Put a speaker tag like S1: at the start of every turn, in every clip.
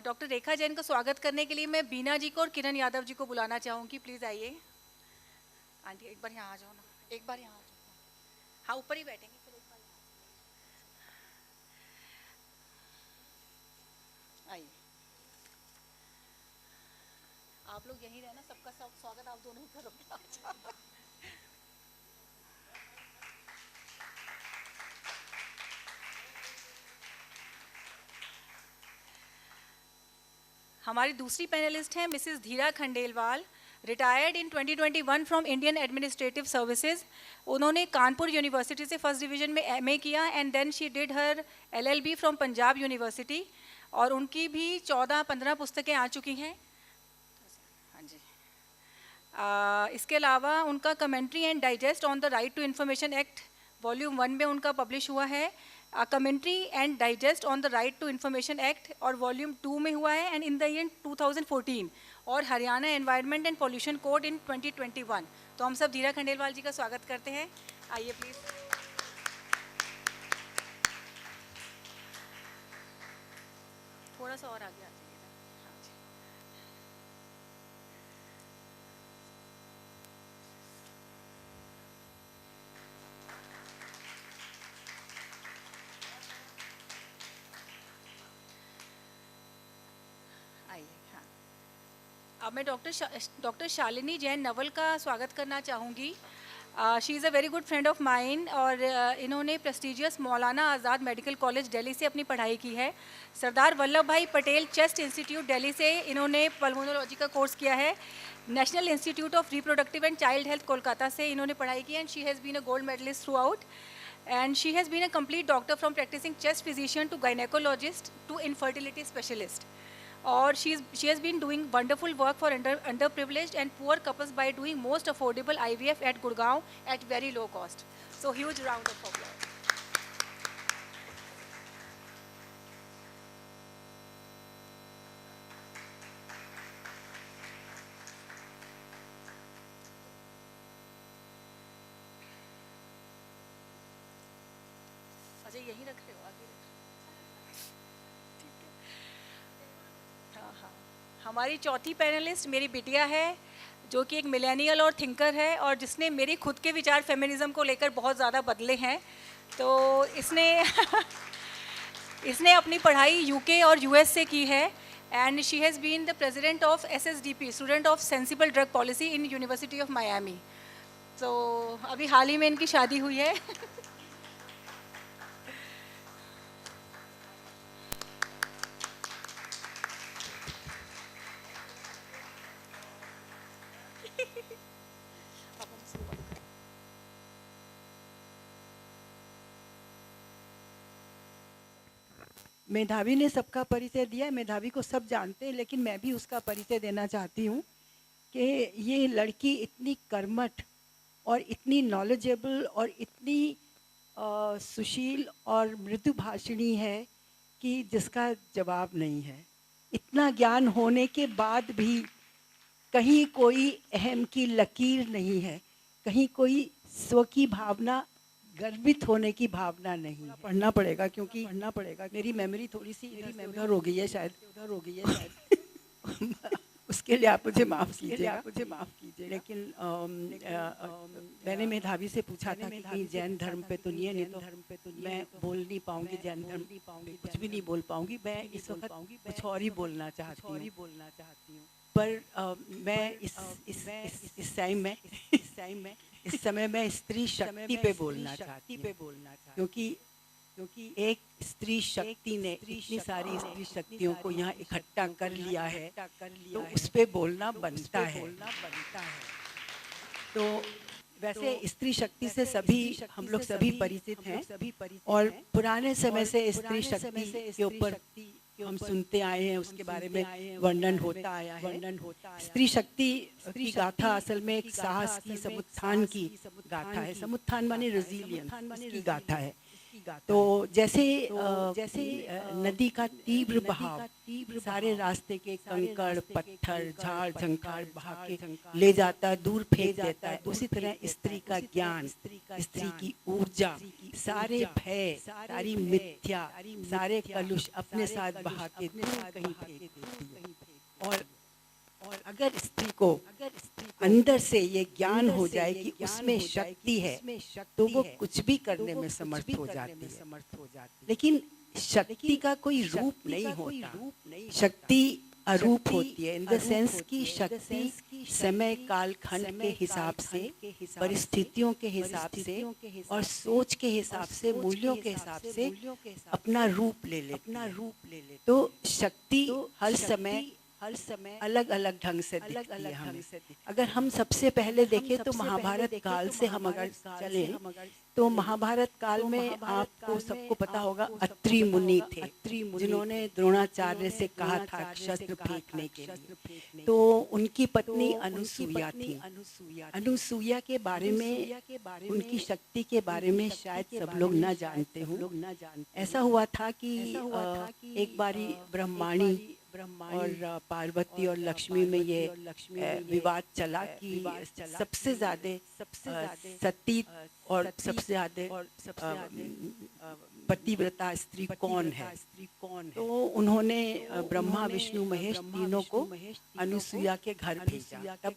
S1: Doctor रेखा जैन को स्वागत करने के लिए मैं बीना जी को और किरण यादव जी को बुलाना चाहूँगी। प्लीज़ आइए। आंटी एक बार यहाँ आ जाओ ना, एक बार यहाँ आ जाओ। हाँ, ऊपर ही बैठेंगे फिर एक बार यहाँ आइए। आप लोग यहीं रहना, सबका सब स्वागत आप दोनों ही करोगे। हमारी दूसरी पैनलिस्ट हैं Mrs Dheera Khandelwal, retired in 2021 from Indian Administrative Services. उन्होंने कानपुर यूनिवर्सिटी से फर्स्ट डिवीजन में एमए किया and then she did her LLB from Punjab University, और उनकी भी 14-15 पुस्तकें आ चुकी हैं। हाँ जी। इसके अलावा उनका commentary and digest on the right to Information Act volume 1 में उनका पब्लिश हुआ है। Commentary and digest on the right to Information Act और वॉल्यूम 2 में हुआ है एंड इन द ईयर 2014, और Haryana environment and pollution code in 2021। तो हम सब धीरा खंडेलवाल जी का स्वागत करते हैं। आइए प्लीज। थोड़ा सा और आगे आ जाइए। हाँ जी। अब मैं डॉक्टर शालिनी जैन नवल का स्वागत करना चाहूँगी। She is a very good friend of mine, और इन्होंने प्रेस्टिजियस मौलाना आज़ाद मेडिकल कॉलेज दिल्ली से अपनी पढ़ाई की है। सरदार वल्लभ भाई पटेल चेस्ट इंस्टीट्यूट दिल्ली से इन्होंने पल्मोनोलॉजी का कोर्स किया है। National Institute of Reproductive and Child Health Kolkata से इन्होंने पढ़ाई की and she has been a gold medalist throughout, and she has been a complete doctor from practicing chest physician to gynecologist to infertility specialist. Or she has been doing wonderful work for underprivileged and poor couples by doing most affordable IVF at Gurgaon at very low cost. So huge round of applause. Ajay यहीं रख रहे हो, आगे रख रहे हो। ठीक है। हाँ हाँ। हमारी चौथी पैनलिस्ट मेरी बिटिया है, जो कि एक मिलेनियल और थिंकर है, और जिसने मेरे खुद के विचार फेमिनिज्म को लेकर बहुत ज़्यादा बदले हैं। तो इसने इसने अपनी पढ़ाई यूके और यूएस से की है and she has been the president of SSDP, student of sensible drug policy in University of Miami. तो अभी हाल ही में इनकी शादी हुई है।
S2: मेधावी ने सबका परिचय दिया, मेधावी को सब जानते हैं, लेकिन मैं भी उसका परिचय देना चाहती हूँ कि ये लड़की इतनी कर्मठ और इतनी नॉलेजेबल और इतनी सुशील और मृदुभाषिणी है कि जिसका जवाब नहीं है। इतना ज्ञान होने के बाद भी कहीं कोई अहम की लकीर नहीं है, कहीं कोई स्व की भावना, गर्वित होने की भावना नहीं। पढ़ना पड़ेगा क्योंकि मेरी मेमोरी थोड़ी सी उधर हो गई है शायद। उसके लिए आप मुझे माफ़ कीजिए। लेकिन मैंने मेधावी से पूछा था कि जैन धर्म पे तो नहीं है, नहीं तो मैं बोल नहीं पाऊंगी, जैन धर्म कुछ भी नहीं बोल पाऊंगी। मैं इस वक्त कुछ और ही बोलना चाहती हूँ, पर मैं इस टाइम में इस समय मैं स्त्री शक्ति पे बोलना चाहती हूँ, क्योंकि एक स्त्री शक्ति ने इतनी सारी स्त्री शक्तियों को यहाँ इकट्ठा कर लिया है, तो उस पे बोलना बनता है। तो वैसे स्त्री शक्ति से हम लोग सभी परिचित हैं, और पुराने समय से स्त्री शक्ति के ऊपर हम सुनते आए हैं, उसके बारे में वर्णन होता आया है। स्त्री शक्ति की गाथा असल में एक साहस की, समुत्थान की गाथा है। समुत्थान माने रेजिलियंस की गाथा है। तो जैसे नदी का तीव्र बहाव सारे रास्ते के कंकड़ पत्थर झाड़ झंखाड़ बहा के ले जाता है, दूर फेंक देता है, उसी तरह स्त्री का ज्ञान, स्त्री की ऊर्जा सारे भय, सारी मिथ्या, सारे कलुष अपने साथ बहा के दूर कहीं फेंक देती है। और अगर स्त्री को अंदर से ये ज्ञान हो जाए कि उसमें शक्ति है, तो वो कुछ भी करने में समर्थ हो जाती है। लेकिन शक्ति का कोई रूप नहीं होता, शक्ति अरूप होती है, इन द सेंस की शक्ति समय काल खंड के हिसाब से, परिस्थितियों के हिसाब से और सोच के हिसाब से, मूल्यों के हिसाब से अपना रूप ले ले। तो शक्ति हर समय अलग अलग ढंग से दिखती है हमें। अगर हम सबसे पहले देखें तो महाभारत काल से हम अगर चले तो महाभारत काल में आपको सबको पता होगा अत्रि मुनि थे, जिन्होंने द्रोणाचार्य से कहा था शस्त्र फेंकने के लिए। तो उनकी पत्नी अनुसूया थी। अनुसूया के बारे में, उनकी शक्ति के बारे में शायद सब लोग न जानते हों। ऐसा हुआ था कि एक बारी ब्रह्माणी और पार्वती और लक्ष्मी में ये विवाद चला कि सबसे ज्यादा सती और सबसे ज्यादा पतिव्रता स्त्री कौन है। तो उन्होंने ब्रह्मा विष्णु महेश तीनों को अनुसूया के घर भेजा। तब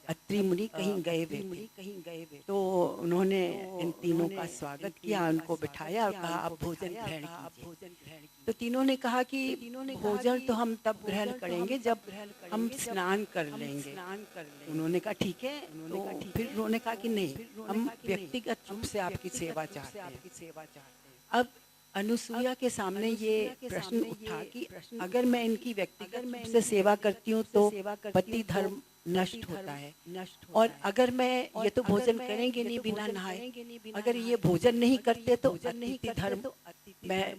S2: अत्रि मुनि कहीं गए हुए थे, तो उन्होंने इन तीनों का स्वागत किया, उनको बिठाया और कहा आप भोजन ग्रहण कीजिए। तो तीनों ने कहा कि भोजन तो हम तब ग्रहण करेंगे जब हम स्नान कर लेंगे। उन्होंने कहा ठीक है। तो फिर उन्होंने कहा कि नहीं, हम व्यक्तिगत रूप से आपकी सेवा चाहते हैं। अब अनुसूया के सामने ये प्रश्न उठा कि अगर मैं इनकी व्यक्तिगत रूप से सेवा करती हूँ तो पति धर्म नष्ट होता है, और अगर मैं ये तो भोजन करेंगे नहीं बिना नहाए, अगर ये भोजन नहीं करते तो अतिथि धर्म मैं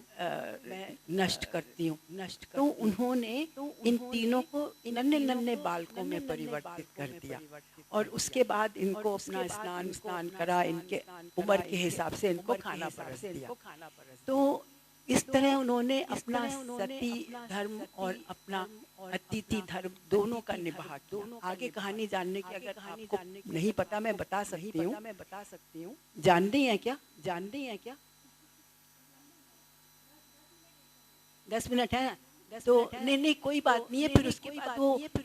S2: नष्ट करती हूँ। तो उन्होंने इन तीनों को नन्हे नन्हे बालकों में परिवर्तित कर दिया और उसके बाद इनको अपना स्नान करा, इनके उम्र के हिसाब से इनको खाना परोस दिया। तो इस तरह उन्होंने अपना सती धर्म और अपना अतिथि धर्म दोनों का निभा किया। आगे कहानी जानने की अगर आपको नहीं पता मैं बता सकती हूँ। जानते हैं क्या? 10 मिनट है तो नहीं कोई बात नहीं है। फिर उसके बाद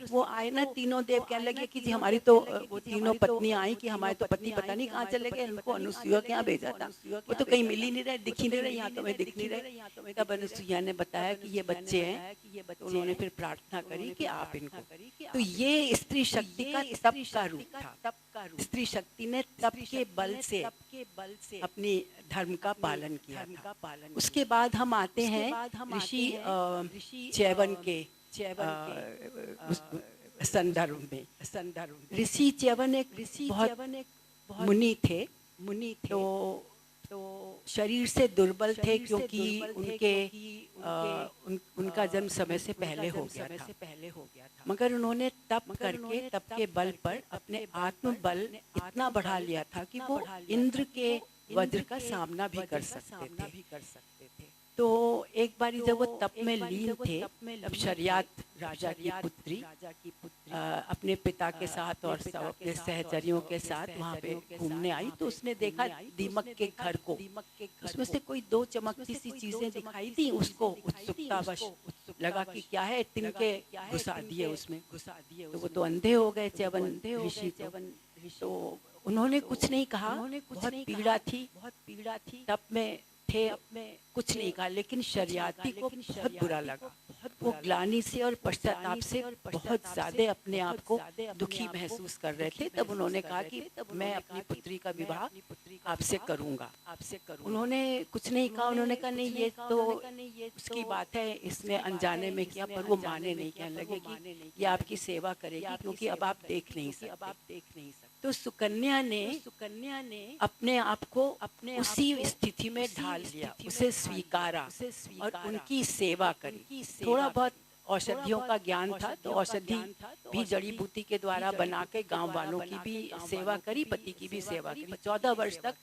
S2: वो आए ना, तीनों देव कहने लगे कि जी हमारी तो वो तीनों पत्नियां आई कि हमारे तो पति पता नहीं कहाँ चले गए, उनको अनुसूया के यहाँ भेजा था, वो तो कहीं मिल ही नहीं रहे, दिख ही नहीं रहे, यहाँ तो मैं दिख नहीं रहे। तब अनुसूया ने बताया कि ये बच्चे हैं। तो उन्होंने फिर प्रार्थना करी कि आप इनको, तो ये स्त्री शक्ति का तप का रूप था। स्त्री शक्ति ने तप के बल से अपनी धर्म का पालन किया था। उसके बाद हम आते हैं ऋषि च्यवन के संदर्भ में। ऋषि च्यवन एक बहुत मुनि थे। तो शरीर से दुर्बल थे क्योंकि उनका जन्म समय से पहले हो गया था। मगर उन्होंने तप करके, तप के बल पर अपने आत्म बल इतना बढ़ा लिया था कि वो इंद्र के वज्र का सामना भी कर सकते थे। तो एक बारी जब वो तप में लीन थे, तब शर्यात राजा की पुत्री अपने पिता के साथ और अपने सहचरियों के साथ वहाँ पे घूमने आई। तो उसने देखा दीमक के घर को, उसमें से कोई 2 चमकती सी चीजें दिखाई दी। उसको उत्सुकतावश लगा कि क्या है, तिनके घुसा दिए उसमें। तो वो तो अंधे हो गए च्यवन ऋषि। तो उन्होंने कुछ नहीं कहा, बहुत पीड़ा थी, तप में थे, कुछ नहीं कहा। लेकिन शर्याती को बहुत बुरा लगा, वो ग्लानि से और पश्चाताप से बहुत ज्यादा अपने आप को दुखी महसूस कर रहे थे। तब उन्होंने कहा कि मैं अपनी पुत्री का विवाह आपसे करूंगा। उन्होंने कुछ नहीं कहा। उन्होंने कहा नहीं, ये तो उसकी बात है, इसने अनजाने में किया। पर वो माने नहीं, कहने लगे कि ये आपकी सेवा करेगी क्योंकि अब आप देख नहीं सकते। तो सुकन्या ने अपने आप को उसी स्थिति में ढाल लिया, उसे स्वीकारा और उनकी सेवा करी। थोड़ा बहुत औषधियों का ज्ञान था, तो औषधि भी जड़ी बूटी के द्वारा बना के गाँव वालों की भी सेवा करी, पति की भी सेवा करी। 14 वर्ष तक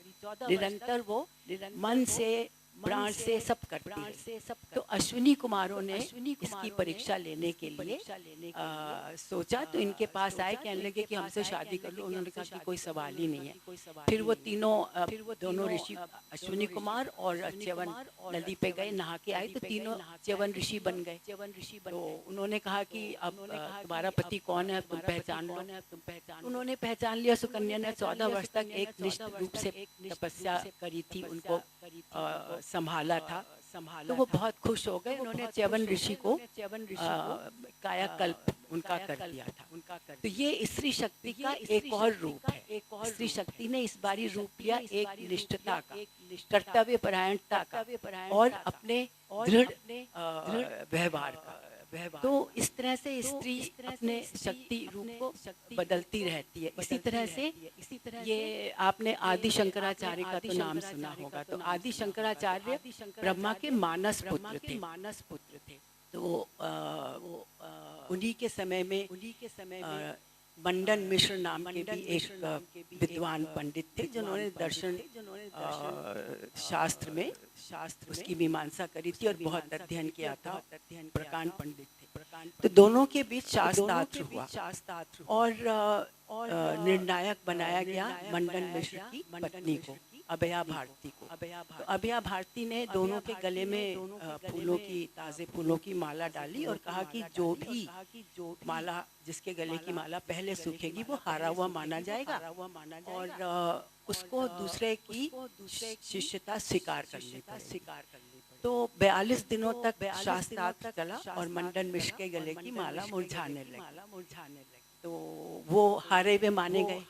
S2: निरंतर वो मन से प्राण से सब करती है। तो अश्विनी कुमारों ने इसकी परीक्षा लेने के लिए सोचा, तो इनके पास आए, कहने लगे कि हमसे शादी कर लो। उन्होंने कहा कि कोई सवाल ही नहीं है। फिर वो दोनों ऋषि अश्विनी कुमार और च्यवन नदी पे गए, नहा के आए, तो तीनों च्यवन ऋषि बन गए। तो उन्होंने कहा कि अब तुम्हारा पति कौन है, तुम पहचान लो। उन्होंने पहचान लिया। सुकन्या ने 14 वर्ष तक एक निष्ठ रूप से तपस्या करी थी, उनको संभाला था। तो वो बहुत खुश हो गए। उन्होंने च्यवन ऋषि को कायाकल्प उनका कर दिया था। तो ये स्त्री शक्ति का एक और रूप है। स्त्री शक्ति ने इस बारी रूप लिया एक निष्ठता का, कर्तव्य परायणता का और अपने दृढ़ व्यवहार का। तो इस तरह से स्त्री अपने शक्ति रूप को बदलती रहती है। इसी तरह से ये आपने आदि शंकराचार्य का तो नाम सुना होगा। तो आदि शंकराचार्य ब्रह्मा के मानस पुत्र थे। तो उन्हीं के समय में मंडन मिश्र नाम के भी एक विद्वान पंडित थे, जिन्होंने दर्शन शास्त्र में उसकी मीमांसा करी थी और बहुत अध्ययन किया था। प्रकांड पंडित थे। तो दोनों के बीच शास्त्रार्थ हुआ और निर्णायक बनाया गया मंडन मिश्र की पत्नी को, अभया भारती को। तो अभया भारती ने दोनों के गले में ताजे फूलों की माला डाली और कहा कि जो भी माला, जिसके गले की माला पहले सूखेगी वो हारा हुआ माना जाएगा और उसको दूसरे की शिष्यता स्वीकार करनी पड़ेगी। तो 42 दिनों तक शास्त्रार्थ चला और मंडन मिश्र के गले की माला मुरझाने लगी। तो वो हारे हुए माने गए।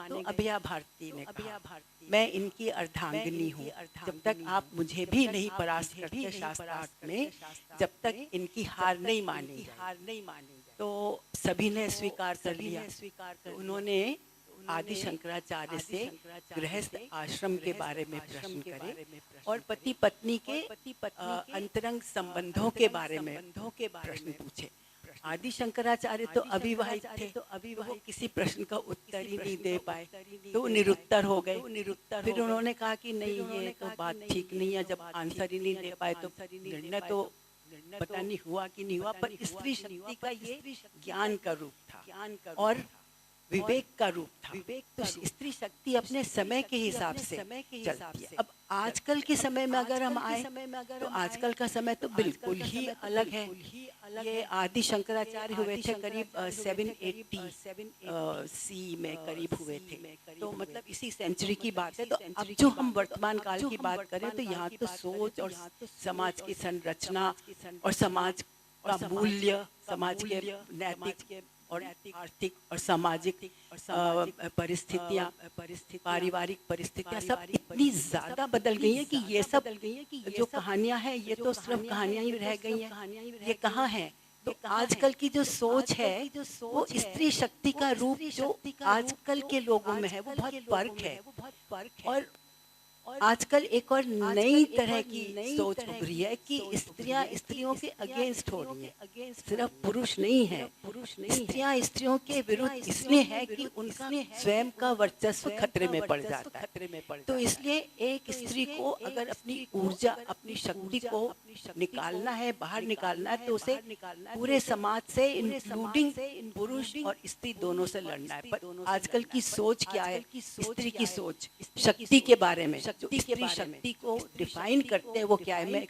S2: तो अभया भारती ने कहा, मैं इनकी अर्धांगिनी हूँ, जब तक आप मुझे भी नहीं परास्त करते शास्त्रार्थ में, जब तक इनकी हार नहीं मानी जाए। तो सभी ने स्वीकार कर लिया। उन्होंने आदि शंकराचार्य से गृहस्थ आश्रम के बारे में प्रश्न करे और पति पत्नी के अंतरंग संबंधों के बारे में प्रश्न पूछे। आदि शंकराचार्य तो अविवाहित थे, वो किसी प्रश्न का उत्तर ही नहीं दे पाए, तो निरुत्तर हो गए। फिर उन्होंने कहा कि नहीं, ये तो बात ठीक नहीं है। जब आंसर ही नहीं दे पाए तो निर्णय तो पता नहीं हुआ कि नहीं हुआ। पर स्त्री शक्ति का ये ज्ञान का रूप था और विवेक का रूप था। तो स्त्री शक्ति अपने समय के हिसाब से चलती है। अब आजकल के समय में अगर हम आए तो आजकल का समय तो बिल्कुल ही अलग है। ये आदि शंकराचार्य हुए थे करीब 780 सी में करीब हुए थे। तो मतलब इसी सेंचुरी की बात है। तो अब जो हम वर्तमान काल की बात करें तो यहाँ तो सोच और समाज की संरचना और समाज का मूल्य, समाज के नैतिक और आर्थिक और सामाजिक परिस्थितियाँ, पारिवारिक परिस्थितियाँ सब इतनी ज़्यादा बदल गई हैं कि ये सब जो कहानियाँ हैं ये तो सिर्फ कहानियाँ ही रह गई हैं। ये कहाँ है? तो आजकल की जो सोच है वो स्त्री शक्ति का रूप जो आजकल के लोगों में है वो बहुत फर्क है। और आजकल एक और नई तरह की सोच उभरी है कि स्त्रियों के अगेंस्ट हो रही है। सिर्फ पुरुष नहीं है, स्त्रियां के विरुद्ध इसलिए है कि उनका स्वयं का वर्चस्व खतरे में पड़ जाता है। तो इसलिए एक स्त्री को अगर अपनी ऊर्जा, अपनी शक्ति को निकालना है, बाहर निकालना है, तो उसे पूरे समाज से इंक्लूडिंग पुरुष और स्त्री दोनों से लड़ना है। पर आजकल की सोच क्या है? स्त्री की सोच शक्ति के बारे में, जो स्त्री शक्ति को डिफाइन करते हैं वो क्या है? मैं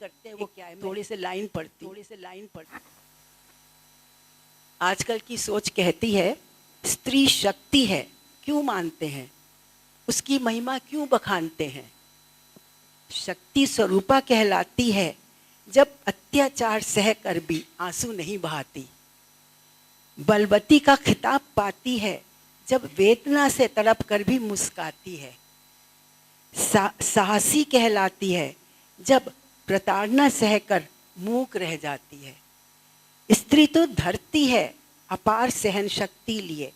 S2: थोड़ी से लाइन पढ़ती। आजकल की सोच कहती है स्त्री शक्ति है क्यों मानते हैं, उसकी महिमा क्यों बखानते हैं। शक्ति स्वरूपा कहलाती है जब अत्याचार सह कर भी आंसू नहीं बहाती। बलवती का खिताब पाती है जब वेदना से तड़प कर भी मुस्काती है। साहसी कहलाती है जब प्रताड़ना सहकर मूक रह जाती है। स्त्री तो धरती है अपार सहन शक्ति लिए,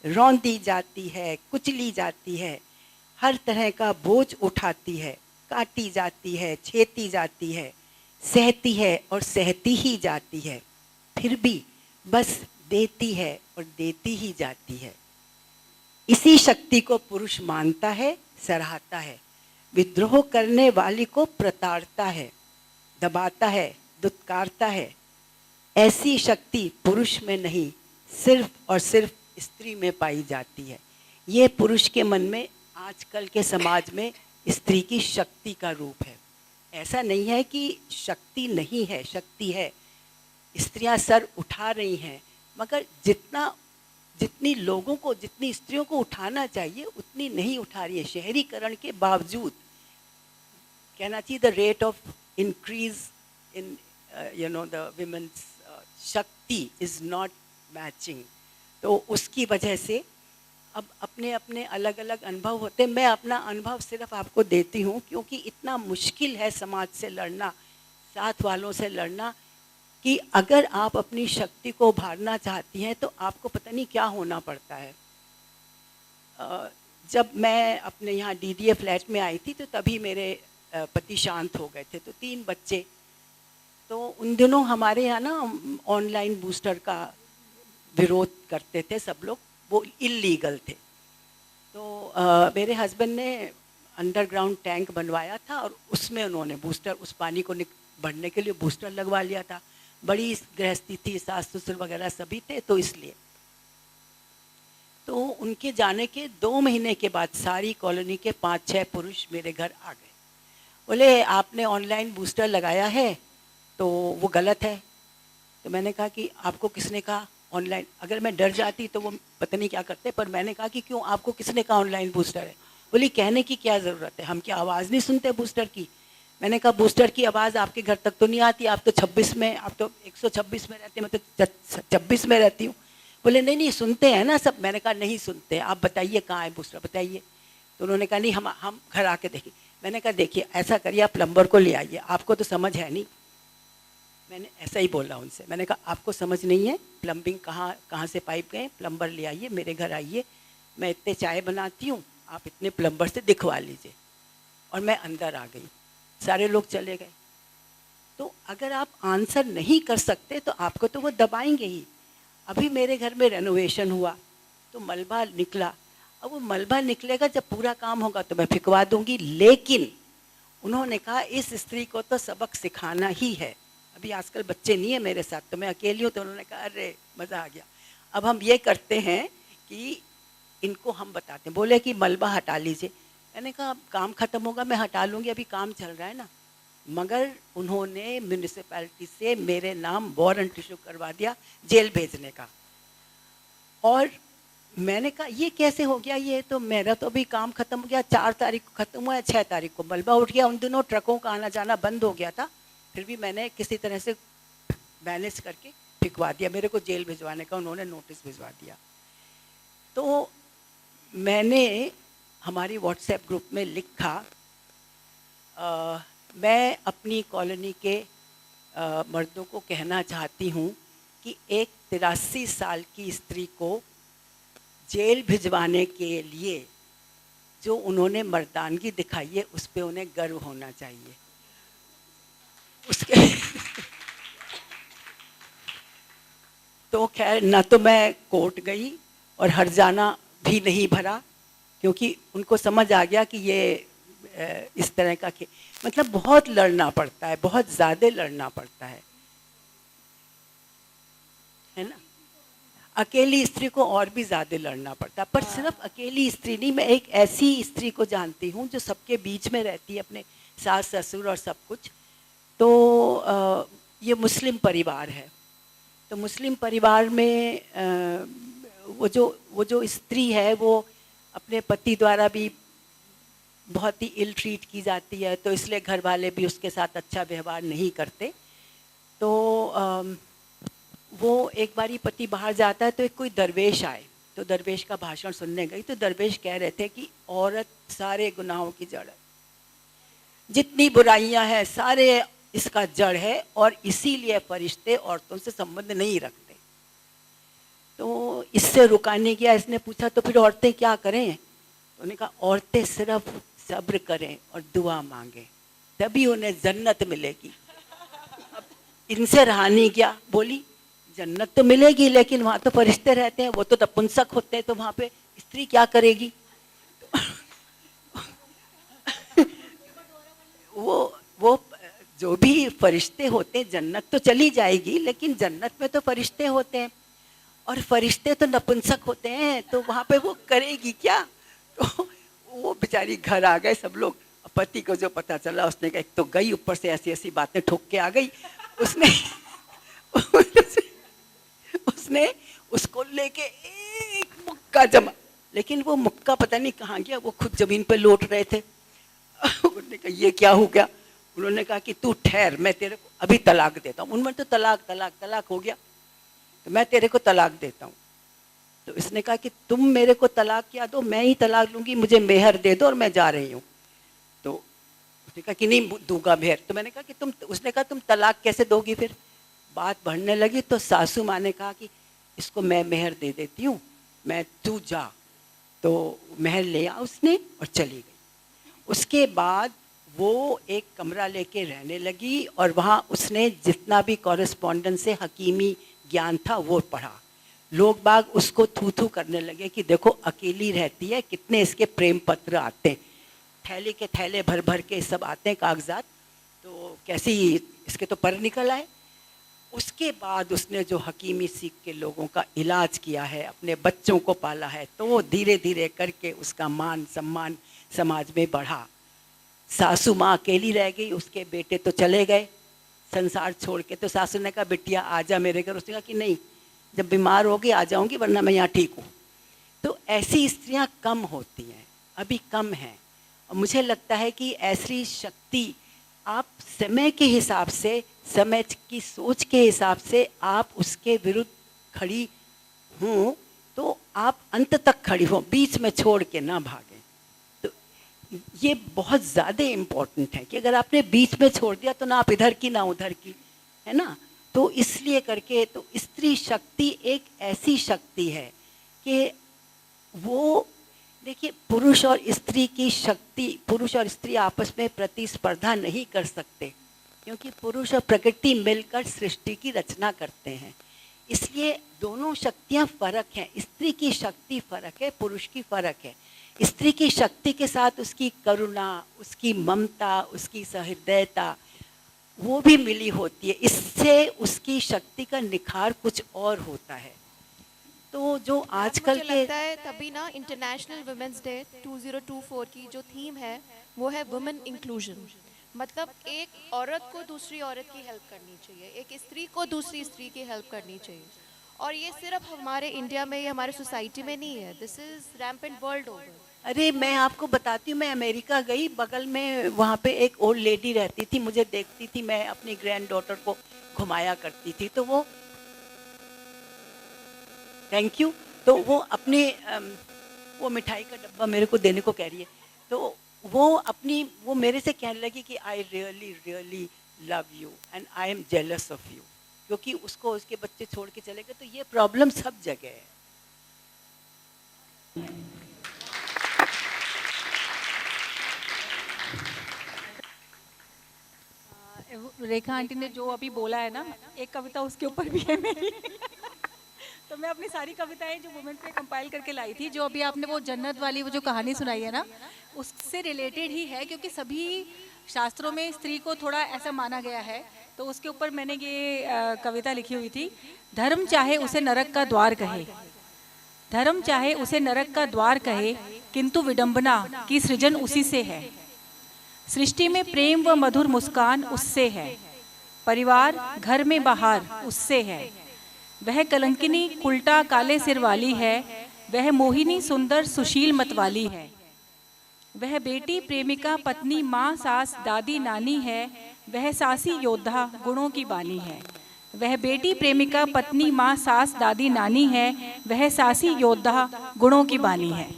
S2: रौंदी जाती है, कुचली जाती है, हर तरह का बोझ उठाती है, काटी जाती है, छेती जाती है, सहती है और सहती ही जाती है, फिर भी बस देती है और देती ही जाती है। इसी शक्ति को पुरुष मानता है, सराहता है, विद्रोह करने वाली को प्रताड़ता है, दबाता है, दुत्कारता है। ऐसी शक्ति पुरुष में नहीं, सिर्फ और सिर्फ स्त्री में पाई जाती है। ये पुरुष के मन में, आजकल के समाज में स्त्री की शक्ति का रूप है। ऐसा नहीं है कि शक्ति नहीं है, शक्ति है। स्त्रियां सर उठा रही हैं, मगर जितनी लोगों को, जितनी स्त्रियों को उठाना चाहिए उतनी नहीं उठा रही है। शहरीकरण के बावजूद कहना चाहिए the rate of increase in the women's शक्ति इज नॉट मैचिंग। तो उसकी वजह से अब अपने अपने अलग अलग अनुभव होते हैं। मैं अपना अनुभव सिर्फ आपको देती हूँ क्योंकि इतना मुश्किल है समाज से लड़ना, साथ वालों से लड़ना, कि अगर आप अपनी शक्ति को उभारना चाहती हैं तो आपको पता नहीं क्या होना पड़ता है। जब मैं अपने यहाँ डीडीए फ्लैट में आई थी तो तभी मेरे पति शांत हो गए थे, तो 3 बच्चे। तो उन दिनों हमारे यहाँ ना ऑनलाइन बूस्टर का विरोध करते थे सब लोग, वो इल्लीगल थे। तो मेरे हस्बैंड ने अंडरग्राउंड टैंक बनवाया था और उसमें उन्होंने बूस्टर, उस पानी को भरने के लिए बूस्टर लगवा लिया था। बड़ी गृहस्थी थी, सास ससुर वगैरह सभी थे, तो इसलिए। तो उनके जाने के 2 महीने के बाद सारी कॉलोनी के 5-6 पुरुष मेरे घर आ गए। बोले आपने ऑनलाइन बूस्टर लगाया है तो वो गलत है। तो मैंने कहा कि आपको किसने कहा ऑनलाइन? अगर मैं डर जाती तो वो पता नहीं क्या करते, पर मैंने कहा कि क्यों, आपको किसने कहा ऑनलाइन बूस्टर है? बोली कहने की क्या ज़रूरत है, हम क्या आवाज़ नहीं सुनते बूस्टर की? मैंने कहा बूस्टर की आवाज़ आपके घर तक तो नहीं आती, आप तो 26 में, आप तो 126 में रहते हैं, मैं तो 26 में रहती हूँ। बोले नहीं नहीं सुनते हैं ना सब। मैंने कहा नहीं सुनते, आप बताइए कहाँ है बूस्टर, बताइए। तो उन्होंने कहा नहीं हम घर आके देखें। मैंने कहा देखिए ऐसा करिए, आप प्लम्बर को ले आइए, आपको तो समझ है नहीं। मैंने ऐसा ही बोला उनसे, मैंने कहा आपको समझ नहीं है, प्लम्बिंग कहाँ से पाइप गए, प्लम्बर ले आइए, मेरे घर आइए, मैं इतने चाय बनाती हूँ, आप इतने प्लम्बर से दिखवा लीजिए। और मैं अंदर आ गई, सारे लोग चले गए। तो अगर आप आंसर नहीं कर सकते तो आपको तो वो दबाएंगे ही। अभी मेरे घर में रेनोवेशन हुआ तो मलबा निकला, अब वो मलबा निकलेगा, जब पूरा काम होगा तो मैं फिकवा दूंगी। लेकिन उन्होंने कहा इस स्त्री को तो सबक सिखाना ही है। अभी आजकल बच्चे नहीं है मेरे साथ, तो मैं अकेली हूँ। तो उन्होंने कहा अरे मज़ा आ गया। अब हम ये करते हैं कि इनको हम बताते हैं। बोले कि मलबा हटा लीजिए। मैंने कहा काम ख़त्म होगा मैं हटा लूँगी, अभी काम चल रहा है ना। मगर उन्होंने म्यूनिसिपैलिटी से मेरे नाम वारंट इशू करवा दिया जेल भेजने का। और मैंने कहा ये कैसे हो गया, ये तो मेरा तो अभी काम ख़त्म हो गया, 4 तारीख को ख़त्म हुआ है, 6 तारीख को मलबा उठ गया। उन दिनों ट्रकों का आना जाना बंद हो गया था, फिर भी मैंने किसी तरह से मैनेज करके फिकवा दिया। मेरे को जेल भिजवाने का उन्होंने नोटिस भिजवा दिया। तो मैंने हमारी व्हाट्सएप ग्रुप में लिखा, मैं अपनी कॉलोनी के मर्दों को कहना चाहती हूँ कि एक 83 साल की स्त्री को जेल भिजवाने के लिए जो उन्होंने मर्दानगी दिखाई है उस पर उन्हें गर्व होना चाहिए। उसके तो खैर ना तो मैं कोर्ट गई और हर्जाना भी नहीं भरा, क्योंकि उनको समझ आ गया कि ये इस तरह का मतलब बहुत लड़ना पड़ता है, बहुत ज़्यादा लड़ना पड़ता है ना। अकेली स्त्री को और भी ज़्यादा लड़ना पड़ता है। पर सिर्फ अकेली स्त्री नहीं, मैं एक ऐसी स्त्री को जानती हूँ जो सबके बीच में रहती है, अपने सास ससुर और सब कुछ। तो ये मुस्लिम परिवार है। तो मुस्लिम परिवार में वो जो स्त्री है वो अपने पति द्वारा भी बहुत ही इल ट्रीट की जाती है, तो इसलिए घर वाले भी उसके साथ अच्छा व्यवहार नहीं करते। तो वो एक बारी पति बाहर जाता है तो एक कोई दरवेश आए, तो दरवेश का भाषण सुनने गई। तो दरवेश कह रहे थे कि औरत सारे गुनाहों की जड़ है, जितनी बुराइयां हैं सारे इसका जड़ है, और इसीलिए फरिश्ते औरतों से संबंध नहीं रखते। तो इससे रुकाने गया, इसने पूछा तो फिर औरतें क्या करें? तो उन्होंने कहा औरतें सिर्फ सब्र करें और दुआ मांगें, तभी उन्हें जन्नत मिलेगी। अब इनसे रहा नहीं गया, बोली जन्नत तो मिलेगी लेकिन वहाँ तो फरिश्ते रहते हैं, वो तो नपुंसक होते हैं, तो वहाँ पे स्त्री क्या करेगी? वो जो भी फरिश्ते होते हैं, जन्नत तो चली जाएगी लेकिन जन्नत में तो फरिश्ते होते हैं और फरिश्ते तो नपुंसक होते हैं, तो वहाँ पे वो करेगी क्या? तो वो बेचारी घर आ गए सब लोग। पति को जो पता चला उसने कहा, एक तो गई ऊपर से ऐसी ऐसी बातें ठोक के आ गई। उसने उसने उसको लेके एक मुक्का जमा, लेकिन वो मुक्का पता नहीं कहाँ गया, वो खुद जमीन पे लौट रहे थे। उन्होंने कहा ये क्या हो गया? उन्होंने कहा कि तू ठहर, मैं तेरे को अभी तलाक देता हूँ। उनमें तो तलाक तलाक तलाक हो गया, तो मैं तेरे को तलाक देता हूँ। तो इसने कहा कि तुम मेरे को तलाक क्या दो, मैं ही तलाक लूंगी, मुझे मेहर दे दो और मैं जा रही हूँ। तो उसने कहा कि नहीं दूंगा मेहर। तो मैंने कहा कि उसने कहा तुम तलाक कैसे दोगी? फिर बात बढ़ने लगी तो सासू माँ ने कहा कि इसको मैं मेहर दे देती हूँ, मैं तू जा। तो मेहर ले आ उसने और चली गई। उसके बाद वो एक कमरा लेके रहने लगी और वहाँ उसने जितना भी कॉरेस्पॉन्डेंस से हकीमी ज्ञान था वो पढ़ा। लोग बाग उसको थू थू करने लगे कि देखो अकेली रहती है, कितने इसके प्रेम पत्र आते हैं, थैले के थैले भर भर के सब आते हैं कागजात, तो कैसी इसके तो पर निकल आए। उसके बाद उसने जो हकीमी सीख के लोगों का इलाज किया है, अपने बच्चों को पाला है, तो वो धीरे धीरे करके उसका मान सम्मान समाज में बढ़ा। सासू माँ अकेली रह गई, उसके बेटे तो चले गए संसार छोड़ के। तो सासू ने कहा बिटिया आजा मेरे घर। उसने कहा कि नहीं, जब बीमार होगी आ जाऊंगी, वरना मैं यहाँ ठीक हूँ। तो ऐसी स्त्रियाँ कम होती हैं, अभी कम हैं। और मुझे लगता है कि ऐसी शक्ति आप समय के हिसाब से, समय की सोच के हिसाब से आप उसके विरुद्ध खड़ी हों तो आप अंत तक खड़ी हों, बीच में छोड़ के ना भागें। तो ये बहुत ज़्यादा इम्पोर्टेंट है कि अगर आपने बीच में छोड़ दिया तो ना आप इधर की ना उधर की, है ना। तो इसलिए करके तो स्त्री शक्ति एक ऐसी शक्ति है कि वो देखिए, पुरुष और स्त्री की शक्ति, पुरुष और स्त्री आपस में प्रतिस्पर्धा नहीं कर सकते, क्योंकि पुरुष और प्रकृति मिलकर सृष्टि की रचना करते हैं। इसलिए दोनों शक्तियाँ फर्क हैं। स्त्री की शक्ति फर्क है, पुरुष की फर्क है। स्त्री की शक्ति के साथ उसकी करुणा, उसकी ममता, उसकी सहृदयता वो भी मिली होती है। इससे उसकी शक्ति का निखार कुछ और होता है। तो जो आजकल
S3: मुझे
S2: के
S3: लगता है तभी ना इंटरनेशनल वुमेन्स डे 2024 की जो थीम है वो है वुमेन इंक्लूजन। मतलब एक औरत को दूसरी औरत की हेल्प करनी चाहिए, एक स्त्री को दूसरी स्त्री की हेल्प करनी चाहिए। और ये सिर्फ हमारे इंडिया में, ये हमारे सोसाइटी में नहीं है, this is rampant world over.
S2: अरे मैं आपको बताती हूँ, मैं अमेरिका गई, बगल में वहाँ पे एक ओल्ड लेडी रहती थी, मुझे देखती थी, मैं अपनी ग्रैंड डॉटर को घुमाया करती थी, तो वो थैंक यू, तो वो अपनी वो मिठाई का डब्बा मेरे को देने को कह रही है। तो वो मेरे से कहने लगी कि I really really love you and I am jealous of you, क्योंकि उसको उसके बच्चे छोड़ के चले गए। तो ये प्रॉब्लम सब जगह है।
S1: रेखा आंटी ने जो अभी बोला है ना, एक कविता उसके ऊपर भी है मेरी। तो मैं अपनी सारी कविताएं जो वुमेन पे कंपाइल करके लाई थी, जो अभी आपने वो जन्नत वाली वो जो कहानी सुनाई है ना, उससे रिलेटेड ही है, क्योंकि सभी शास्त्रों में स्त्री को थोड़ा ऐसा माना गया है। तो उसके ऊपर मैंने ये कविता लिखी हुई थी। धर्म चाहे उसे नरक का द्वार कहे, धर्म चाहे उसे नरक का द्वार कहे, किंतु विडंबना की सृजन उसी से है। सृष्टि में प्रेम व मधुर मुस्कान उससे है, परिवार घर में बाहर उससे है। वह कलंकिनी उल्टा काले सिर वाली है, वह मोहिनी सुंदर सुशील मतवाली है। वह बेटी प्रेमिका पत्नी माँ सास दादी नानी है, वह सासी योद्धा गुणों की बानी है। वह बेटी प्रेमिका पत्नी माँ सास दादी नानी है, वह सासी योद्धा गुणों की बानी है।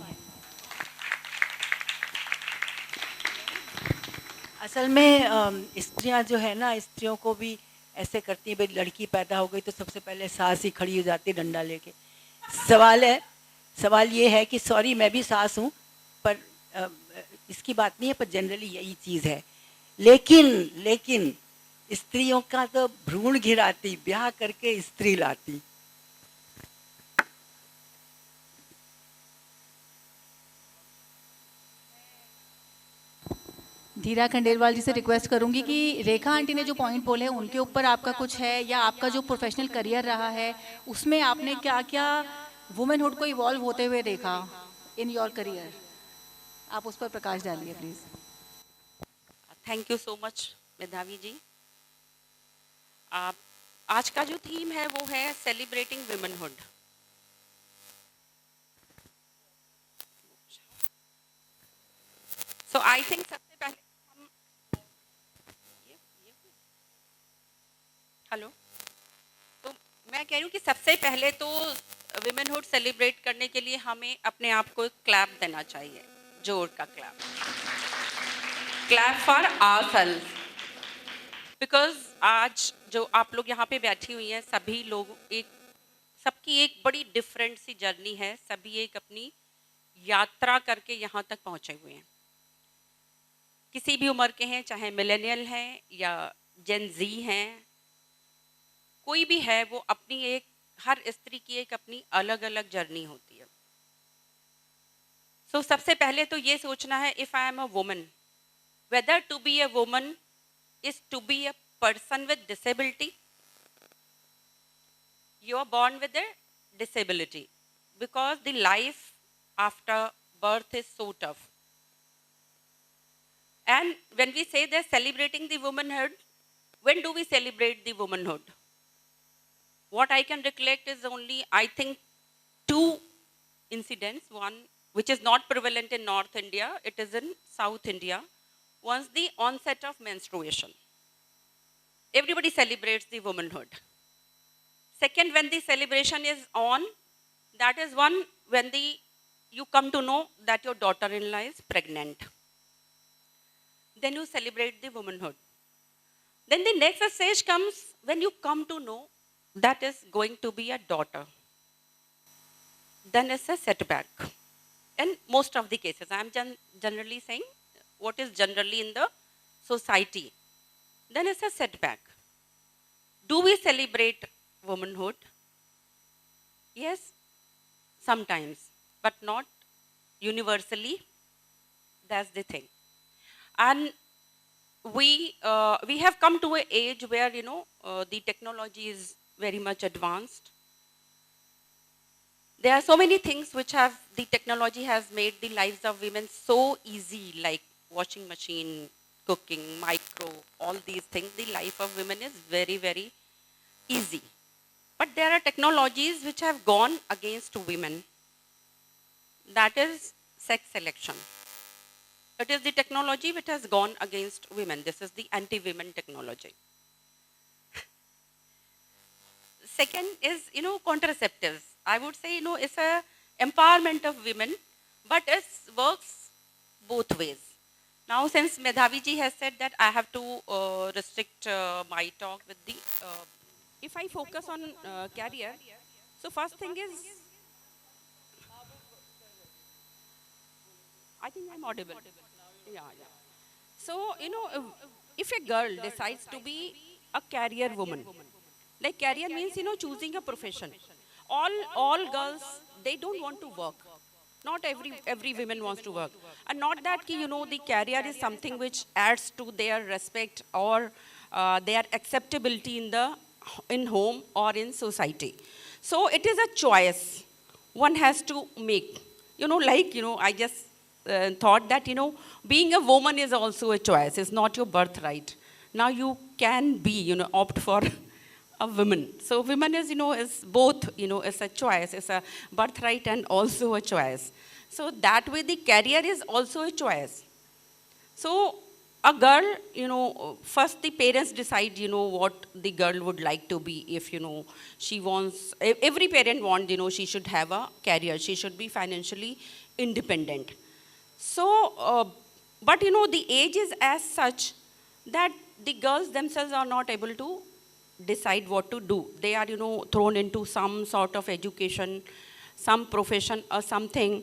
S2: असल में स्त्रियां जो है ना, स्त्रियों को भी ऐसे करती है, भाई लड़की पैदा हो गई तो सबसे पहले सास ही खड़ी हो जाती डंडा लेके। सवाल ये है कि सॉरी मैं भी सास हूँ, पर इसकी बात नहीं है, पर जनरली यही चीज़ है। लेकिन स्त्रियों का तो भ्रूण गिराती, ब्याह करके स्त्री लाती।
S1: धीरा खंडेलवाल जी से रिक्वेस्ट करूंगी कि रेखा आंटी ने जो पॉइंट बोले हैं उनके ऊपर आपका कुछ है, या आपका जो प्रोफेशनल करियर रहा है उसमें आपने क्या क्या वुमेनहुड को इवॉल्व होते हुए देखा इन योर करियर, आप उस पर प्रकाश डालिए please.
S4: Thank you so much मेधावी जी। आप आज का जो थीम है वो है celebrating womanhood. So I think सबसे पहले हम हेलो, तो मैं कह रही हूँ कि सबसे पहले तो वुमेनहुड सेलिब्रेट करने के लिए हमें अपने आप को क्लैप देना चाहिए, जोर का clap, clap for ourselves. Because आज जो आप लोग यहाँ पे बैठी हुई हैं सभी लोग सबकी एक बड़ी डिफरेंट सी जर्नी है, सभी एक अपनी यात्रा करके यहाँ तक पहुँचे हुए हैं। किसी भी उम्र के हैं, चाहे मिलेनियल हैं या जेन जी हैं, कोई भी है, वो अपनी हर स्त्री की एक अपनी अलग अलग जर्नी होती है। सो सबसे पहले तो ये सोचना है, if I am a woman, whether to be a woman is to be a person with disability. You are born with a disability because the life after birth is so tough. And when we say that celebrating the womanhood, when do we celebrate the womanhood? What I can recollect is only, I think, 2 incidents. One, which is not prevalent in North India, it is in South India. Once the onset of menstruation, everybody celebrates the womanhood. Second, when the celebration is on, that is one when you come to know that your daughter-in-law is pregnant. Then you celebrate the womanhood. Then the next stage comes when you come to know that is going to be a daughter. Then it's a setback. In most of the cases, I am generally saying what is generally in the society. Then it's a setback. Do we celebrate womanhood? Yes, sometimes, but not universally. That's the thing. And we have come to an age where, the technology is very much advanced. There are so many things which the technology has made the lives of women so easy, like washing machine, cooking, micro, all these things. The life of women is very, very easy. But there are technologies which have gone against women. That is sex selection. It is the technology which has gone against women. This is the anti-women technology. Second is, contraceptives. I would say, it's a empowerment of women, but it works both ways. Now, since Medhavi ji has said that I have to restrict my talk with the, if I focus on career, so first thing is, I think I'm audible. Yeah. So, if a girl decides to be a career woman, like career means, choosing a profession. All girls, they don't want to work. Not every woman wants to work. And not that, the career is something which adds to their respect or their acceptability in home or in society. So it is a choice one has to make. I just thought that, being a woman is also a choice. It's not your birthright. Now you can be, opt for a woman. So women is, is both, it's a choice. It's a birthright and also a choice. So that way the career is also a choice. So a girl, first the parents decide, what the girl would like to be. If, she wants, every parent wants, she should have a career. She should be financially independent. So, but, the age is as such that the girls themselves are not able to decide what to do. They are, thrown into some sort of education, some profession or something.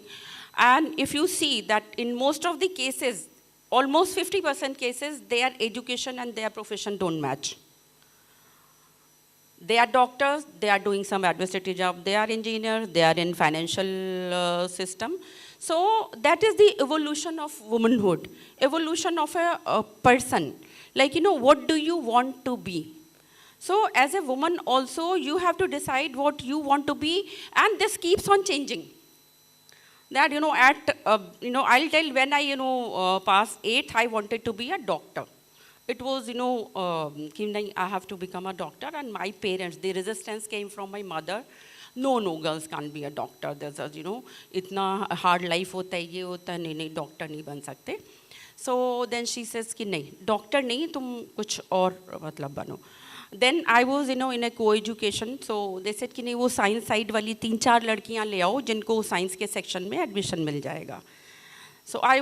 S4: And if you see that in most of the cases, almost 50% cases, their education and their profession don't match. They are doctors, they are doing some administrative job, they are engineers, they are in financial system. So that is the evolution of womanhood, evolution of a person. Like, what do you want to be? So as a woman also, you have to decide what you want to be, and this keeps on changing. That, I'll tell, when I, passed 8th, I wanted to be a doctor. It was, I have to become a doctor, and my parents, the resistance came from my mother. No, girls can't be a doctor. There's a, itna hard life hota hai, ye hota hai, nahi, doctor nahi ban sakte. So then she says ki nahi, doctor nahi, tum kuch aur matlab bano. Then I was, in a co-education. So they said कि नहीं, वो science side वाली 3-4 लड़कियाँ ले आओ जिनको science के section में admission मिल जाएगा. So I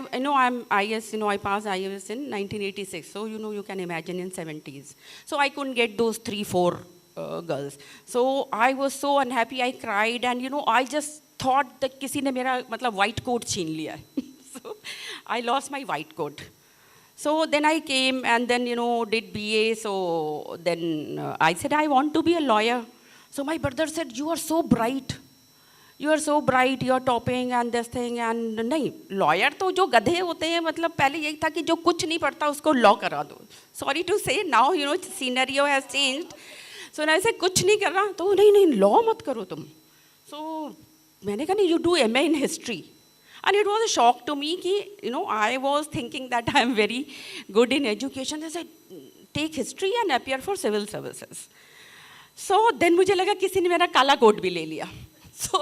S4: passed IAS in 1986. So you can imagine in 70s. So I couldn't get those 3-4 girls. So I was so unhappy. I cried, and I just thought that किसी ने मेरा मतलब white coat छीन लिया. So I lost my white coat. So then I came and then, did BA. So then I said, I want to be a lawyer. So my brother said, you are so bright. You are so bright, you are topping and this thing. And नहीं, lawyer तो जो गधे होते हैं, मतलब पहले यही था कि जो कुछ नहीं पढ़ता उसको law करा दो. Sorry to say, now, scenario has changed. So I said, कुछ नहीं कर रहा, तो नहीं, law मत करो तुम. So मैंने कहा नहीं, you do MA in history. And it was a shock to me कि, I was thinking that I am very good in education. They said, take history and appear for civil services. So then मुझे लगा किसी ने मेरा काला coat भी ले लिया. So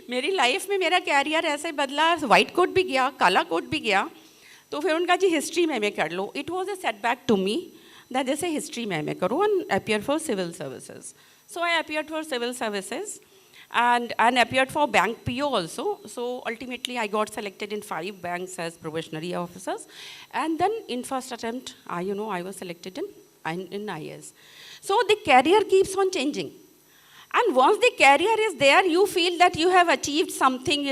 S4: मेरी लाइफ में मेरा कैरियर ऐसे बदला, वाइट कोट भी गया, काला कोट भी गया. तो फिर उनका जी हिस्ट्री में MA कर लो. It was a setback to me that जैसे हिस्ट्री में MA करो and appear for civil services. So I appeared for civil services. And appeared for bank PO also. So ultimately I got selected in 5 banks as probationary officers. And then in first attempt, I was selected in IAS. So the career keeps on changing. And once the career is there, you feel that you have achieved something,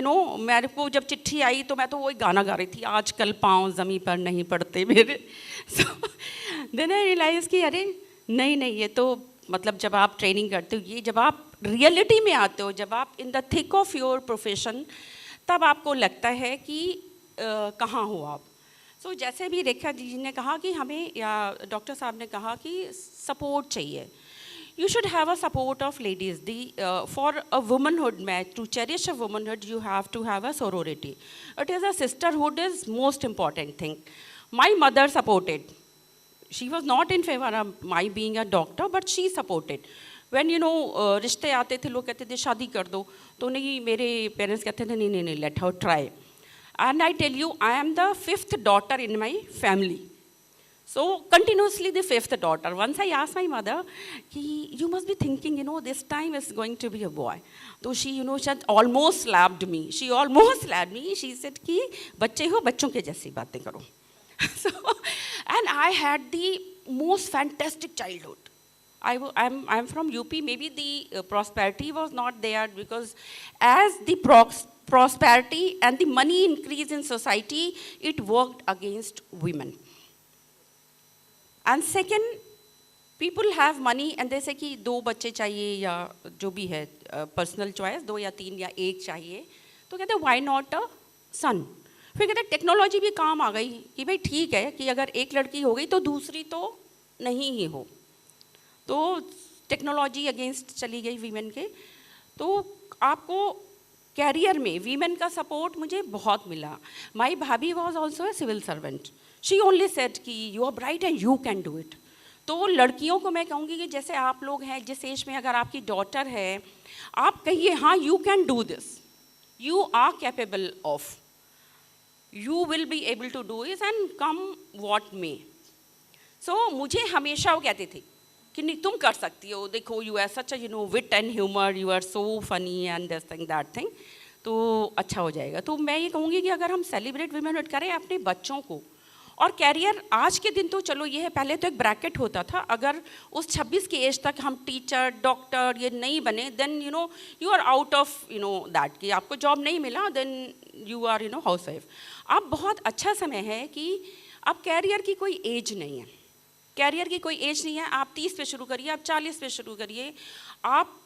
S4: मेरे को जब चिट्ठी आई तो मैं तो वही गाना गा रही थी, आजकल पाँव ज़मीन पर नहीं पड़ते मेरे. So then I realized कि अरे नहीं, ये तो मतलब जब आप ट्रेनिंग करते हो, ये जब आप रियलिटी में आते हो, जब आप in the thick of your profession, तब आपको लगता है कि कहाँ हो आप. सो जैसे भी रेखा जी ने कहा कि हमें, या डॉक्टर साहब ने कहा कि सपोर्ट चाहिए. You should have a support of ladies. For a womanhood, to cherish a womanhood, you have to have a sorority. It is a sisterhood is most important thing. My mother supported. She was not in favor of my being a doctor, but she supported. When रिश्ते आते थे, लोग कहते थे शादी कर दो, तो नहीं, मेरे पेरेंट्स कहते थे नहीं, let her try. And I tell you, I am the 5th daughter in my family. So continuously the 5th daughter. Once I asked my mother, you must be thinking, this time is going to be a boy. So she, she almost slapped me. She said, कि बच्चे हो, बच्चों के जैसी बातें करो. So, and I had the most fantastic childhood. I'm from UP. Maybe the prosperity was not there, because as the prosperity and the money increase in society, it worked against women. And second, people have money and they say कि 2 बच्चे चाहिए या जो भी है, personal choice, 2 या 3 या 1 चाहिए, तो कहते why not a son? फिर कहते टेक्नोलॉजी भी काम आ गई कि भाई ठीक है कि अगर एक लड़की हो गई तो दूसरी तो नहीं ही हो. तो टेक्नोलॉजी अगेंस्ट चली गई वीमेन के. तो आपको कैरियर में वीमेन का सपोर्ट मुझे बहुत मिला. माई भाभी was also a civil servant. She only said कि you are bright and you can do it. तो लड़कियों को मैं कहूँगी कि जैसे आप लोग हैं, जिस एज में अगर आपकी डॉटर है, आप कहिए हाँ you can do this, you are capable of, you will be able to do it and come what may. So मुझे हमेशा वो कहते थे कि नहीं तुम कर सकती हो, देखो you are such a wit and humor, you are so funny and this thing that thing, तो अच्छा हो जाएगा. तो मैं ये कहूँगी कि अगर हम सेलिब्रेट वुमेनहुड करें अपने बच्चों को, और कैरियर आज के दिन तो चलो ये है, पहले तो एक ब्रैकेट होता था, अगर उस 26 की एज तक हम टीचर डॉक्टर ये नहीं बने, then you are out of that, कि आपको जॉब नहीं मिला, then you are housewife. अब बहुत अच्छा समय है कि अब कैरियर की कोई एज नहीं है, कैरियर की कोई एज नहीं है. आप 30 पे शुरू करिए, आप 40 पे शुरू करिए, आप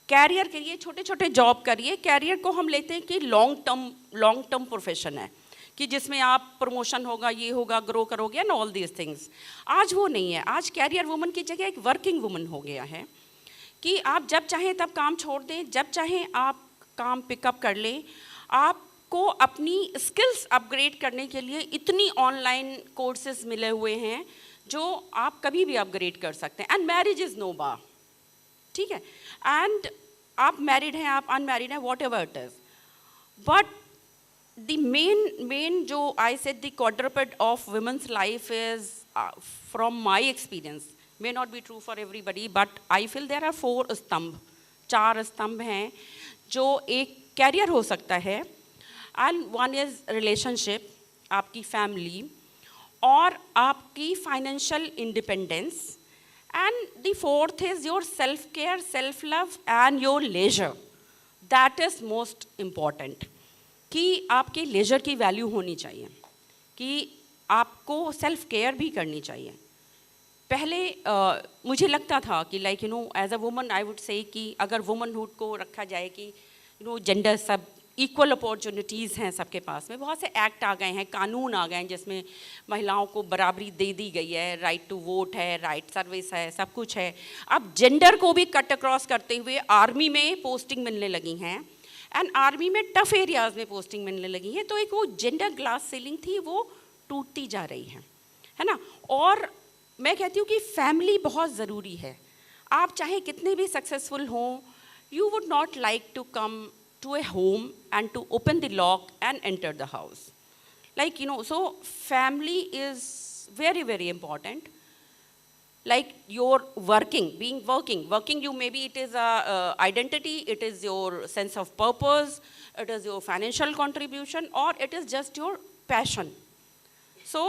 S4: कैरियर करिए, छोटे छोटे जॉब करिए। कैरियर को हम लेते हैं कि लॉन्ग टर्म प्रोफेशन है, कि जिसमें आप प्रमोशन होगा, ये होगा, ग्रो करोगे एंड ऑल दीज थिंग्स। आज वो नहीं है। आज कैरियर वुमन की जगह एक वर्किंग वुमन हो गया है कि आप जब चाहें तब काम छोड़ दें, जब चाहें आप काम पिकअप कर लें। आपको अपनी स्किल्स अपग्रेड करने के लिए इतनी ऑनलाइन कोर्सेज मिले हुए हैं जो आप कभी भी अपग्रेड कर सकते हैं। एंड मैरिज इज़ नो बार, ठीक है। एंड आप मैरिड हैं, आप अनमैरिड हैं, what ever it is, but the main जो I said the quadruped of women's life is from my experience, may not be true for everybody, but I feel there are 4 स्तंभ, 4 स्तंभ हैं जो एक career हो सकता है। एंड वन इज़ रिलेशनशिप, आपकी फैमिली, और आपकी financial independence, and the fourth is your self care, self love and your leisure. That is most important कि आपके लेजर की वैल्यू होनी चाहिए, कि आपको सेल्फ केयर भी करनी चाहिए। पहले मुझे लगता था कि like you know as a woman I would say कि अगर वुमनहुड को रखा जाए कि यू नो जेंडर सब इक्वल अपॉर्चुनिटीज़ हैं सबके पास में, बहुत से एक्ट आ गए हैं, कानून आ गए हैं जिसमें महिलाओं को बराबरी दे दी गई है, राइट टू वोट है, राइट सर्विस है, सब कुछ है। अब जेंडर को भी कट अक्रॉस करते हुए आर्मी में पोस्टिंग मिलने लगी हैं, एंड आर्मी में टफ एरियाज़ में पोस्टिंग मिलने लगी है। तो एक वो जेंडर ग्लास सीलिंग थी वो टूटती जा रही है ना। और मैं कहती हूँ कि फैमिली बहुत ज़रूरी है। आप चाहे कितने भी सक्सेसफुल हों, you would not like to come to a home and to open the lock and enter the house, like you know. So family is very very important. Like your being working, you maybe it is a identity, it is your sense of purpose, it is your financial contribution, or it is just your passion. So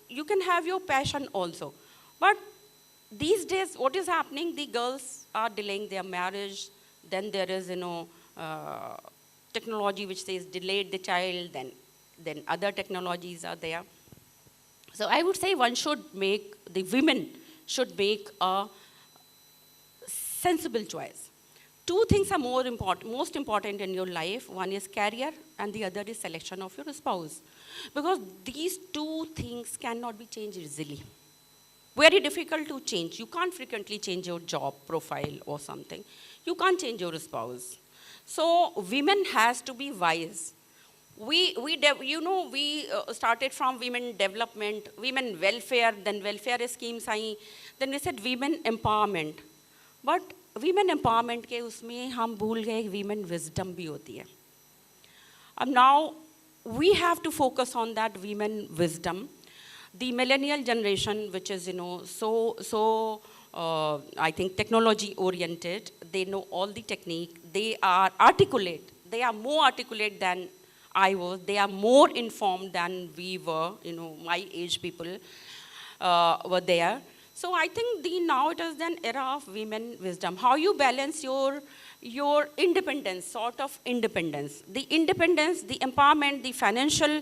S4: you can have your passion also. But these days what is happening, the girls are delaying their marriage, then there is technology which says delayed the child, then other technologies are there. So I would say the women should make a sensible choice. 2 things are most important in your life. One is career and the other is selection of your spouse. Because these 2 things cannot be changed easily. Very difficult to change. You can't frequently change your job profile or something. You can't change your spouse. So women has to be wise. We started from women development, women welfare, then welfare schemes I, then we said women empowerment. But women empowerment के उसमें हम भूल गए women wisdom भी होती है. Now we have to focus on that women wisdom. The millennial generation, which is I think technology oriented, they know all the technique, they are articulate, they are more articulate than I was, they are more informed than we were, my age people were there. So I think now it is an era of women wisdom. How you balance your independence, sort of independence. The independence, the empowerment, the financial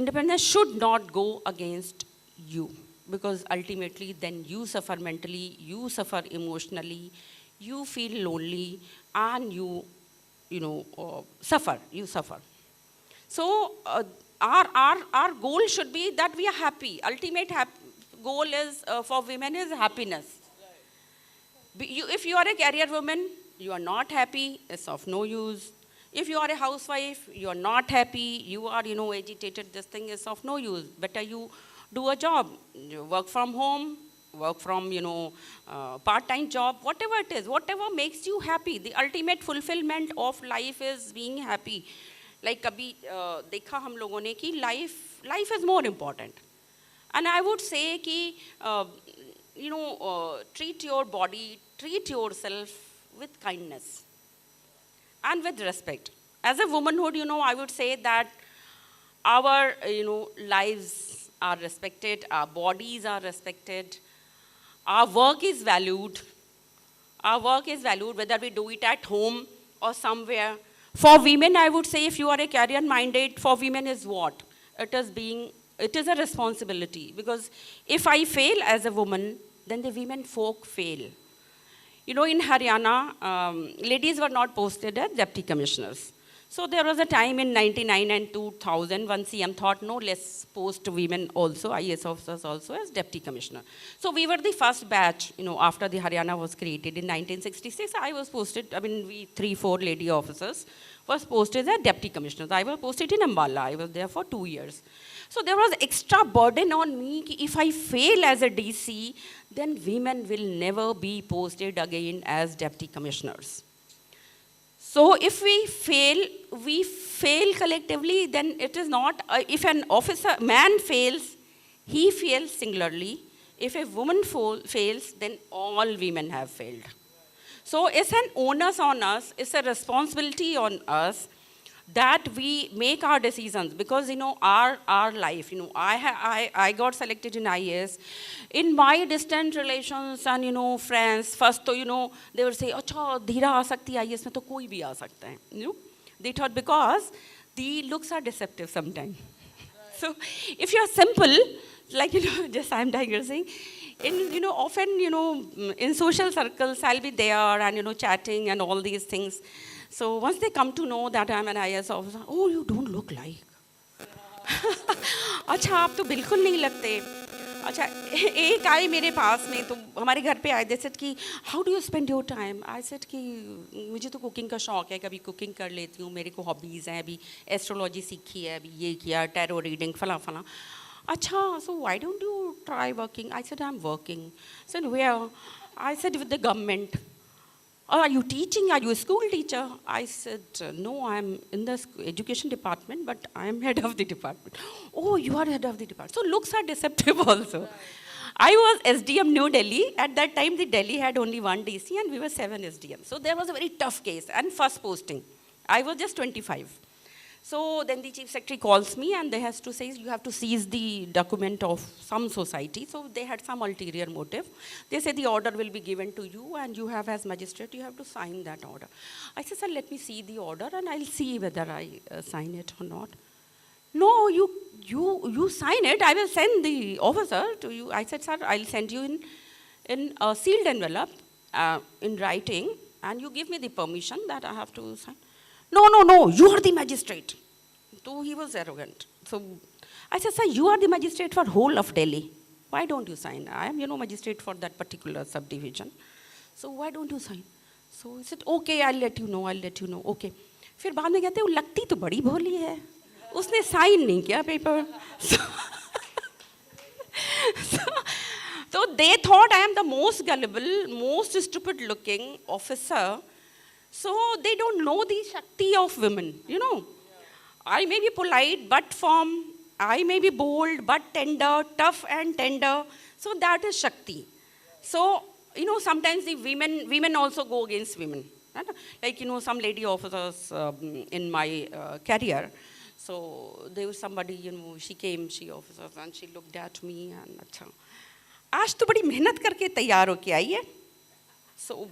S4: independence should not go against you, because ultimately then you suffer mentally, you suffer emotionally, you feel lonely, and you suffer. So our goal should be that we are happy. Ultimate goal is for women is happiness. If you are a career woman, you are not happy, it's of no use. If you are a housewife, you are not happy, you are agitated, this thing is of no use. Better you do a job, you work from home, work from part-time job, whatever it is, whatever makes you happy. The ultimate fulfillment of life is being happy. Like kabhi dekha hum logon ne ki life is more important. And I would say ki treat your body, treat yourself with kindness and with respect. As a womanhood, I would say that our lives are respected, our bodies are respected, our work is valued. Our work is valued whether we do it at home or somewhere. For women, I would say if you are a career minded, for women is what? It is a responsibility, because if I fail as a woman, then the women folk fail. You know, in Haryana, ladies were not posted as deputy commissioners. So there was a time in 99 and 2000 when CM thought, no, let's post women also, IAS officers also as deputy commissioner. So we were the first batch, you know, after the Haryana was created in 1966. I was posted, I mean, we 3-4 lady officers was posted as deputy commissioners. I was posted in Ambala. I was there for 2 years. So there was extra burden on me. If I fail as a DC, then women will never be posted again as deputy commissioners. So if we fail collectively, then it is not, if an officer, man fails, he fails singularly. If a woman fails, then all women have failed. So it's an onus on us, it's a responsibility on us that we make our decisions, because, you know, our life, you know, I got selected in IAS. In my distant relations and, you know, friends, first, you know, they would say, acha, Dheera aa sakti hai IAS mein, to koi bhi aa sakta hai. You know, they thought, because the looks are deceptive sometimes. So if you're simple, like, you know, just I'm digressing, in, you know, often, you know, in social circles, I'll be there and, you know, chatting and all these things. So once they come to know that I'm an IAS officer, oh, you don't look like. अच्छा आप तो बिल्कुल नहीं लगते. अच्छा एक आई मेरे पास में, तो हमारे घर पे आए, they said कि how do you spend your time? I said कि मुझे तो कुकिंग का शौक है, कभी कुकिंग कर लेती हूँ, मेरे को हॉबीज़ हैं, अभी एस्ट्रोलॉजी सीखी है, अभी ये किया, टैरो रीडिंग फला फला. अच्छा, so why don't you try working? I said I'm working. I said where? I said with the government. Are you teaching? Are you a school teacher? I said, no, I'm in the education department, but I'm head of the department. Oh, you are head of the department. So looks are deceptive also. I was SDM New Delhi. At that time, the Delhi had only one DC and we were 7 SDM. So there was a very tough case and first posting. I was just 25. So then the chief secretary calls me and they has to say, you have to seize the document of some society. So they had some ulterior motive. They said the order will be given to you and you have as magistrate, you have to sign that order. I said, sir, let me see the order and I'll see whether I sign it or not. No, you sign it. I will send the officer to you. I said, sir, I'll send you in a sealed envelope in writing and you give me the permission that I have to sign. No, you are the magistrate. So he was arrogant. So I said, sir, you are the magistrate for whole of Delhi. Why don't you sign? I am, you know, magistrate for that particular subdivision. So why don't you sign? So he said, okay, I'll let you know. Okay. फिर बाद में कहते वो लगती तो बड़ी भोली है. उसने sign नहीं किया paper. So they thought I am the most gullible, most stupid looking officer. So they don't know the Shakti of women, you know. I may be polite but firm, I may be bold but tender, tough and tender. So that is Shakti. So, you know, sometimes the women also go against women. Right? Like, you know, some lady officers in my career. So there was somebody, you know, she officers and she looked at me and अच्छा, आज तो बड़ी मेहनत करके तैयार होके आई है. So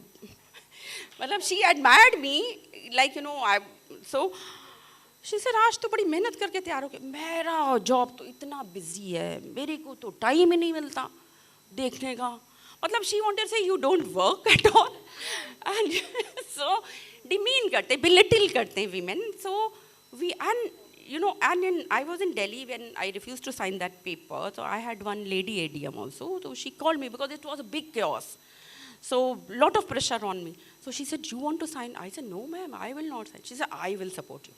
S4: मतलब she admired me, like, you know, so she said, आज तो बड़ी मेहनत करके तैयार हो गए. मेरा जॉब तो इतना बिजी है, मेरे को तो टाइम ही नहीं मिलता देखने का. मतलब she wanted to say you don't work at all, and so demean करते, belittle करते women. So we, and you know, and I was in Delhi when I refused to sign that paper. So I had one lady ADM also. So she called me because it was a big chaos. So lot of pressure on me. So she said, you want to sign? I said, no, ma'am, I will not sign. She said, I will support you.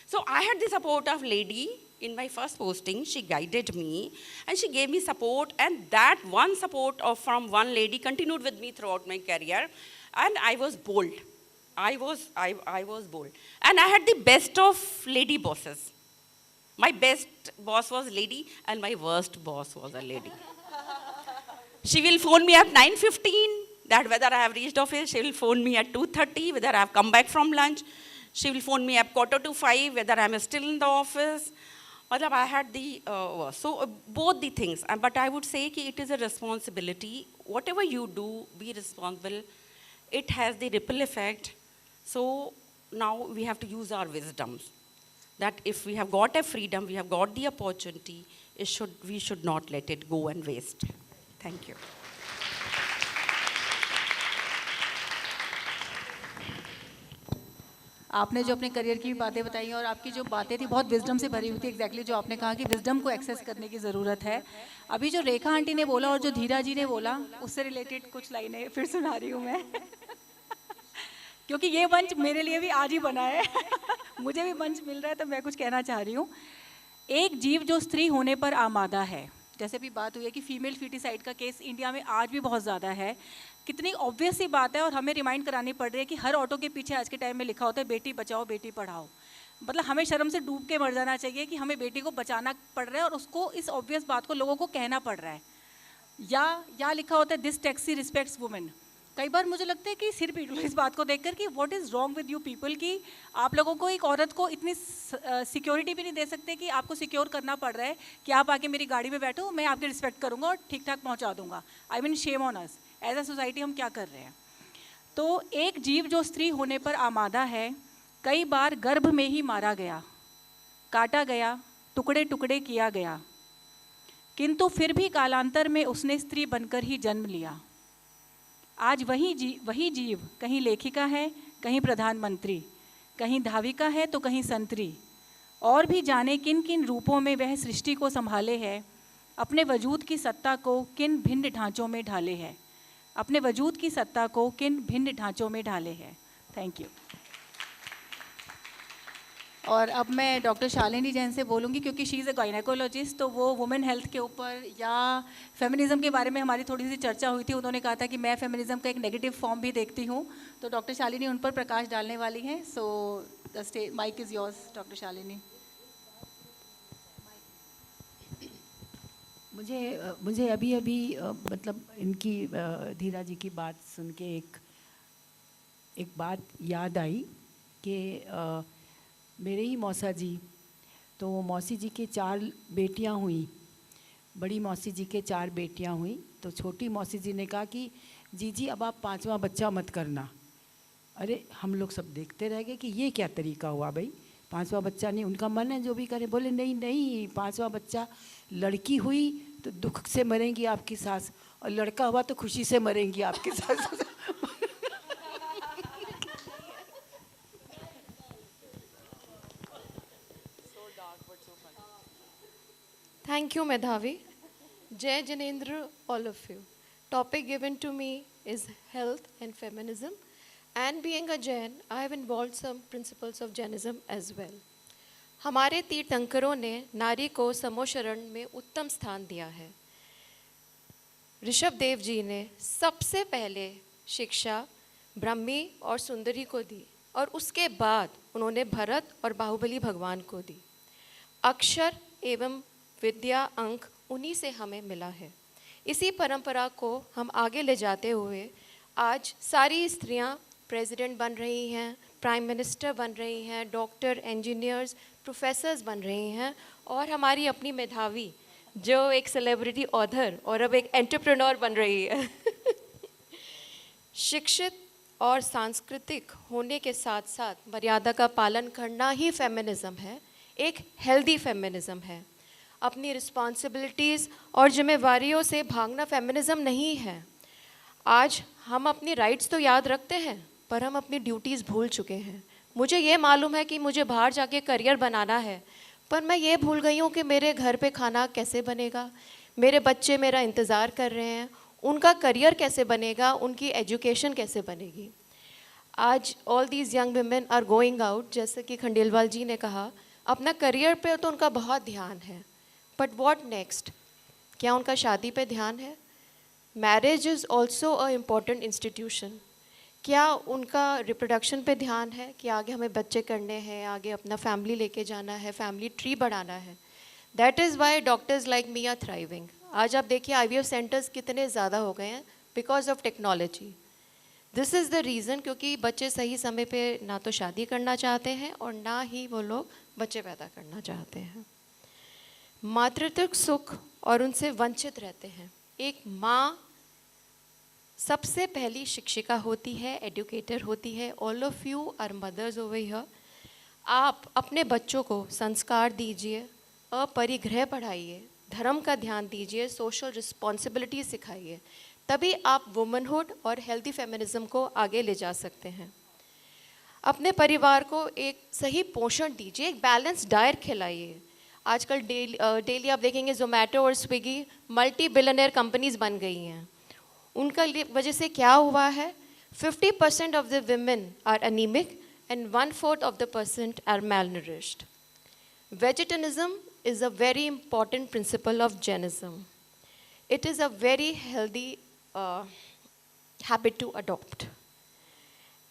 S4: So I had the support of lady in my first posting. She guided me and she gave me support. And that one support from one lady continued with me throughout my career. And I was bold. I was bold. And I had the best of lady bosses. My best boss was lady and my worst boss was a lady. She will phone me at 9:15. That whether I have reached office, she will phone me at 2:30, whether I have come back from lunch. She will phone me at 4:45, whether I am still in the office. I had the, both the things. But I would say that it is a responsibility. Whatever you do, be responsible. It has the ripple effect. So now we have to use our wisdoms. That if we have got a freedom, we have got the opportunity, we should not let it go and waste. Thank you.
S1: आपने जो अपने career की बातें बताई और आपकी जो बातें थी बहुत विजडम से भरी हुई थी, एग्जैक्टली जो आपने कहा कि विजडम को एक्सेस करने की ज़रूरत है। अभी जो रेखा आंटी ने बोला और जो धीरा जी ने बोला उससे रिलेटेड कुछ लाइनें फिर सुना रही हूँ मैं क्योंकि ये मंच मेरे लिए भी आज ही बना है मुझे भी मंच मिल रहा है तो मैं कुछ कहना चाह रही हूँ। एक जीव जो स्त्री होने पर आमादा है, जैसे भी बात हुई है कि फीमेल फीटिसाइड का केस इंडिया में आज भी बहुत ज़्यादा है, कितनी ऑब्वियस सी बात है और हमें रिमाइंड करानी पड़ रही है कि हर ऑटो के पीछे आज के टाइम में लिखा होता है बेटी बचाओ बेटी पढ़ाओ। मतलब हमें शर्म से डूब के मर जाना चाहिए कि हमें बेटी को बचाना पड़ रहा है और उसको इस ऑब्वियस बात को लोगों को कहना पड़ रहा है। या लिखा होता है दिस टैक्सी रिस्पेक्ट्स वुमेन। कई बार मुझे लगता है कि सिर पीट लो इस बात को देखकर कि what is wrong with you people कि आप लोगों को एक औरत को इतनी सिक्योरिटी भी नहीं दे सकते कि आपको सिक्योर करना पड़ रहा है कि आप आके मेरी गाड़ी में बैठो, मैं आपकी रिस्पेक्ट करूँगा और ठीक ठाक पहुँचा दूँगा। I mean shame on us, as a society हम क्या कर रहे हैं। तो एक जीव जो स्त्री होने पर आमादा है, कई बार गर्भ में ही मारा गया, काटा गया, टुकड़े टुकड़े किया गया, किंतु फिर भी कालांतर में उसने स्त्री बनकर ही जन्म लिया। आज वही जीव कहीं लेखिका है, कहीं प्रधानमंत्री, कहीं धाविका है तो कहीं संतरी, और भी जाने किन किन रूपों में वह सृष्टि को संभाले है, अपने वजूद की सत्ता को किन भिन्न ढांचों में ढाले है, अपने वजूद की सत्ता को किन भिन्न ढांचों में ढाले है। Thank you. और अब मैं डॉक्टर शालिनी जैन से बोलूँगी क्योंकि शी इज़ अ गायनेकोलॉजिस्ट, तो वो वुमेन हेल्थ के ऊपर या फेमिनिज्म के बारे में हमारी थोड़ी सी चर्चा हुई थी। उन्होंने कहा था कि मैं फेमिनिज्म का एक नेगेटिव फॉर्म भी देखती हूँ, तो डॉक्टर शालिनी उन पर प्रकाश डालने वाली हैं। So the mic is yours doctor Shalini.
S2: मुझे अभी मतलब इनकी धीरा जी की बात सुन के एक बात याद आई कि मेरे ही मौसा जी, तो मौसी जी के 4 बेटियां हुई, बड़ी मौसी जी के 4 बेटियां हुई, तो छोटी मौसी जी ने कहा कि जी अब आप 5वां बच्चा मत करना। अरे हम लोग सब देखते रह गए कि ये क्या तरीका हुआ भाई, 5वां बच्चा नहीं, उनका मन है जो भी करे। बोले नहीं 5वां बच्चा लड़की हुई तो दुख से मरेंगी आपकी सास, और लड़का हुआ तो खुशी से मरेंगी आपकी सास।
S3: Thank you, Medhavi. Jai Janendra, all of you. Topic given to me is health and feminism. And being a Jain, I have involved some principles of Jainism as well. हमारे तीर्थंकरों ने नारी को समोशरण में उत्तम स्थान दिया है। ऋषभ देव जी ने सबसे पहले शिक्षा ब्रह्मी और सुंदरी को दी और उसके बाद उन्होंने भरत और बाहुबली भगवान को दी। अक्षर एवं विद्या अंक उन्हीं से हमें मिला है। इसी परंपरा को हम आगे ले जाते हुए आज सारी स्त्रियां प्रेसिडेंट बन रही हैं, प्राइम मिनिस्टर बन रही हैं, डॉक्टर, इंजीनियर्स, प्रोफेसर्स बन रही हैं, और हमारी अपनी मेधावी जो एक सेलिब्रिटी ऑथर और अब एक एंटरप्रेन्योर बन रही है। शिक्षित और सांस्कृतिक होने के साथ साथ मर्यादा का पालन करना ही फेमिनिज्म है, एक हेल्दी फेमिनिज्म है। अपनी रिस्पॉन्सिबिलिटीज़ और जिम्मेवारियों से भागना फेमिनिज्म नहीं है। आज हम अपनी राइट्स तो याद रखते हैं पर हम अपनी ड्यूटीज़ भूल चुके हैं। मुझे ये मालूम है कि मुझे बाहर जाके करियर बनाना है, पर मैं ये भूल गई हूँ कि मेरे घर पे खाना कैसे बनेगा, मेरे बच्चे मेरा इंतज़ार कर रहे हैं, उनका करियर कैसे बनेगा, उनकी एजुकेशन कैसे बनेगी। आज all these young women are going out, जैसे कि खंडेलवाल जी ने कहा, अपना करियर पे तो उनका बहुत ध्यान है, बट व्हाट नेक्स्ट? क्या उनका शादी पे ध्यान है? Marriage is also a important institution. क्या उनका रिप्रोडक्शन पे ध्यान है कि आगे हमें बच्चे करने हैं, आगे अपना फैमिली लेके जाना है, फैमिली ट्री बढ़ाना है? That is why doctors like me are thriving. आज आप देखिए IVF सेंटर्स कितने ज़्यादा हो गए हैं because of technology. This is the reason, क्योंकि बच्चे सही समय पे ना तो शादी करना चाहते हैं और ना ही वो लोग बच्चे पैदा करना चाहते हैं। मातृत्व सुख और उनसे वंचित रहते हैं। एक माँ सबसे पहली शिक्षिका होती है, एजुकेटर होती है। All of you are mothers over here. आप अपने बच्चों को संस्कार दीजिए, अपरिग्रह पढ़ाइए, धर्म का ध्यान दीजिए, सोशल रिस्पॉन्सिबिलिटी सिखाइए, तभी आप वुमनहुड और हेल्दी फेमिनिज्म को आगे ले जा सकते हैं। अपने परिवार को एक सही पोषण दीजिए, एक बैलेंस डाइट खिलाइए। आजकल डेली आप देखेंगे ज़ोमैटो और स्विगी मल्टी बिलियनियर कंपनीज बन गई हैं। उनका वजह से क्या हुआ है, 50% of the women are anemic and 1/4 of the percent are malnourished. Vegetarianism is a very important principle of Jainism. It is a very healthy habit to adopt.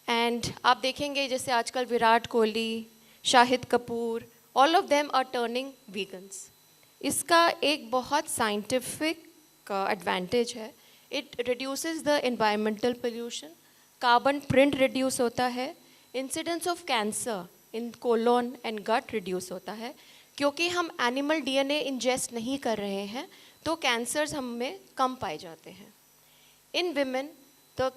S3: And आप देखेंगे जैसे आजकल Virat Kohli, Shahid Kapoor, all of them are turning vegans. इसका एक बहुत scientific advantage है. It reduces the environmental pollution, carbon print reduce होता है, incidence of cancer in colon and gut reduce होता है, क्योंकि हम animal DNA ingest नहीं कर रहे हैं तो cancers हम में कम पाए जाते हैं. In women, the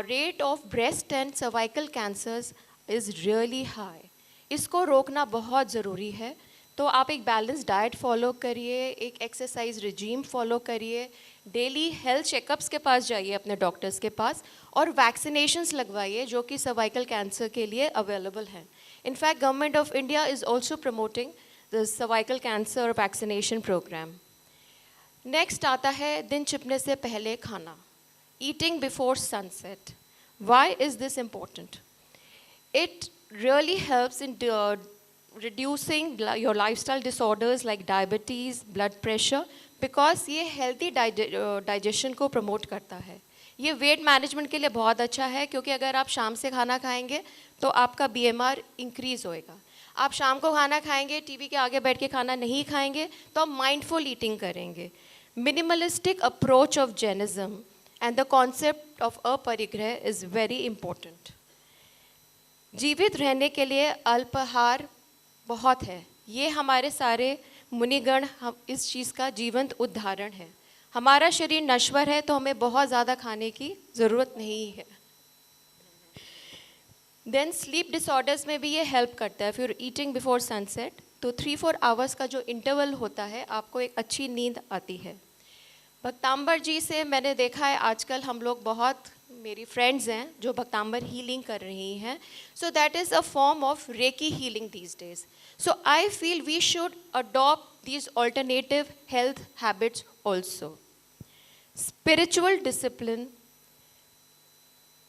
S3: rate of breast and cervical cancers is really high. इसको रोकना बहुत ज़रूरी है. तो आप एक बैलेंस डाइट फॉलो करिए, एक एक्सरसाइज रिजीम फॉलो करिए, डेली हेल्थ चेकअप्स के पास जाइए अपने डॉक्टर्स के पास, और वैक्सीनेशंस लगवाइए जो कि सर्वाइकल कैंसर के लिए अवेलेबल हैं. In fact government of India is also promoting the cervical cancer vaccination programme. Next आता है दिन छिपने से पहले खाना, eating before sunset. Why is this important? It really helps in reducing your lifestyle disorders like diabetes, blood pressure, because ये healthy digestion को promote करता है. ये weight management के लिए बहुत अच्छा है, क्योंकि अगर आप शाम से खाना खाएंगे तो आपका BMR increase होएगा. आप शाम को खाना खाएंगे, टीवी के आगे बैठ के खाना नहीं खाएंगे तो आप mindful eating करेंगे. Minimalistic approach of Jainism and the concept of अपरिग्रह is very important. जीवित रहने के लिए अल्पाहार बहुत है. ये हमारे सारे मुनिगण हम इस चीज़ का जीवंत उदाहरण है. हमारा शरीर नश्वर है तो हमें बहुत ज़्यादा खाने की ज़रूरत नहीं है. देन स्लीप डिसऑर्डर्स में भी ये हेल्प करता है. फिर ईटिंग बिफोर सनसेट तो 3-4 आवर्स का जो इंटरवल होता है, आपको एक अच्छी नींद आती है. भक्तांबर जी से मैंने देखा है आजकल हम लोग बहुत, मेरी फ्रेंड्स हैं जो भक्तांबर हीलिंग कर रही हैं. So that is a form of reiki healing these days. So I feel we should adopt these alternative health habits also. Spiritual discipline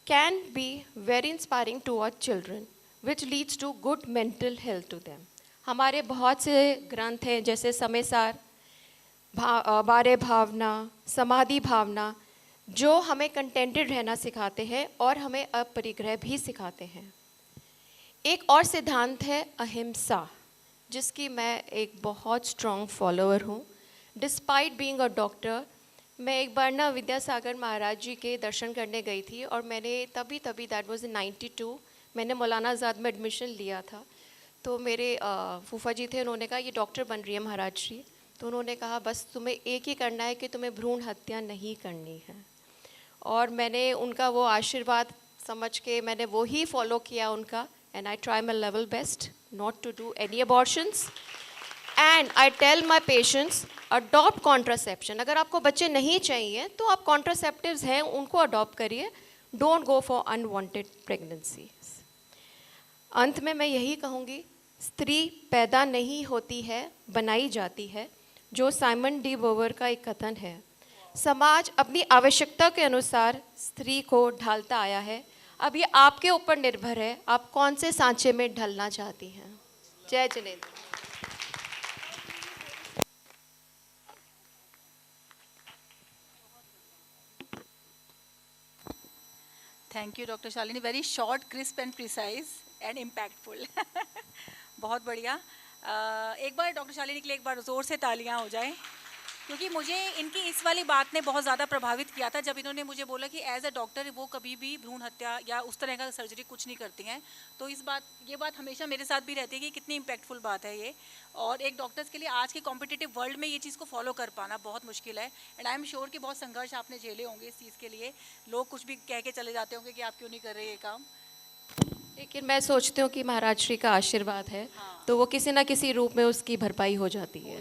S3: can be very inspiring to our children, which leads to good mental health to them. हमारे बहुत से ग्रंथ हैं जैसे समयसार, बारे भावना, समाधि भावना, जो हमें कंटेंटेड रहना सिखाते हैं और हमें अपरिग्रह भी सिखाते हैं. एक और सिद्धांत है अहिंसा, जिसकी मैं एक बहुत स्ट्रॉन्ग फॉलोअर हूँ. डिस्पाइट बीइंग अ डॉक्टर, मैं एक बार ना विद्यासागर महाराज जी के दर्शन करने गई थी और मैंने तभी दैट वाज इन 92 मैंने मौलाना आज़ाद में एडमिशन लिया था. तो मेरे फूफा जी थे, उन्होंने कहा ये डॉक्टर बन रही है महाराज जी, तो उन्होंने कहा बस तुम्हें एक ही करना है कि तुम्हें भ्रूण हत्या नहीं करनी है. और मैंने उनका वो आशीर्वाद समझ के मैंने वो ही फॉलो किया उनका. And I try my level best not to do any abortions. And I tell my patients adopt contraception. अगर आपको बच्चे नहीं चाहिए तो आप कॉन्ट्रासेप्टिव्स हैं उनको अडॉप्ट करिए. Don't go for unwanted pregnancy. अंत में मैं यही कहूँगी, स्त्री पैदा नहीं होती है, बनाई जाती है, जो साइमन डी बोवर का एक कथन है. समाज अपनी आवश्यकता के अनुसार स्त्री को ढालता आया है. अब ये आपके ऊपर निर्भर है, आप कौन से सांचे में ढलना चाहती हैं. जय Jinendra.
S1: Thank you doctor Shalini. Very short, crisp and precise and impactful. बहुत बढ़िया. एक बार डॉक्टर शालिनी के लिए एक बार ज़ोर से तालियां हो जाएं, क्योंकि मुझे इनकी इस वाली बात ने बहुत ज़्यादा प्रभावित किया था जब इन्होंने मुझे बोला कि एज अ डॉक्टर वो कभी भी भ्रूण हत्या या उस तरह का सर्जरी कुछ नहीं करती हैं. तो ये बात हमेशा मेरे साथ भी रहती है कि कितनी इम्पैक्टफुल बात है ये. और एक डॉक्टर्स के लिए आज के कॉम्पिटिटिव वर्ल्ड में ये चीज़ को फॉलो कर पाना बहुत मुश्किल है. एंड आई एम श्योर कि बहुत संघर्ष आपने झेले होंगे इस चीज़ के लिए. लोग कुछ भी कह के चले जाते होंगे कि आप क्यों नहीं कर रहे ये काम.
S3: लेकिन मैं सोचती हूँ कि महाराज श्री का आशीर्वाद है, तो वो किसी ना किसी रूप में उसकी भरपाई हो जाती है.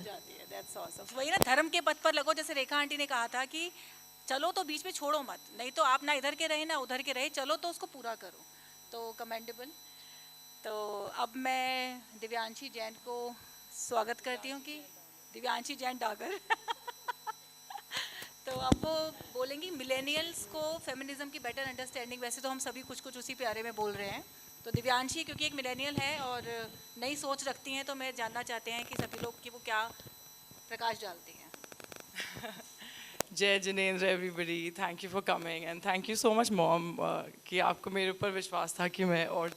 S1: वही ना, धर्म के पथ पर लगो. जैसे रेखा आंटी ने कहा था कि चलो तो बीच में छोड़ो मत, नहीं तो आप ना इधर के रहे ना उधर के रहे, चलो तो उसको पूरा करो. तो कमेंडेबल. तो अब मैं दिव्यांशी जैन को स्वागत करती हूँ कि दिव्यांशी जैन डागर तो अब वो बोलेंगी मिलेनियल्स को फेमिनिज्म की बेटर अंडरस्टैंडिंग। वैसे तो हम सभी कुछ कुछ उसी प्यारे में बोल रहे हैं, तो दिव्यांशी क्योंकि एक मिलेनियल है और नई सोच रखती हैं, तो मैं जानना चाहते हैं कि सभी लोग कि वो क्या प्रकाश डालती हैं।
S5: जय Jinendra everybody, thank you for coming and thank you so much mom कि आपको मेरे ऊपर विश्वास था कि मैं और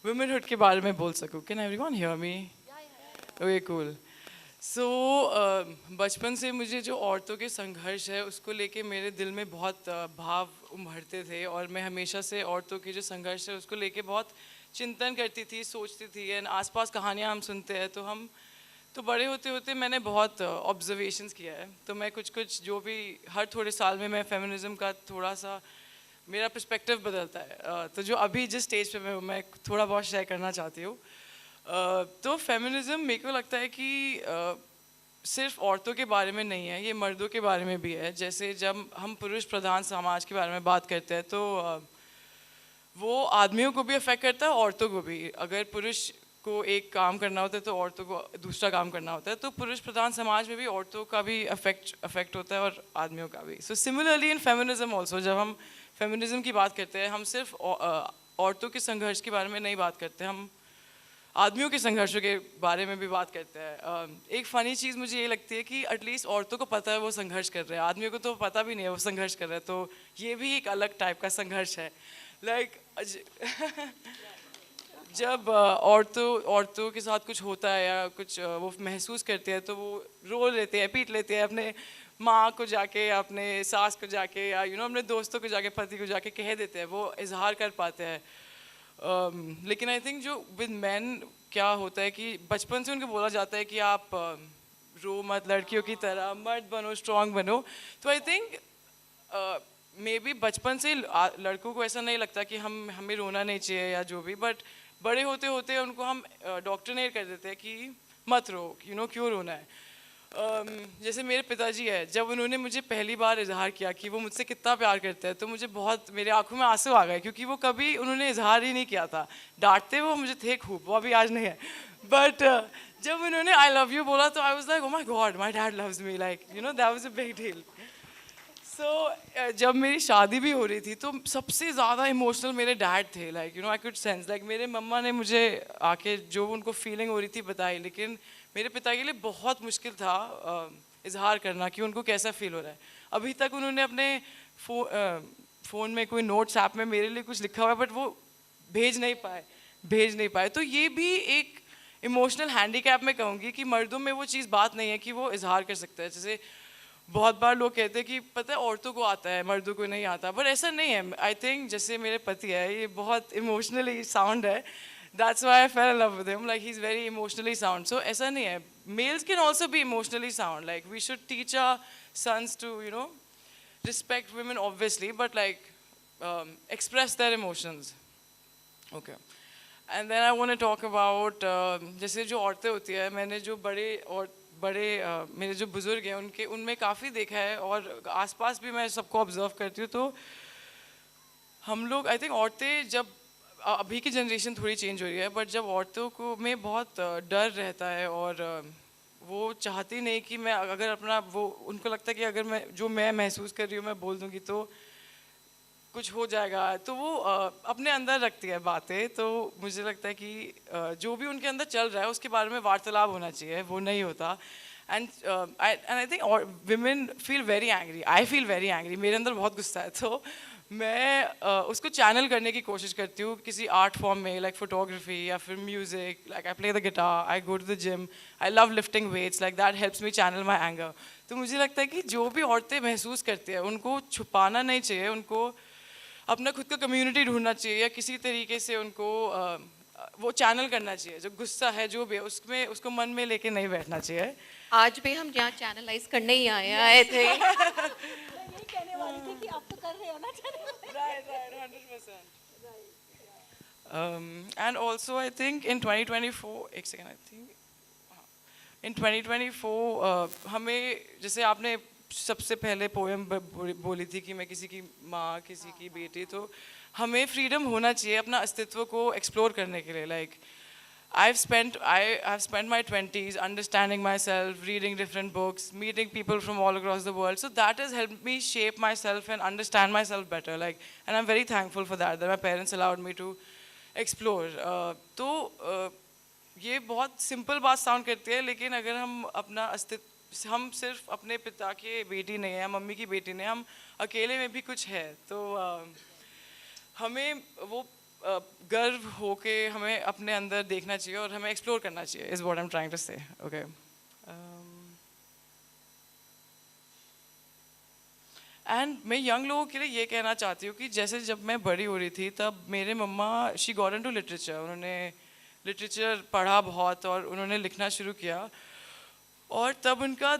S5: वुमेनहुड के बारे में बोल सकूँ। Can everyone hear me? Okay cool. So बचपन से मुझे जो औरतों के संघर्ष है उसको लेके मेरे दिल में बहुत भाव उमड़ते थे और मैं हमेशा से औरतों के जो संघर्ष है उसको लेके बहुत चिंतन करती थी, सोचती थी। एंड आसपास कहानियाँ हम सुनते हैं तो बड़े होते होते मैंने बहुत ऑब्जर्वेशंस किया है। तो मैं कुछ जो भी हर थोड़े साल में मैं फेमिनिज्म का थोड़ा सा मेरा पर्सपेक्टिव बदलता है। तो जो अभी जिस स्टेज पे मैं थोड़ा बहुत शेयर करना चाहती हूँ। तो फेमिनिज्म मेरे को लगता है कि सिर्फ औरतों के बारे में नहीं है, ये मर्दों के बारे में भी है। जैसे जब हम पुरुष प्रधान समाज के बारे में बात करते हैं तो वो आदमियों को भी अफेक्ट करता है, औरतों को भी। अगर पुरुष को एक काम करना होता है तो औरतों को दूसरा काम करना होता है। तो पुरुष प्रधान समाज में भी औरतों का भी अफेक्ट होता है और आदमियों का भी। So similarly in feminism also, जब हम फेमिनिज्म की बात करते हैं हम सिर्फ औरतों के संघर्ष के बारे में नहीं बात करते, हम आदमियों के संघर्षों के बारे में भी बात करते हैं। एक फ़नी चीज़ मुझे ये लगती है कि एटलीस्ट औरतों को पता है वो संघर्ष कर रहे हैं, आदमियों को तो पता भी नहीं है वो संघर्ष कर रहे हैं। तो ये भी एक अलग टाइप का संघर्ष है। लाइक जब औरतों के साथ कुछ होता है या कुछ वो महसूस करते हैं तो वो रो लेते हैं, पीट लेते हैं अपने माँ को जाके, अपने सास को जाके, या अपने दोस्तों को जाके, पति को जाके कह देते हैं, वो इजहार कर पाते हैं। लेकिन आई थिंक जो विद मैन क्या होता है कि बचपन से उनको बोला जाता है कि आप रो मत, लड़कियों की तरह मर्द बनो, स्ट्रांग बनो। तो आई थिंक मे बी बचपन से लड़कों को ऐसा नहीं लगता कि हमें रोना नहीं चाहिए या जो भी, बट बड़े होते होते उनको हम डॉक्टरनेट कर देते हैं कि मत रो, क्यों रोना है। जैसे मेरे पिताजी है, जब उन्होंने मुझे पहली बार इजहार किया कि वो मुझसे कितना प्यार करते हैं तो मुझे बहुत, मेरे आंखों में आंसू आ गए, क्योंकि वो कभी उन्होंने इजहार ही नहीं किया था। डांटते वो मुझे थे खूब, वो अभी आज नहीं है, बट जब उन्होंने आई लव यू बोला तो I was like, oh my God, my dad loves me, like that was a big deal. So जब मेरी शादी भी हो रही थी तो सबसे ज़्यादा इमोशनल मेरे डैड थे। Like I could sense, like मेरे मम्मा ने मुझे आके जो उनको फीलिंग हो रही थी बताई, लेकिन मेरे पिता के लिए बहुत मुश्किल था इजहार करना कि उनको कैसा फील हो रहा है। अभी तक उन्होंने अपने फ़ोन में कोई नोट्स ऐप में मेरे लिए कुछ लिखा हुआ है, बट वो भेज नहीं पाए। तो ये भी एक इमोशनल हैंडीकैप मैं कहूँगी कि मर्दों में वो चीज़ बात नहीं है कि वो इजहार कर सकता है। जैसे बहुत बार लोग कहते हैं कि पता है औरतों को आता है, मर्दों को नहीं आता, बट ऐसा नहीं है। आई थिंक जैसे मेरे पति है, ये बहुत इमोशनली साउंड है, that's why I fell in love with him, like he's very emotionally sound. So ऐसा नहीं है, males can also be emotionally sound, like we should teach our sons to respect women obviously, but like express their emotions. Okay, and then I want to talk about जैसे जो औरतें होती है, मैंने जो बड़े मेरे जो बुजुर्ग हैं उनमें काफ़ी देखा है और आसपास भी मैं सबको ऑब्जर्व करती हूँ। तो हम लोग, आई थिंक औरतें, जब अभी की जनरेशन थोड़ी चेंज हो रही है, बट जब औरतों को में बहुत डर रहता है और वो चाहती नहीं कि मैं अगर अपना वो, उनको लगता है कि अगर मैं महसूस कर रही हूँ मैं बोल दूँगी तो कुछ हो जाएगा, तो वो अपने अंदर रखती है बातें। तो मुझे लगता है कि जो भी उनके अंदर चल रहा है उसके बारे में वार्तालाप होना चाहिए, वो नहीं होता। And I think women feel very angry, I feel very angry, मेरे अंदर बहुत गुस्सा है, तो मैं उसको चैनल करने की कोशिश करती हूँ किसी आर्ट फॉर्म में, लाइक फोटोग्राफी या फिर music, like I play the guitar, I go to the gym, I love lifting weights, like that helps me channel my anger. तो मुझे लगता है कि जो भी औरतें महसूस करती हैं उनको छुपाना नहीं चाहिए, उनको अपना खुद का कम्युनिटी ढूंढना चाहिए या किसी तरीके से उनको वो चैनल करना चाहिए। जो गुस्सा है जो भी है उसमें, उसको मन में लेके नहीं बैठना चाहिए।
S3: आज भी हम यहाँ चैनलाइज करने ही आए थे।
S1: यही कहने वाली थी कि आप तो कर रहे हो ना channel.
S5: Right, 100%. And also I think in 2024, एक सेकेंड, I think in 2024 हमें, जैसे आपने सबसे पहले पोएम बोली थी कि मैं किसी की माँ, किसी की बेटी, तो हमें फ्रीडम होना चाहिए अपना अस्तित्व को एक्सप्लोर करने के लिए. Like I've spent my 20s understanding myself, reading different books, meeting people from all across the world. So that has helped me shape myself and understand myself better. Like, and I'm very thankful for that my parents allowed me to explore. तो ये बहुत simple बात sound करती है, लेकिन अगर हम अपना अस्तित्व, हम सिर्फ अपने पिता के बेटी नहीं है, मम्मी की बेटी नहीं, हम अकेले में भी कुछ है. तो हमें वो गर्व होके हमें अपने अंदर देखना चाहिए और हमें एक्सप्लोर करना चाहिए. Is what I am trying to say. Okay. And मैं यंग लोगों के लिए ये कहना चाहती हूँ कि जैसे जब मैं बड़ी हो रही थी तब मेरे मम्मा शी गॉट इनटू लिटरेचर. उन्होंने लिटरेचर पढ़ा बहुत और उन्होंने लिखना शुरू किया और तब उनका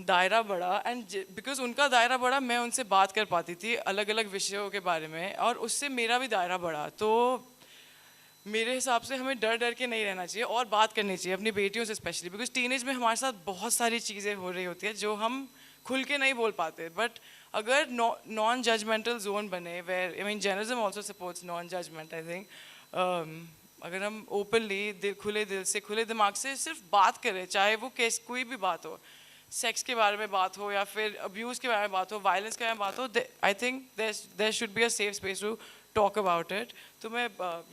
S5: दायरा बढ़ा. एंड बिकॉज उनका दायरा बढ़ा मैं उनसे बात कर पाती थी अलग अलग विषयों के बारे में और उससे मेरा भी दायरा बढ़ा. तो मेरे हिसाब से हमें डर डर के नहीं रहना चाहिए और बात करनी चाहिए अपनी बेटियों से स्पेशली. बिकॉज टीनेज में हमारे साथ बहुत सारी चीज़ें हो रही होती है जो हम खुल के नहीं बोल पाते. बट अगर नॉन जजमेंटल जोन बने where I mean journalism also supports non judgement. I think अगर हम ओपनली खुले दिल से खुले दिमाग से सिर्फ बात करें, चाहे वो कोई भी बात हो, सेक्स के बारे में बात हो या फिर अब्यूज़ के बारे में बात हो, वायलेंस के बारे में बात हो, I think there should be a safe space to talk about it. तो मैं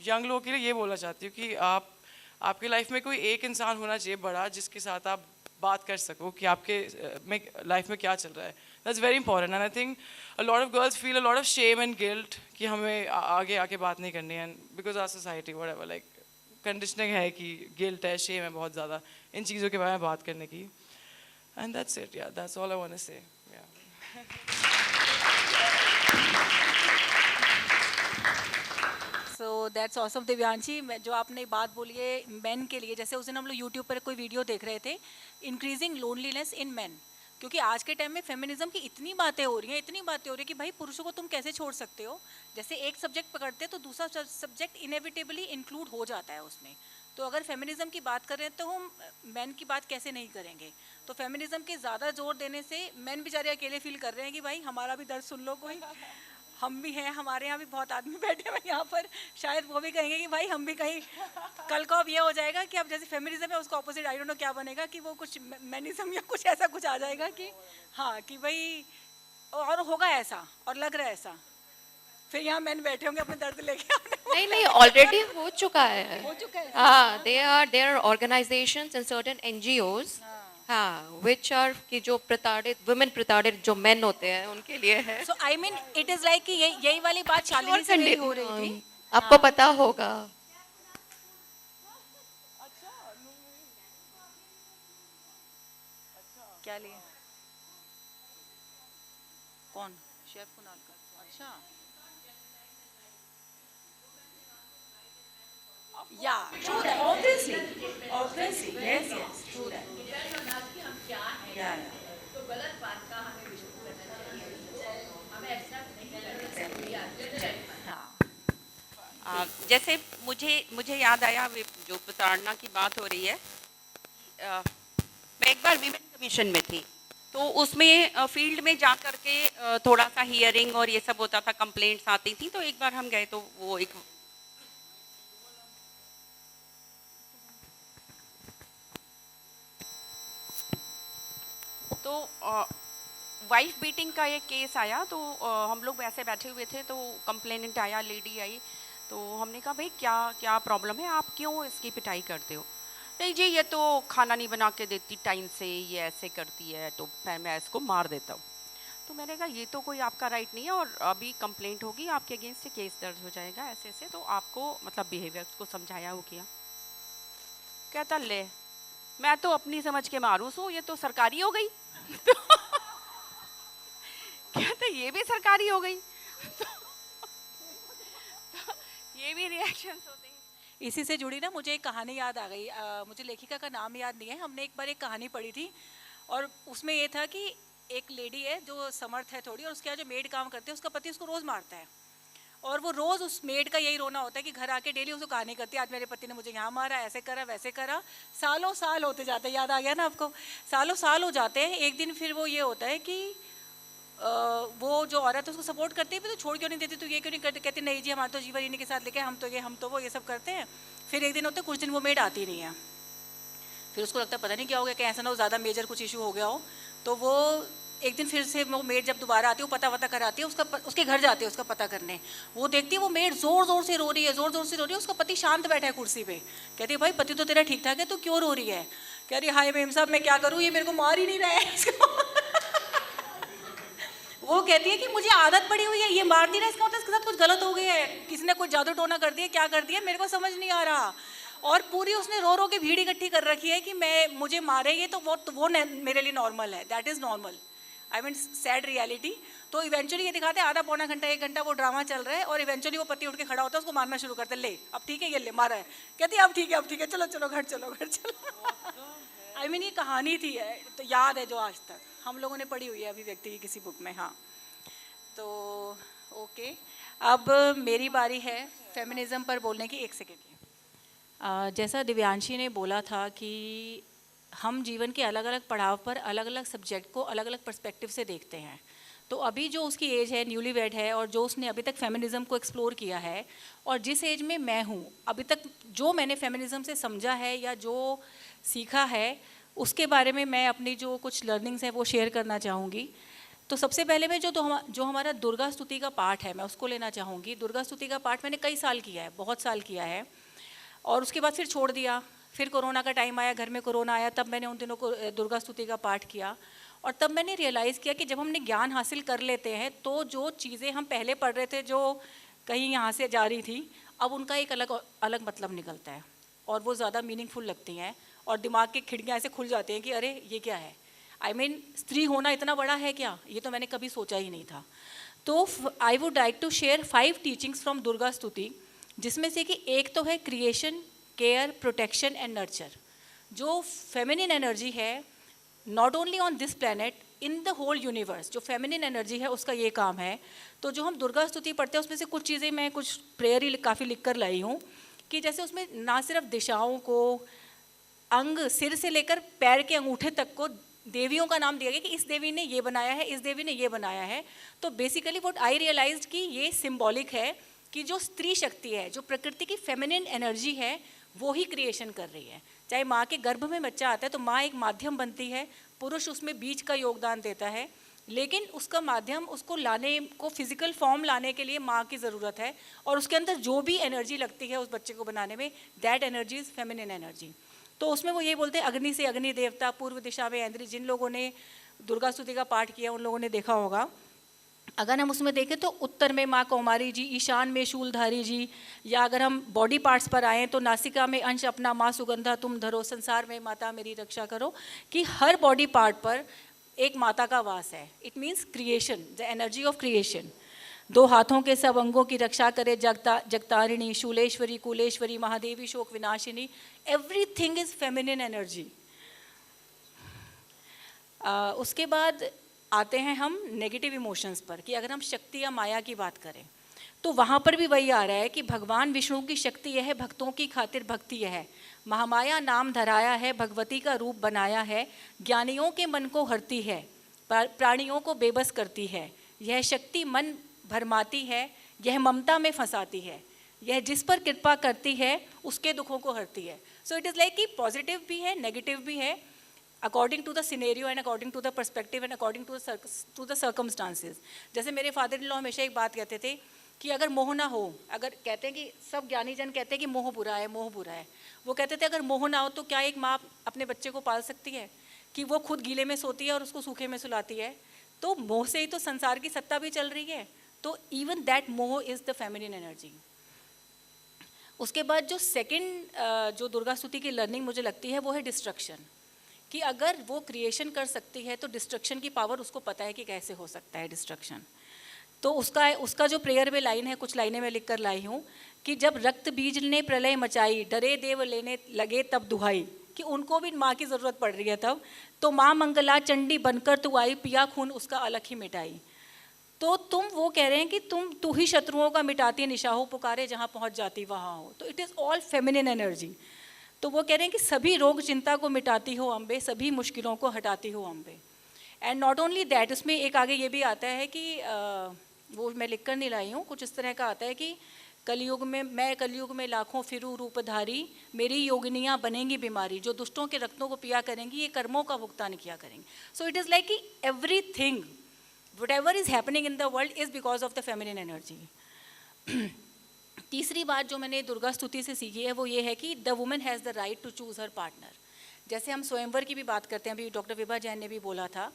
S5: यंग लोगों के लिए ये बोलना चाहती हूँ कि आपके लाइफ में कोई एक इंसान होना चाहिए बड़ा जिसके साथ आप बात कर सको कि आपके में लाइफ में क्या चल रहा है. That's very important. And I think a lot of girls feel a lot of shame and guilt कि हमें आगे आके बात नहीं करनी है. Because our society whatever like conditioning है कि गिल्ट है, शेम है बहुत ज़्यादा इन चीज़ों के बारे में बात करने की. And that's it. या that's all I want to say.
S1: So that's awesome. Divyanshi, जो आपने बात बोली है मेन के लिए, जैसे उस दिन हम लोग यूट्यूब पर कोई वीडियो देख रहे थे, इंक्रीजिंग लोनलीनेस इन मेन. क्योंकि आज के टाइम में फेमिनिज्म की इतनी बातें हो रही हैं कि भाई पुरुषों को तुम कैसे छोड़ सकते हो. जैसे एक सब्जेक्ट पकड़ते हैं तो दूसरा सब्जेक्ट इनेविटेबली इंक्लूड हो जाता है उसमें. तो अगर फेमिनिज्म की बात कर रहे हैं तो हम मैन की बात कैसे नहीं करेंगे. तो फेमिनिज्म के ज़्यादा जोर देने से मैन बेचारे अकेले फील कर रहे हैं कि भाई हमारा भी दर्द सुन लो कोई. हम भी हैं, हमारे यहाँ भी बहुत आदमी बैठे हुए यहाँ पर, शायद वो भी कहेंगे कि भाई हम भी कहीं कल को अब ये हो जाएगा कि अब जैसे फेमिनिज्म है उसका ऑपोजिट आई डोंट नो क्या बनेगा कि वो कुछ मैनिज्म या कुछ ऐसा कुछ आ जाएगा कि हाँ कि भाई और होगा ऐसा और लग रहा है ऐसा. फिर यहाँ मैन बैठे होंगे अपने दर्द लेके.
S3: नहीं ऑलरेडी हो चुका है.
S1: हो चुका है.
S3: हाँ, there are organizations and certain NGOs हाँ which are कि जो women प्रताड़ित जो men होते हैं उनके लिए है.
S1: So I mean it is like कि यही वाली बात शालिनी से मेरी हो रही थी.
S3: आपको पता होगा.
S1: क्या लिए? कौन? शेफ कुणाल का. अच्छा. Yeah, true that. Obviously, yes, true that. Yeah. तो गलत बात का हमें विश्लेषण करना चाहिए. हमें एक्सेप्ट नहीं करना चाहिए. हाँ.
S4: जैसे मुझे याद आया जो प्रताड़ना की बात हो रही है. मैं एक बार वीमेन कमीशन में थी तो उसमें फील्ड में जा कर के थोड़ा सा हियरिंग और ये सब होता था, कंप्लेंट्स आती थी. तो एक बार हम गए तो वो एक तो वाइफ बीटिंग का एक केस आया. तो हम लोग वैसे बैठे हुए थे तो कंप्लेनेंट आया, लेडी आई. तो हमने कहा भाई क्या प्रॉब्लम है, आप क्यों इसकी पिटाई करते हो. नहीं जी ये तो खाना नहीं बना के देती टाइम से, ये ऐसे करती है तो मैं इसको मार देता हूँ. तो मैंने कहा ये तो कोई आपका राइट नहीं है और अभी कंप्लेंट होगी आपके अगेंस्ट से, केस दर्ज हो जाएगा ऐसे ऐसे. तो आपको मतलब बिहेवियर को समझाया हो किया. कहता ले मैं तो अपनी समझ के मारूँ सो ये तो सरकारी हो गई. तो कहता ये भी सरकारी हो गई. तो ये भी रिएक्शंस होते हैं.
S1: इसी से जुड़ी ना मुझे एक कहानी याद आ गई. मुझे लेखिका का नाम याद नहीं है. हमने एक बार एक कहानी पढ़ी थी और उसमें ये था कि एक लेडी है जो समर्थ है थोड़ी और उसके यहाँ जो मेड काम करते हैं उसका पति उसको रोज़ मारता है और वो रोज़ उस मेड का यही रोना होता है कि घर आके डेली उसको कहानी करती है आज मेरे पति ने मुझे यहाँ मारा, ऐसे करा वैसे करा. सालों साल होते जाते हैं. याद आ गया ना आपको. सालों साल हो जाते हैं. एक दिन फिर वो ये होता है कि वो जो औरत है उसको सपोर्ट करती है, तो छोड़ क्यों नहीं देती, तो ये क्यों नहीं करती, कहती नहीं जी हमारा तो जीवन इन्हीं के साथ लेके हम तो वो ये सब करते हैं। फिर एक दिन होते कुछ दिन वो मेड आती नहीं है, फिर उसको लगता है पता नहीं क्या हो गया, कहीं ऐसा ना हो ज़्यादा मेजर कुछ इशू हो गया हो। तो वो एक दिन फिर से वो मेड जब दोबारा आती है, वो पता वता कराती है, उसके घर जाती है उसका पता करने। वो देखती है वो मेड ज़ोर ज़ोर से रो रही है, ज़ोर ज़ोर से रो रही है, उसका पति शांत बैठा है कुर्सी पे। कहती है भाई पति तो तेरा ठीक ठाक है, तो क्यों रो रही है। कह रही हाय मेम साहब मैं क्या करूँ, ये मेरे को मार ही नहीं रहा है। वो कहती है कि मुझे आदत पड़ी हुई है, ये मार नहीं रहा, इसका मतलब इसके साथ कुछ गलत हो गया है, किसी ने कुछ जादू टोना कर दिया, क्या कर दिया मेरे को समझ नहीं आ रहा। और पूरी उसने रो रो के भीड़ इकट्ठी कर रखी है कि मुझे मारेगी तो वो मेरे लिए नॉर्मल है, that is normal. I mean sad reality. तो इवेंचुअली ये दिखाते हैं आधा पौना घंटा 1 घंटा वो ड्रामा चल रहा है, और इवेंचुअली वो पति उठ के खड़ा होता है, उसको मारना शुरू करता है, ले अब ठीक है, ये ले मारा है। कहती है अब ठीक है चलो चलो घर चलो घर चलो। आई मीन ये कहानी थी है, तो याद है जो आज तक हम लोगों ने पढ़ी हुई है अभिव्यक्ति की किसी बुक में। हाँ तो ओके, अब मेरी बारी है फेमिनिज्म पर बोलने की। 1 सेकेंड की। जैसा दिव्यांशी ने बोला था कि हम जीवन के अलग अलग पड़ाव पर अलग अलग सब्जेक्ट को अलग अलग पर्सपेक्टिव से देखते हैं। तो अभी जो उसकी एज है, न्यूली वेड है, और जो उसने अभी तक फेमिनिज्म को एक्सप्लोर किया है, और जिस एज में मैं हूँ अभी तक जो मैंने फेमिनिज्म से समझा है या जो सीखा है, उसके बारे में मैं अपनी जो कुछ लर्निंग्स हैं वो शेयर करना चाहूँगी। तो सबसे पहले मैं जो हमारा दुर्गा स्तुति का पाठ है मैं उसको लेना चाहूँगी। दुर्गा स्तुति का पाठ मैंने कई साल किया है, बहुत साल किया है, और उसके बाद फिर छोड़ दिया। फिर कोरोना का टाइम आया, घर में कोरोना आया, तब मैंने उन दिनों को दुर्गा स्तुति का पाठ किया। और तब मैंने रियलाइज़ किया कि जब हमने ज्ञान हासिल कर लेते हैं तो जो चीज़ें हम पहले पढ़ रहे थे जो कहीं यहाँ से जा रही थी, अब उनका एक अलग मतलब निकलता है और वो ज़्यादा मीनिंगफुल लगती हैं, और दिमाग की खिड़कियाँ ऐसे खुल जाती हैं कि अरे ये क्या है, आई मीन स्त्री होना इतना बड़ा है क्या, ये तो मैंने कभी सोचा ही नहीं था। तो I would like to share 5 teachings from Durga Stuti, जिसमें से कि एक तो है creation, care, protection and nurture. जो फेमिनिन एनर्जी है not only on this planet, in the whole universe, जो फेमिनिन एनर्जी है उसका ये काम है। तो जो हम दुर्गा स्तुति पढ़ते हैं उसमें से कुछ चीज़ें मैं कुछ प्रेयर ही काफ़ी लिख कर लाई हूँ, कि जैसे उसमें ना सिर्फ दिशाओं को, अंग सिर से लेकर पैर के अंगूठे तक को देवियों का नाम दिया गया कि इस देवी ने ये बनाया है, इस देवी ने ये बनाया है। तो बेसिकली व्हाट आई रियलाइज्ड कि ये सिंबॉलिक है कि जो स्त्री शक्ति है, जो प्रकृति की फेमिनिन एनर्जी है, वो ही क्रिएशन कर रही है। चाहे माँ के गर्भ में बच्चा आता है तो माँ एक माध्यम बनती है, पुरुष उसमें बीज का योगदान देता है, लेकिन उसका माध्यम उसको लाने को, फिजिकल फॉर्म लाने के लिए माँ की ज़रूरत है, और उसके अंदर जो भी एनर्जी लगती है उस बच्चे को बनाने में, that energy is feminine energy. तो उसमें वो ये बोलते हैं अग्नि से अग्नि देवता, पूर्व दिशा में इंद्र। जिन लोगों ने दुर्गा स्तुति का पाठ किया उन लोगों ने देखा होगा। अगर हम उसमें देखें तो उत्तर में माँ कौमारी जी, ईशान में शूलधारी जी, या अगर हम बॉडी पार्ट्स पर आएँ तो नासिका में अंश अपना माँ सुगंधा तुम धरो, संसार में माता मेरी रक्षा करो, कि हर बॉडी पार्ट पर एक माता का वास है। It means creation, the energy of creation. 2 हाथों के सब अंगों की रक्षा करे जगतारिणी, शूलेश्वरी, कुलेश्वरी, महादेवी, शोक विनाशिनी, एवरीथिंग इज फेमिनिन एनर्जी। उसके बाद आते हैं हम नेगेटिव इमोशंस पर, कि अगर हम शक्ति या माया की बात करें तो वहाँ पर भी वही आ रहा है कि भगवान विष्णु की शक्ति यह है, भक्तों की खातिर भक्ति यह है, महामाया नाम धराया है, भगवती का रूप बनाया है, ज्ञानियों के मन को हरती है, प्राणियों को बेबस करती है, यह शक्ति मन भरमाती है, यह ममता में फंसाती है, यह जिस पर कृपा करती है उसके दुखों को हरती है। सो इट इज़ लाइक कि पॉजिटिव भी है, नेगेटिव भी है, according to the scenario and according to the perspective and according to the circumstances. जैसे मेरे फादर इन लॉ हमेशा एक बात कहते थे कि अगर मोह ना हो, अगर कहते हैं कि सब ज्ञानी जन कहते हैं कि मोह बुरा है, मोह बुरा है, वो कहते थे अगर मोह ना हो तो क्या एक माँ अपने बच्चे को पाल सकती है, कि वो खुद गीले में सोती है और उसको सूखे में सुलाती है। तो मोह से ही तो संसार की सत्ता भी चल रही है। तो इवन दैट मोह इज़ द फेमिनिन एनर्जी। उसके बाद जो सेकंड जो दुर्गा स्तुति की लर्निंग मुझे लगती है वो है डिस्ट्रक्शन, कि अगर वो क्रिएशन कर सकती है तो डिस्ट्रक्शन की पावर उसको पता है कि कैसे हो सकता है डिस्ट्रक्शन। तो उसका जो प्रेयर में लाइन है, कुछ लाइनें मैं लिख कर लाई हूँ, कि जब रक्त बीज ने प्रलय मचाई, डरे देव लेने लगे तब दुहाई, कि उनको भी माँ की ज़रूरत पड़ रही है तब, तो माँ मंगला चंडी बनकर तू आई, पिया खून उसका अलग ही मिटाई। तो तुम वो कह रहे हैं कि तू ही शत्रुओं का मिटाती निशाहो, पुकारे जहाँ पहुँच जाती वहाँ हो। तो it is all feminine energy. तो वो कह रहे हैं कि सभी रोग चिंता को मिटाती हो अम्बे, सभी मुश्किलों को हटाती हो Ambe. And not only that, उसमें एक आगे ये भी आता है कि वो मैं लिख कर नहीं लाई हूँ, कुछ इस तरह का आता है कि कलयुग में लाखों फिरू रूपधारी, मेरी योगिनियाँ बनेंगी बीमारी, जो दुष्टों के रत्नों को पिया करेंगी, ये कर्मों का भुगतान किया करेंगी. सो इट इज़ लाइक कि everything whatever is happening in the world is because of the feminine energy. तीसरी बात जो मैंने दुर्गा स्तुति से सीखी है वो ये है कि the woman has the right to choose her partner. जैसे हम स्वयंवर की भी बात करते हैं, अभी डॉक्टर विभा जैन ने भी बोला था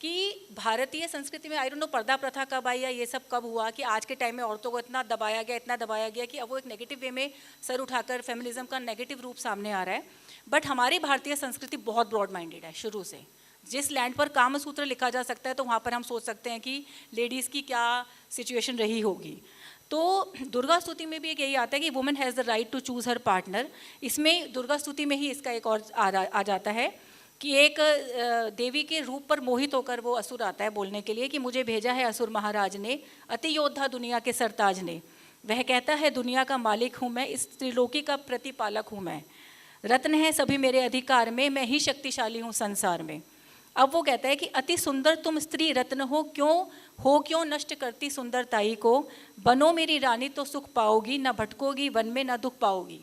S1: कि भारतीय संस्कृति में आई डोंट नो पर्दा प्रथा कब आई या ये सब कब हुआ कि आज के टाइम में औरतों को इतना दबाया गया कि अब वो एक नेगेटिव वे में सर उठाकर फेमिनिज्म का नेगेटिव रूप सामने आ रहा है. बट हमारी भारतीय संस्कृति बहुत ब्रॉड माइंडेड है शुरू से. जिस लैंड पर कामसूत्र लिखा जा सकता है तो वहाँ पर हम सोच सकते हैं कि लेडीज़ की क्या सिचुएशन रही होगी. तो दुर्गा स्तुति में भी एक यही आता है कि women has the right to choose her partner. इसमें दुर्गा स्तुति में ही इसका एक और आ जाता है कि एक देवी के रूप पर मोहित होकर वो असुर आता है बोलने के लिए कि मुझे भेजा है असुर महाराज ने, अति योद्धा दुनिया के सरताज ने. वह कहता है दुनिया का मालिक हूँ मैं, इस त्रिलोकी का प्रतिपालक हूँ मैं, रत्न है सभी मेरे अधिकार में, मैं ही शक्तिशाली हूँ संसार में. अब वो कहता है कि अति सुंदर तुम स्त्री रत्न हो क्यों नष्ट करती सुंदरताई को, बनो मेरी रानी तो सुख पाओगी, न भटकोगी वन में न दुख पाओगी.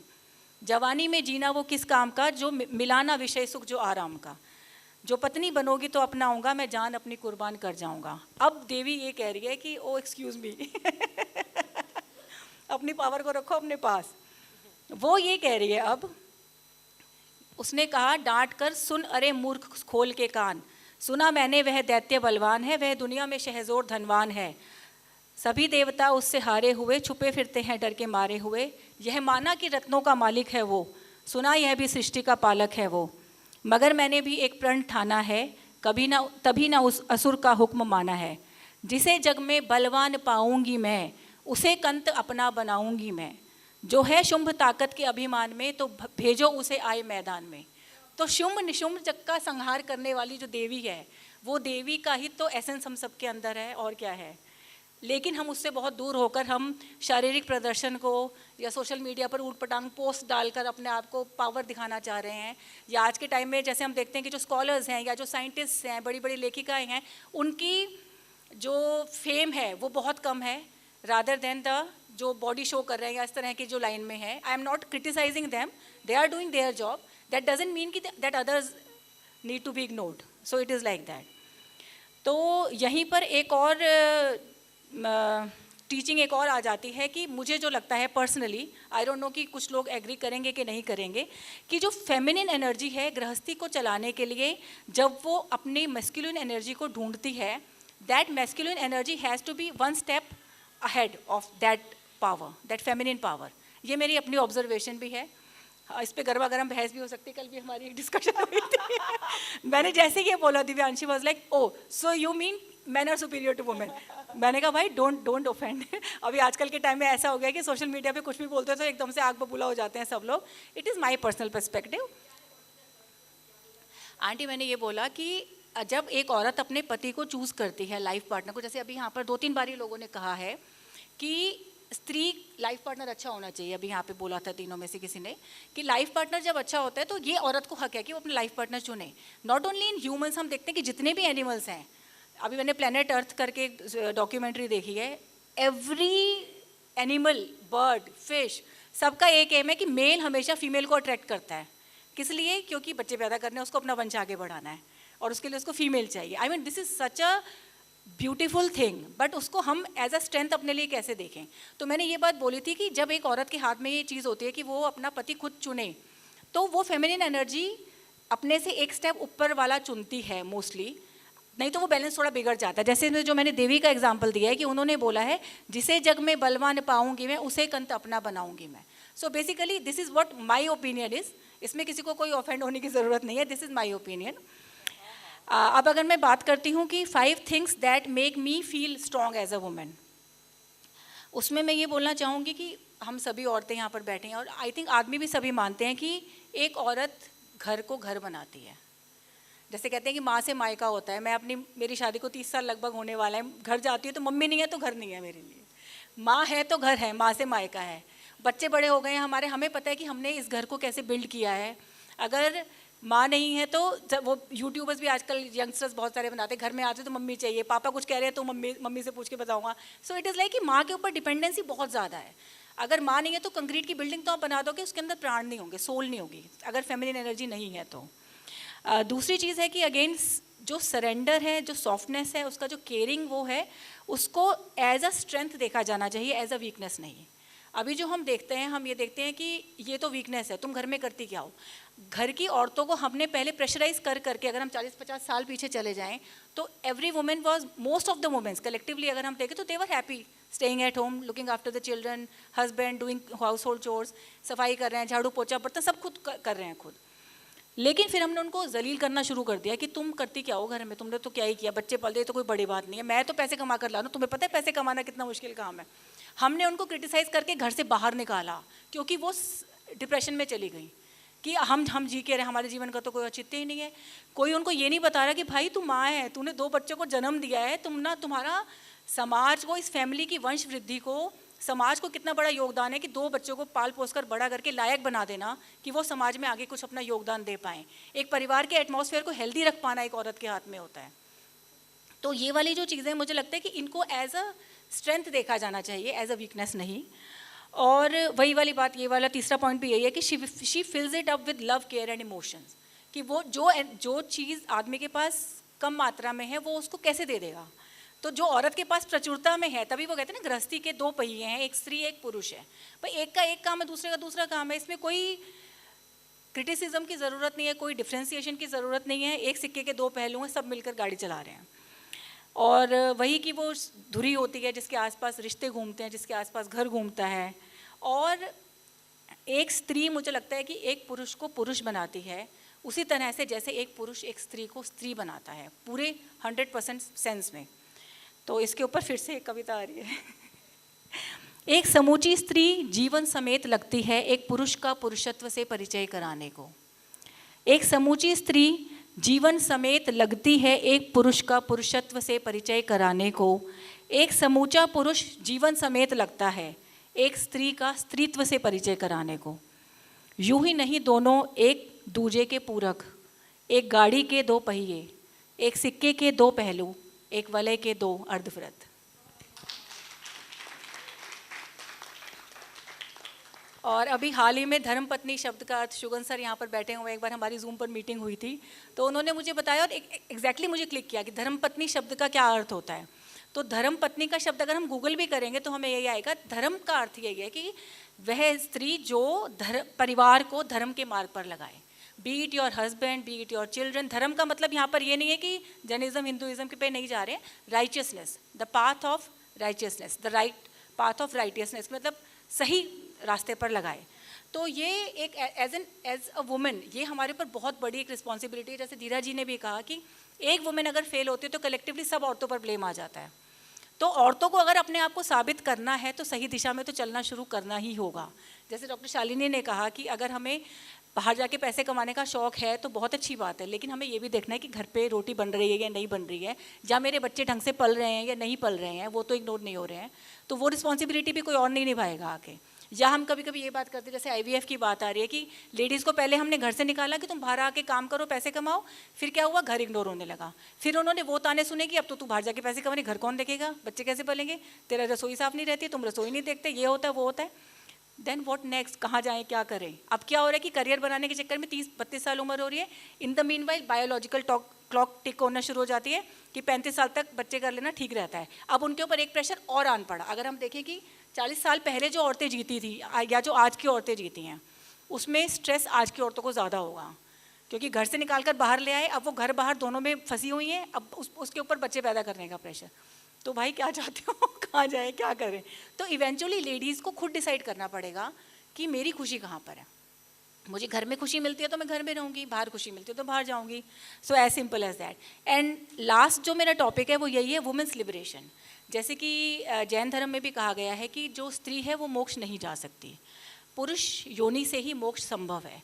S1: जवानी में जीना वो किस काम का, जो मिलाना विषय सुख जो आराम का. जो पत्नी बनोगी तो अपनाऊंगा, मैं जान अपनी कुर्बान कर जाऊंगा. अब देवी ये कह रही है कि ओ एक्सक्यूज मी अपनी पावर को रखो अपने पास. वो ये कह रही है, अब उसने कहा डांट कर सुन अरे मूर्ख खोल के कान, सुना मैंने वह दैत्य बलवान है, वह दुनिया में शहजोर धनवान है, सभी देवता उससे हारे हुए, छुपे फिरते हैं डर के मारे हुए. यह माना कि रत्नों का मालिक है वो, सुना यह भी सृष्टि का पालक है वो, मगर मैंने भी एक प्रण ठाना है, तभी ना उस असुर का हुक्म माना है. जिसे जग में बलवान पाऊंगी मैं, उसे कंत अपना बनाऊंगी मैं. जो है शुंभ ताकत के अभिमान में, तो भेजो उसे आए मैदान में. तो शुंभ निशुंभ जग का संहार करने वाली जो देवी है, वो देवी का ही तो एसेंस हम सबके अंदर है, और क्या है. लेकिन हम उससे बहुत दूर होकर हम शारीरिक प्रदर्शन को या सोशल मीडिया पर ऊट पटांग पोस्ट डालकर अपने आप को पावर दिखाना चाह रहे हैं. या आज के टाइम में जैसे हम देखते हैं कि जो स्कॉलर्स हैं या जो साइंटिस्ट हैं, बड़ी बड़ी लेखिकाएँ हैं, उनकी जो फेम है वो बहुत कम है, रादर देन द जो बॉडी शो कर रहे हैं या इस तरह की जो लाइन में है. I am not criticising them, they are doing their job, that doesn't mean कि that others need to be ignored. So it is like that. तो यहीं पर एक और टीचिंग एक और आ जाती है कि मुझे जो लगता है पर्सनली, आई डोंट नो कि कुछ लोग एग्री करेंगे कि नहीं करेंगे, कि जो फेमिनिन एनर्जी है गृहस्थी को चलाने के लिए जब वो अपनी मैस्कुलिन एनर्जी को ढूंढती है, that masculine energy has to be one step ahead of that power, that feminine power. ये मेरी अपनी ऑब्जर्वेशन भी है. इस पे गरबा गरम बहस भी हो सकती है. कल भी हमारी एक डिस्कशन हुई थी मैंने जैसे कि ये बोला, Divyanshi was like oh so you mean man are superior to women. मैंने कहा भाई डोंट ऑफेंड. अभी आजकल के टाइम में ऐसा हो गया कि सोशल मीडिया पे कुछ भी बोलते हैं तो एकदम से आग बबूला हो जाते हैं सब लोग. It is my personal perspective. Aunty मैंने ये बोला कि जब एक औरत अपने पति को चूज़ करती है लाइफ पार्टनर को, जैसे अभी यहाँ पर 2-3 बार ही लोगों ने कहा है कि स्त्री लाइफ पार्टनर अच्छा होना चाहिए. अभी यहाँ पे बोला था तीनों में से किसी ने कि लाइफ पार्टनर जब अच्छा होता है तो ये औरत को हक है कि वो अपना लाइफ पार्टनर चुने. नॉट ओनली इन ह्यूमन्स, हम देखते हैं कि जितने भी एनिमल्स हैं, अभी मैंने प्लेनेट अर्थ करके डॉक्यूमेंट्री देखी है, एवरी एनिमल, बर्ड, फिश, सबका एक एम है कि मेल हमेशा फीमेल को अट्रैक्ट करता है. किस लिए? क्योंकि बच्चे पैदा करने, उसको अपना वंश आगे बढ़ाना है, और उसके लिए उसको फीमेल चाहिए. I mean this is such a beautiful thing. But उसको हम एज अ स्ट्रेंथ अपने लिए कैसे देखें. तो मैंने ये बात बोली थी कि जब एक औरत के हाथ में ये चीज़ होती है कि वो अपना पति खुद चुने, तो वो फेमिनिन एनर्जी अपने से एक स्टेप ऊपर वाला चुनती है मोस्टली, नहीं तो वो बैलेंस थोड़ा बिगड़ जाता है. जैसे जो मैंने देवी का एग्जाम्पल दिया है कि उन्होंने बोला है जिसे जग में बलवान पाऊंगी मैं, उसे कंत अपना बनाऊंगी मैं. So basically this is what my opinion is. इसमें किसी को कोई ऑफेंड होने की ज़रूरत नहीं है. This is my opinion. अब अगर मैं बात करती हूँ कि 5 things that make me feel strong as a women, उसमें मैं ये बोलना चाहूँगी कि हम सभी औरतें यहाँ पर बैठे हैं, और आई थिंक आदमी भी सभी मानते हैं कि एक औरत घर को घर बनाती है. जैसे कहते हैं कि माँ से मायका होता है. मैं मेरी शादी को 30 साल लगभग होने वाला है. घर जाती हूँ तो मम्मी नहीं है तो घर नहीं है मेरे लिए. माँ है तो घर है, माँ से मायका है. बच्चे बड़े हो गए हैं हमारे, हमें पता है कि हमने इस घर को कैसे बिल्ड किया है. अगर माँ नहीं है तो वो यूट्यूबर्स भी आजकल यंगस्टर्स बहुत सारे बनाते हैं, घर में आते तो मम्मी चाहिए, पापा कुछ कह रहे हैं तो मम्मी से पूछ के बताऊंगा. सो इट इज़ लाइक कि माँ के ऊपर डिपेंडेंसी बहुत ज़्यादा है. अगर माँ नहीं है तो कंक्रीट की बिल्डिंग तो आप बना दोगे, उसके अंदर प्राण नहीं होंगे, सोल नहीं होगी, अगर फेमिनिन एनर्जी नहीं है तो. दूसरी चीज़ है कि अगेन जो सरेंडर है, जो सॉफ्टनेस है, उसका जो केयरिंग वो है, उसको एज अ स्ट्रेंथ देखा जाना चाहिए, एज अ वीकनेस नहीं. अभी जो हम देखते हैं, हम ये देखते हैं कि ये तो वीकनेस है, तुम घर में करती क्या हो. घर की औरतों को हमने पहले प्रेशराइज कर करके, अगर हम 40-50 साल पीछे चले जाएं, तो every women was, most of the womens collectively अगर हम देखें तो they were happy staying at home, looking after the children, husband doing household chores, सफाई कर रहे हैं, झाड़ू पोछा बर्तन सब खुद कर रहे हैं खुद. लेकिन फिर हमने उनको जलील करना शुरू कर दिया कि तुम करती क्या हो घर में, तुमने तो क्या ही किया, बच्चे पल दे तो कोई बड़ी बात नहीं है, मैं तो पैसे कमा कर ला रहा हूँ, तुम्हें पता है पैसे कमाना कितना मुश्किल काम है. हमने उनको क्रिटिसाइज़ करके घर से बाहर निकाला, क्योंकि वो डिप्रेशन में चली गई कि हम जी के रहे, हमारे जीवन का तो कोई औचित्य ही नहीं है. कोई उनको ये नहीं बता रहा कि भाई तू माँ है, तूने 2 बच्चों को जन्म दिया है, तुम ना, तुम्हारा समाज को, इस फैमिली की वंश वृद्धि को, समाज को कितना बड़ा योगदान है कि 2 बच्चों को पाल पोस कर बड़ा करके लायक बना देना कि वो समाज में आगे कुछ अपना योगदान दे पाएँ. एक परिवार के एटमॉस्फेयर को हेल्दी रख पाना एक औरत के हाथ में होता है. तो ये वाली जो चीज़ें मुझे लगता है कि इनको एज अ स्ट्रेंथ देखा जाना चाहिए, एज अ वीकनेस नहीं. और वही वाली बात, ये वाला तीसरा पॉइंट भी यही है कि she fills it up with love, care and emotions, कि वो जो चीज़ आदमी के पास कम मात्रा में है वो उसको कैसे दे देगा. तो जो औरत के पास प्रचुरता में है, तभी वो कहते हैं ना गृहस्थी के 2 पहिए हैं, एक स्त्री एक पुरुष है. भाई एक का एक काम है, दूसरे का दूसरा काम है, इसमें कोई क्रिटिसिज्म की ज़रूरत नहीं है, कोई डिफ्रेंसिएशन की ज़रूरत नहीं है. एक सिक्के के 2 पहलू हैं, सब मिलकर गाड़ी चला रहे हैं. और वही कि वो धुरी होती है जिसके आसपास रिश्ते घूमते हैं, जिसके आसपास घर घूमता है. और एक स्त्री, मुझे लगता है कि एक पुरुष को पुरुष बनाती है उसी तरह से जैसे एक पुरुष एक स्त्री को स्त्री बनाता है, पूरे 100% सेंस में. तो इसके ऊपर फिर से एक कविता आ रही है. एक समूची स्त्री जीवन समेत लगती है एक पुरुष का पुरुषत्व से परिचय कराने को. एक समूची स्त्री जीवन समेत लगती है एक पुरुष का पुरुषत्व से परिचय कराने को. एक समूचा पुरुष जीवन समेत लगता है एक स्त्री का स्त्रीत्व से परिचय कराने को. यूं ही नहीं दोनों एक दूजे के पूरक, एक गाड़ी के 2 पहिए, एक सिक्के के 2 पहलू, एक वलय के 2 अर्धवृत्त. और अभी हाल ही में धर्मपत्नी शब्द का अर्थ, शुगन सर यहाँ पर बैठे हुए, एक बार हमारी जूम पर मीटिंग हुई थी तो उन्होंने मुझे बताया और एग्जैक्टली मुझे क्लिक किया कि धर्मपत्नी शब्द का क्या अर्थ होता है. तो धर्मपत्नी का शब्द अगर हम गूगल भी करेंगे तो हमें यही आएगा. धर्म का अर्थ यही है कि वह स्त्री जो परिवार को धर्म के मार्ग पर लगाए, B it your husband, B it your children. धर्म का मतलब यहाँ पर ये नहीं है कि जैनिज्म हिंदुइज्म के पे नहीं जा रहे हैं. Righteousness, the path of righteousness, the right path of righteousness, मतलब सही रास्ते पर लगाए. तो ये एक एज अ वुमेन ये हमारे ऊपर बहुत बड़ी एक रिस्पॉन्सिबिलिटी है. जैसे धीरा जी ने भी कहा कि एक वुमेन अगर फेल होती है तो कलेक्टिवली सब औरतों पर ब्लेम आ जाता है. तो औरतों को अगर अपने आप को साबित करना है तो सही दिशा में तो चलना शुरू करना ही होगा. जैसे डॉक्टर शालिनी ने कहा कि अगर हमें बाहर जाके पैसे कमाने का शौक है तो बहुत अच्छी बात है, लेकिन हमें ये भी देखना है कि घर पे रोटी बन रही है या नहीं बन रही है, या मेरे बच्चे ढंग से पल रहे हैं या नहीं पल रहे हैं, वो तो इग्नोर नहीं हो रहे हैं. तो वो रिस्पॉन्सिबिलिटी भी कोई और नहीं निभाएगा आके. या हम कभी कभी ये बात करते हैं, जैसे IVF की बात आ रही है कि लेडीज़ को पहले हमने घर से निकाला कि तुम बाहर आके काम करो, पैसे कमाओ. फिर क्या हुआ, घर इग्नोर होने लगा. फिर उन्होंने वो ताने सुने कि अब तो तू बाहर जाके पैसे कमाने, घर कौन देखेगा, बच्चे कैसे पलेंगे, तेरा रसोई साफ नहीं रहती, तुम रसोई नहीं देखते, ये होता है वो होता है. देन व्हाट नेक्स्ट, कहाँ जाएँ, क्या करें. अब क्या हो रहा है कि करियर बनाने के चक्कर में 30-32 साल उम्र हो रही है. In the meanwhile biological clock टिक होना शुरू हो जाती है कि 35 साल तक बच्चे कर लेना ठीक रहता है. अब उनके ऊपर एक प्रेशर और आन पड़ा. अगर हम देखें कि 40 साल पहले जो औरतें जीती थी या जो आज की औरतें जीती हैं, उसमें स्ट्रेस आज की औरतों को ज़्यादा होगा, क्योंकि घर से निकाल कर बाहर ले आए, अब वो घर बाहर दोनों में फंसी हुई हैं. अब उसके ऊपर बच्चे पैदा करने का प्रेशर. तो भाई क्या चाहते हो, कहाँ जाएँ, क्या करें. तो इवेंचुअली लेडीज़ को खुद डिसाइड करना पड़ेगा कि मेरी खुशी कहाँ पर है. मुझे घर में खुशी मिलती है तो मैं घर में रहूँगी, बाहर खुशी मिलती है तो बाहर जाऊँगी. So as simple as that. And last जो मेरा टॉपिक है वो यही है, वुमेन्स लिबरेशन. जैसे कि जैन धर्म में भी कहा गया है कि जो स्त्री है वो मोक्ष नहीं जा सकती, पुरुष योनि से ही मोक्ष संभव है.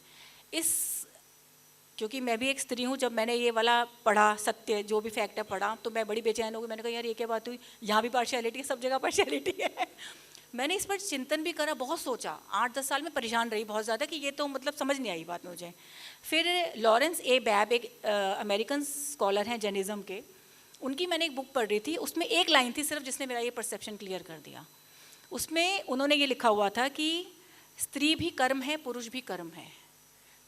S1: क्योंकि मैं भी एक स्त्री हूँ, जब मैंने ये वाला पढ़ा, सत्य जो भी फैक्ट है पढ़ा, तो मैं बड़ी बेचैन हो गई. मैंने कहा यार ये क्या बात हुई, यहाँ भी पार्शियलिटी है, सब जगह पार्शियलिटी है. मैंने इस पर चिंतन भी करा, बहुत सोचा, 8-10 साल में परेशान रही बहुत ज़्यादा कि ये तो मतलब समझ नहीं आई बात मुझे। फिर लॉरेंस ए बैब एक अमेरिकन स्कॉलर हैं जैनिज़्म के, उनकी मैंने एक बुक पढ़ रही थी, उसमें एक लाइन थी सिर्फ जिसने मेरा ये परसेप्शन क्लियर कर दिया। उसमें उन्होंने ये लिखा हुआ था कि स्त्री भी कर्म है, पुरुष भी कर्म है।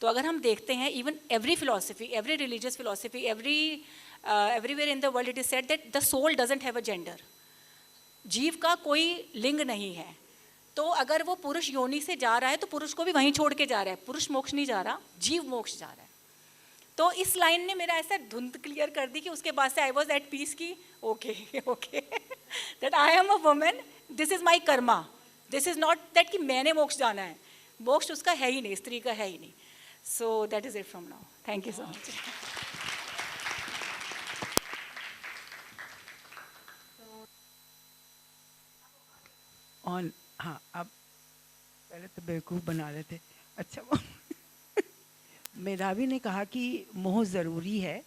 S1: तो अगर हम देखते हैं even every philosophy, every religious philosophy, everywhere in the world it is said that the soul doesn't have a gender. जीव का कोई लिंग नहीं है। तो अगर वो पुरुष योनि से जा रहा है तो पुरुष को भी वहीं छोड़ के जा रहा है, पुरुष मोक्ष नहीं जा रहा, जीव मोक्ष जा रहा है। तो इस लाइन ने मेरा ऐसा धुंध क्लियर कर दी कि उसके बाद से आई वॉज एट पीस की okay okay that I am a women, this is my Karma, this is not that कि मैंने मोक्ष जाना है, मोक्ष उसका है ही नहीं, स्त्री का है ही नहीं। So that is it from now, thank you so much.
S2: On, हाँ, अब पहले तो बेवकूफ़ बना रहे थे। अच्छा मेधावी ने कहा कि मोह ज़रूरी है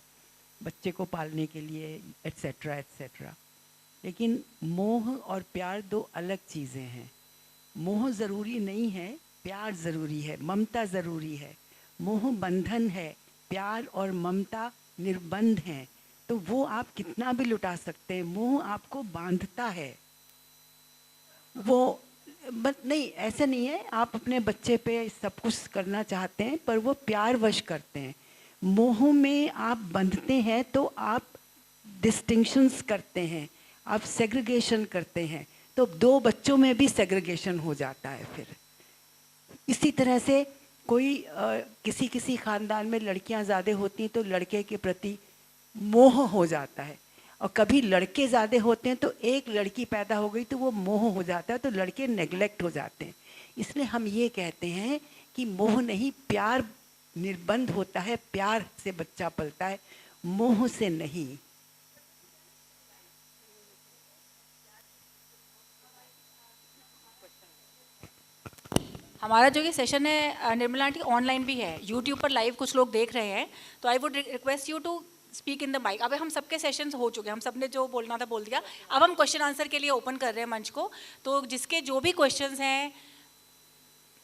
S2: बच्चे को पालने के लिए, एट्सेट्रा एट्सेट्रा, लेकिन मोह और प्यार दो अलग चीज़ें हैं। मोह ज़रूरी नहीं है, प्यार ज़रूरी है, ममता ज़रूरी है। मोह बंधन है, प्यार और ममता निर्बंध हैं। तो वो आप कितना भी लुटा सकते हैं, मोह आपको बांधता है। वो नहीं, ऐसा नहीं है आप अपने बच्चे पे सब कुछ करना चाहते हैं पर वो प्यार वश करते हैं। मोह में आप बंधते हैं तो आप डिस्टिंक्शंस करते हैं, आप सेग्रीगेशन करते हैं, तो दो बच्चों में भी सेग्रीगेशन हो जाता है। फिर इसी तरह से कोई किसी ख़ानदान में लड़कियां ज़्यादा होती हैं तो लड़के के प्रति मोह हो जाता है, और कभी लड़के ज़्यादा होते हैं तो एक लड़की पैदा हो गई तो वो मोह हो जाता है, तो लड़के नेग्लेक्ट हो जाते हैं। इसलिए हम ये कहते हैं कि मोह नहीं, प्यार निर्बंध होता है, प्यार से बच्चा पलता है, मोह से नहीं।
S1: हमारा जो ये सेशन है निर्मला आंटी ऑनलाइन भी है, यूट्यूब पर लाइव कुछ लोग देख रहे हैं, तो I would request you to speak in the mic. अब हम सबके सेशंस हो चुके हैं, हम सब ने जो बोलना था बोल दिया। अब हम क्वेश्चन आंसर के लिए ओपन कर रहे हैं मंच को, तो जिसके जो भी क्वेश्चंस हैं,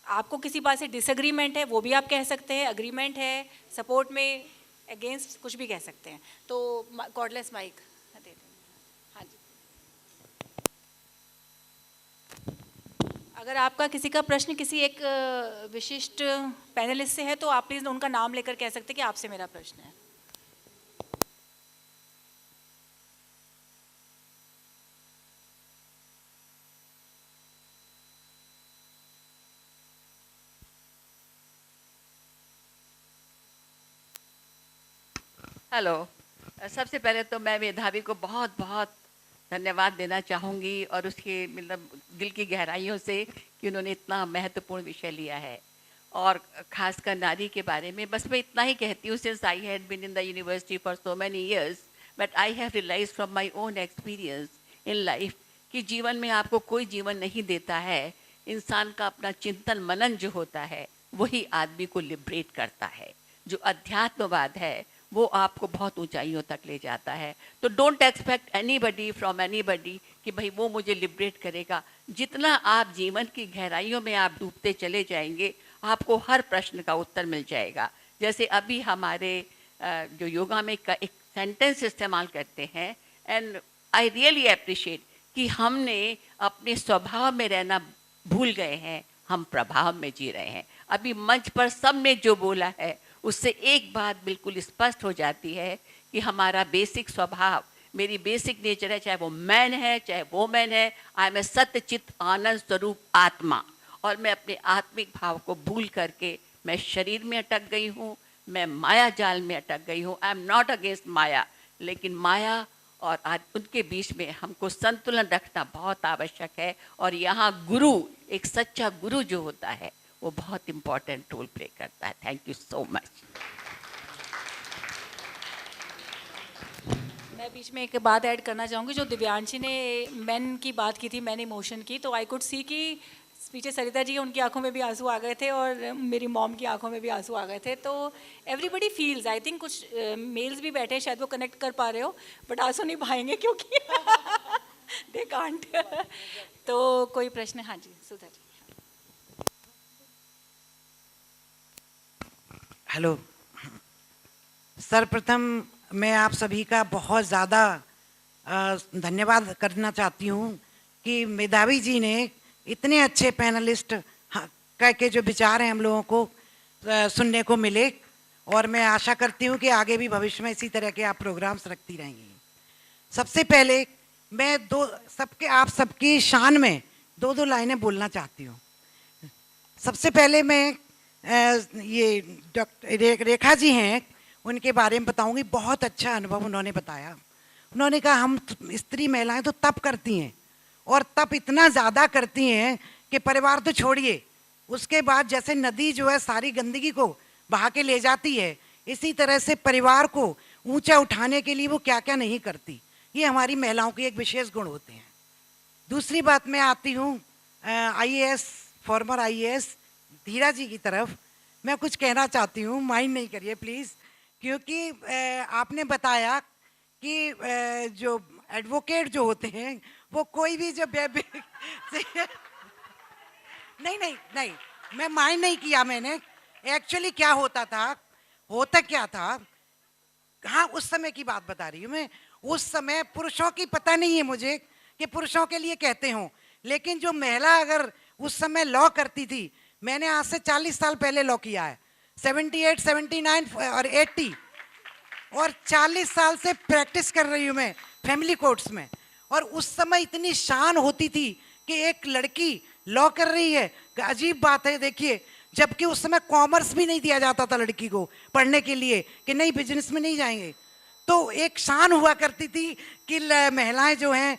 S1: आपको किसी बात से डिसएग्रीमेंट है वो भी आप कह सकते हैं, अग्रीमेंट है, सपोर्ट में, अगेंस्ट, कुछ भी कह सकते हैं। तो कॉर्डलेस माइक दे दें। हाँ जी, अगर आपका किसी का प्रश्न किसी एक विशिष्ट पैनलिस्ट से है तो आप प्लीज़ उनका नाम लेकर कह सकते हैं कि आपसे मेरा प्रश्न है।
S6: हेलो, सबसे पहले तो मैं मेधावी को बहुत बहुत धन्यवाद देना चाहूँगी और उसके मतलब दिल की गहराइयों से कि उन्होंने इतना महत्वपूर्ण विषय लिया है, और खासकर नारी के बारे में। बस मैं इतना ही कहती हूँ, since I had been in the university for so many years, but I have realise from my own experience in life कि जीवन में आपको कोई जीवन नहीं देता है, इंसान का अपना चिंतन मनन जो होता है वही आदमी को लिबरेट करता है। जो अध्यात्मवाद है वो आपको बहुत ऊंचाइयों तक ले जाता है। तो don't expect anybody from anybody कि भाई वो मुझे लिबरेट करेगा। जितना आप जीवन की गहराइयों में आप डूबते चले जाएंगे, आपको हर प्रश्न का उत्तर मिल जाएगा। जैसे अभी हमारे जो योगा में एक सेंटेंस इस्तेमाल करते हैं, एंड आई रियली अप्रिशिएट कि हमने अपने स्वभाव में रहना भूल गए हैं, हम प्रभाव में जी रहे हैं। अभी मंच पर सब ने जो बोला है उससे एक बात बिल्कुल स्पष्ट हो जाती है कि हमारा बेसिक स्वभाव, मेरी बेसिक नेचर है, चाहे वो मैन है चाहे वो मैन है, आई एम ए सत्य चित्त आनंद स्वरूप आत्मा, और मैं अपने आत्मिक भाव को भूल करके मैं शरीर में अटक गई हूँ, मैं माया जाल में अटक गई हूँ। आई एम नॉट अगेंस्ट माया, लेकिन माया और उनके बीच में हमको संतुलन रखना बहुत आवश्यक है। और यहाँ गुरु, एक सच्चा गुरु जो होता है वो बहुत इम्पोर्टेंट रोल प्ले करता है। Thank you so much.
S1: मैं बीच में एक बात ऐड करना चाहूँगी, जो दिव्यांशी ने मैन की बात की थी, मैन इमोशन की, तो आई कुड सी कि पीछे सरिता जी, उनकी आंखों में भी आंसू आ गए थे और मेरी मॉम की आंखों में भी आंसू आ गए थे। तो एवरीबडी फील्स, आई थिंक कुछ मेल्स भी बैठे हैं, शायद वो कनेक्ट कर पा रहे हो, बट आंसू नहीं पाएंगे क्योंकि दे कांट। तो कोई प्रश्न? हाँ जी, सुधा जी।
S7: हेलो, सर्वप्रथम मैं आप सभी का बहुत ज़्यादा धन्यवाद करना चाहती हूँ कि मेधावी जी ने इतने अच्छे पैनलिस्ट के जो विचार हैं हम लोगों को सुनने को मिले, और मैं आशा करती हूँ कि आगे भी भविष्य में इसी तरह के आप प्रोग्राम्स रखती रहेंगी। सबसे पहले मैं आप सबकी शान में दो लाइनें बोलना चाहती हूँ। सबसे पहले मैं ये डॉक्टर रेखा जी हैं, उनके बारे में बताऊंगी। बहुत अच्छा अनुभव उन्होंने बताया। उन्होंने कहा हम स्त्री महिलाएं तो तप करती हैं, और तप इतना ज़्यादा करती हैं कि परिवार तो छोड़िए, उसके बाद जैसे नदी जो है सारी गंदगी को बहा के ले जाती है, इसी तरह से परिवार को ऊंचा उठाने के लिए वो क्या क्या नहीं करती। ये हमारी महिलाओं के एक विशेष गुण होते हैं। दूसरी बात मैं आती हूँ IAS, फॉर्मर IAS धीरा जी की तरफ। मैं कुछ कहना चाहती हूँ, माइंड नहीं करिए प्लीज़, क्योंकि आपने बताया कि जो एडवोकेट जो होते हैं वो कोई भी जो नहीं, मैं माइंड नहीं किया मैंने। एक्चुअली क्या होता क्या था, हाँ उस समय की बात बता रही हूँ मैं। उस समय पुरुषों की पता नहीं है मुझे कि पुरुषों के लिए कहते हों, लेकिन जो महिला अगर उस समय लॉ करती थी, मैंने आज से 40 साल पहले लॉ किया है, 78, 79 और 80, और 40 साल से प्रैक्टिस कर रही हूँ मैं फैमिली कोर्ट्स में। और उस समय इतनी शान होती थी कि एक लड़की लॉ कर रही है। अजीब बात है, देखिए, जबकि उस समय कॉमर्स भी नहीं दिया जाता था लड़की को पढ़ने के लिए कि नहीं बिजनेस में नहीं जाएंगे, तो एक शान हुआ करती थी कि महिलाएं जो हैं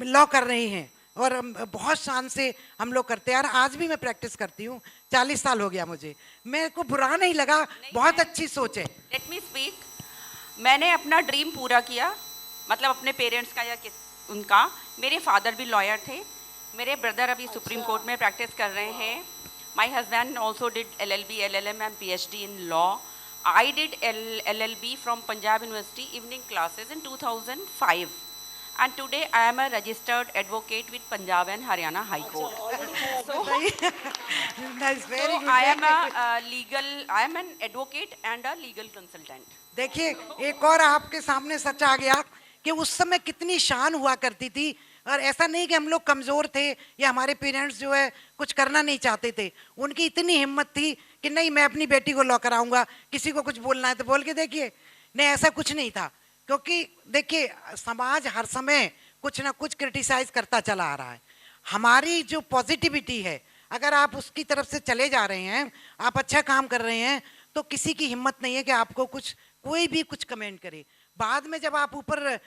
S7: लॉ कर रही हैं, और बहुत शान से हम लोग करते हैं। और आज भी मैं प्रैक्टिस करती हूँ, 40 साल हो गया मुझे, मेरे को बुरा नहीं लगा, बहुत अच्छी सोच है।
S4: Let me speak. मैंने अपना ड्रीम पूरा किया, मतलब अपने पेरेंट्स का या उनका। मेरे फादर भी लॉयर थे, मेरे ब्रदर अभी सुप्रीम कोर्ट में प्रैक्टिस कर रहे हैं। My husband also did LLB, LLM and PhD in law. I did LLB from Punjab University evening classes in 2005. And today I am a registered advocate with Punjab and Haryana High Court. So
S7: That's very good.
S4: I am an advocate and a legal consultant.
S7: देखिए, एक और आपके सामने सच आ गया कि उस समय कितनी शान हुआ करती थी। और ऐसा नहीं कि हम लोग कमज़ोर थे या हमारे पेरेंट्स जो है कुछ करना नहीं चाहते थे, उनकी इतनी हिम्मत थी कि नहीं मैं अपनी बेटी को लॉ कराऊंगा, किसी को कुछ बोलना है तो बोल के देखिए। नहीं, ऐसा कुछ नहीं था, क्योंकि देखिए समाज हर समय कुछ ना कुछ क्रिटिसाइज करता चला आ रहा है। हमारी जो पॉजिटिविटी है, अगर आप उसकी तरफ से चले जा रहे हैं, आप अच्छा काम कर रहे हैं, तो किसी की हिम्मत नहीं है कि आपको कोई भी कुछ कमेंट करे। बाद में जब आप ऊपर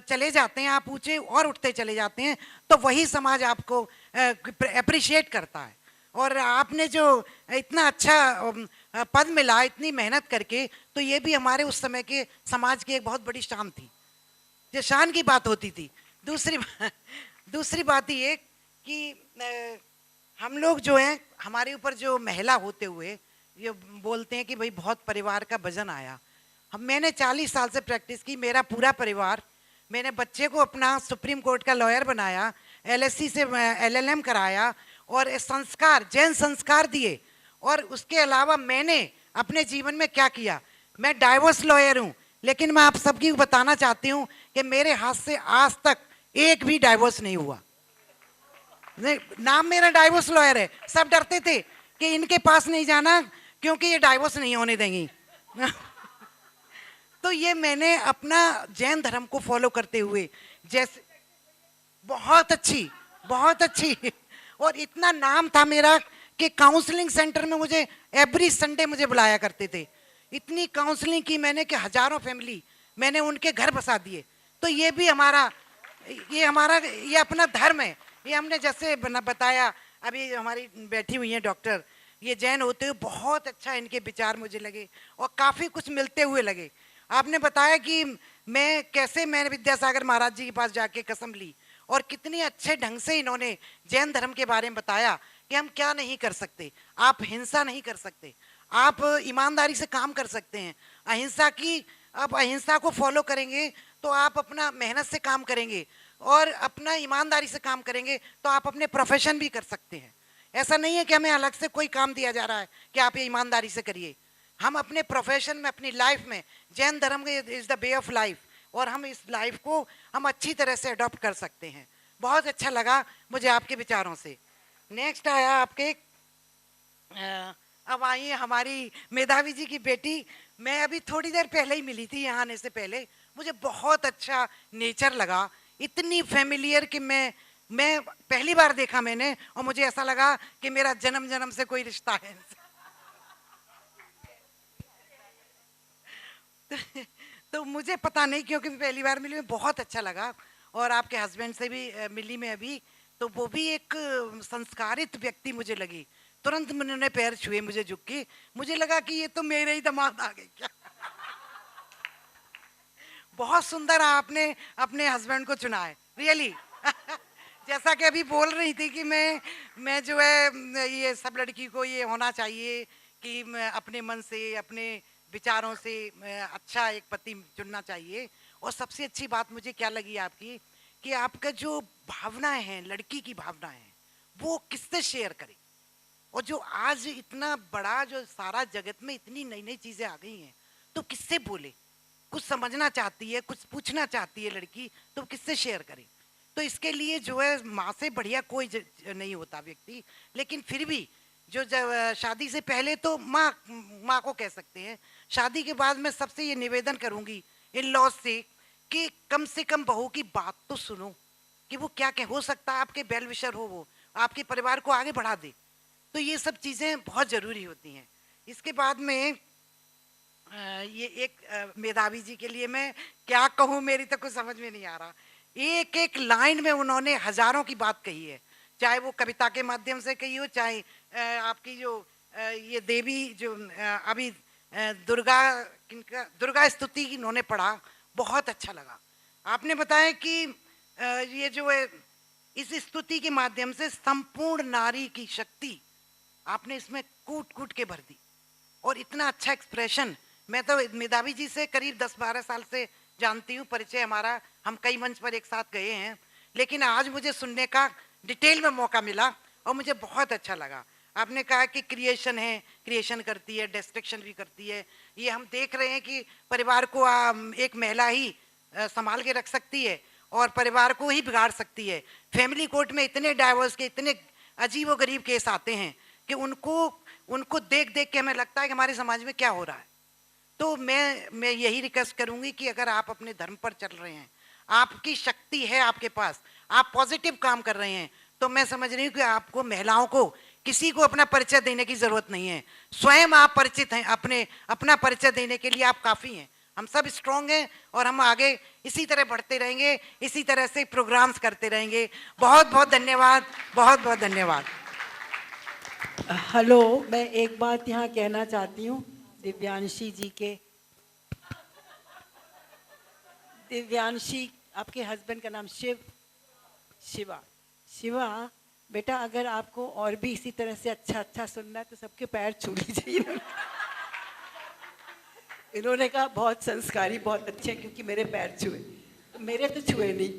S7: चले जाते हैं, आप ऊंचे और उठते चले जाते हैं, तो वही समाज आपको अप्रिशिएट करता है। और आपने जो इतना अच्छा पद मिला इतनी मेहनत करके, तो ये भी हमारे उस समय के समाज की एक बहुत बड़ी शान थी, जो शान की बात होती थी। दूसरी बात ये कि हम लोग जो हैं, हमारे ऊपर जो महिला होते हुए ये बोलते हैं कि भाई बहुत परिवार का वजन आया। मैंने 40 साल से प्रैक्टिस की, मेरा पूरा परिवार, मैंने बच्चे को अपना सुप्रीम कोर्ट का लॉयर बनाया, LSC से LLM कराया, और संस्कार, जैन संस्कार दिए। और उसके अलावा मैंने अपने जीवन में क्या किया, मैं डाइवोर्स लॉयर हूँ, लेकिन मैं आप सबकी बताना चाहती हूँ कि मेरे हाथ से आज तक एक भी डाइवोर्स नहीं हुआ। नाम मेरा डाइवोर्स लॉयर है। सब डरते थे कि इनके पास नहीं जाना क्योंकि ये डाइवोर्स नहीं होने देंगी। तो ये मैंने अपना जैन धर्म को फॉलो करते हुए, जैसे बहुत अच्छी और इतना नाम था मेरा कि काउंसलिंग सेंटर में मुझे एवरी संडे मुझे बुलाया करते थे। इतनी काउंसलिंग की मैंने कि हजारों फैमिली मैंने उनके घर बसा दिए। तो ये भी ये अपना धर्म है। ये हमने जैसे बताया, अभी हमारी बैठी हुई है डॉक्टर, ये जैन होते हुए बहुत अच्छा इनके विचार मुझे लगे और काफ़ी कुछ मिलते हुए लगे। आपने बताया कि मैंने विद्यासागर महाराज जी के पास जाके कसम ली, और कितने अच्छे ढंग से इन्होंने जैन धर्म के बारे में बताया कि हम क्या नहीं कर सकते। आप हिंसा नहीं कर सकते, आप ईमानदारी से काम कर सकते हैं। अहिंसा को फॉलो करेंगे तो आप अपना मेहनत से काम करेंगे और अपना ईमानदारी से काम करेंगे तो आप अपने प्रोफेशन भी कर सकते हैं। ऐसा नहीं है कि हमें अलग से कोई काम दिया जा रहा है कि आप ये ईमानदारी से करिए। हम अपने प्रोफेशन में, अपनी लाइफ में, जैन धर्म is the way of life, और हम इस लाइफ को हम अच्छी तरह से अडॉप्ट कर सकते हैं। बहुत अच्छा लगा मुझे आपके विचारों से। नेक्स्ट आया आपके अब आइए हमारी मेधावी जी की बेटी। मैं अभी थोड़ी देर पहले ही मिली थी यहाँ आने से पहले, मुझे बहुत अच्छा नेचर लगा, इतनी फेमिलियर कि मैं पहली बार देखा मैंने, और मुझे ऐसा लगा कि मेरा जन्म जन्म से कोई रिश्ता है तो मुझे पता नहीं क्योंकि पहली बार मिली, बहुत अच्छा लगा। और आपके हस्बैंड से भी मिली मैं अभी, तो वो भी एक संस्कारित व्यक्ति मुझे लगी। तुरंत उन्होंने पैर छुए मुझे झुक के, मुझे लगा कि ये तो मेरे ही दामाद आ गए क्या बहुत सुंदर आपने अपने हस्बैंड को चुना है, रियली जैसा कि अभी बोल रही थी कि मैं जो है ये सब लड़की को ये होना चाहिए कि मैं अपने मन से, अपने विचारों से अच्छा एक पति चुनना चाहिए। और सबसे अच्छी बात मुझे क्या लगी आपकी, कि आपका जो भावनाएं हैं, लड़की की भावनाएं हैं, वो किससे शेयर करें। और जो आज इतना बड़ा जो सारा जगत में इतनी नई नई चीजें आ गई हैं, तो किससे बोले, कुछ समझना चाहती है, कुछ पूछना चाहती है लड़की, तो किससे शेयर करे। तो इसके लिए जो है माँ से बढ़िया कोई नहीं होता व्यक्ति। लेकिन फिर भी जो शादी से पहले तो माँ को कह सकते हैं, शादी के बाद मैं सबसे ये निवेदन करूंगी इन लॉज से कि कम से कम बहू की बात तो सुनो कि वो क्या कह, हो सकता है आपके वेल विशर हो, वो आपके परिवार को आगे बढ़ा दे। तो ये सब चीज़ें बहुत ज़रूरी होती हैं। इसके बाद में ये एक मेधावी जी के लिए मैं क्या कहूँ, मेरी तो कुछ समझ में नहीं आ रहा। एक एक लाइन में उन्होंने हजारों की बात कही है, चाहे वो कविता के माध्यम से कही हो, चाहे आपकी जो ये देवी जो अभी दुर्गा स्तुति इन्होंने पढ़ा, बहुत अच्छा लगा। आपने बताया कि ये जो है इस स्तुति के माध्यम से संपूर्ण नारी की शक्ति आपने इसमें कूट कूट के भर दी, और इतना अच्छा एक्सप्रेशन। मैं तो मेधावी जी से करीब 10-12 साल से जानती हूँ, परिचय हमारा, हम कई मंच पर एक साथ गए हैं, लेकिन आज मुझे सुनने का डिटेल में मौका मिला और मुझे बहुत अच्छा लगा। आपने कहा कि क्रिएशन है, क्रिएशन करती है, डिस्ट्रक्शन भी करती है। ये हम देख रहे हैं कि परिवार को एक महिला ही संभाल के रख सकती है और परिवार को ही बिगाड़ सकती है। फैमिली कोर्ट में इतने डाइवोर्स के इतने अजीब व गरीब केस आते हैं कि उनको देख देख के हमें लगता है कि हमारे समाज में क्या हो रहा है। तो मैं यही रिक्वेस्ट करूंगी कि अगर आप अपने धर्म पर चल रहे हैं, आपकी शक्ति है आपके पास, आप पॉजिटिव काम कर रहे हैं, तो मैं समझ रही हूँ कि आपको, महिलाओं को, किसी को अपना परिचय देने की जरूरत नहीं है। स्वयं आप परिचित हैं, अपना परिचय देने के लिए आप काफ़ी हैं। हम सब स्ट्रांग हैं और हम आगे इसी तरह बढ़ते रहेंगे, इसी तरह से प्रोग्राम्स करते रहेंगे। बहुत बहुत धन्यवाद, बहुत बहुत धन्यवाद।
S2: हेलो, मैं एक बात यहाँ कहना चाहती हूँ दिव्यांशी जी के। दिव्यांशी, आपके हस्बैंड का नाम शिवा। बेटा, अगर आपको और भी इसी तरह से अच्छा सुनना है तो सबके पैर छू लीजिए। इन्होंने कहा बहुत संस्कारी, बहुत अच्छे, क्योंकि मेरे पैर छुए, तो मेरे तो छुए नहीं।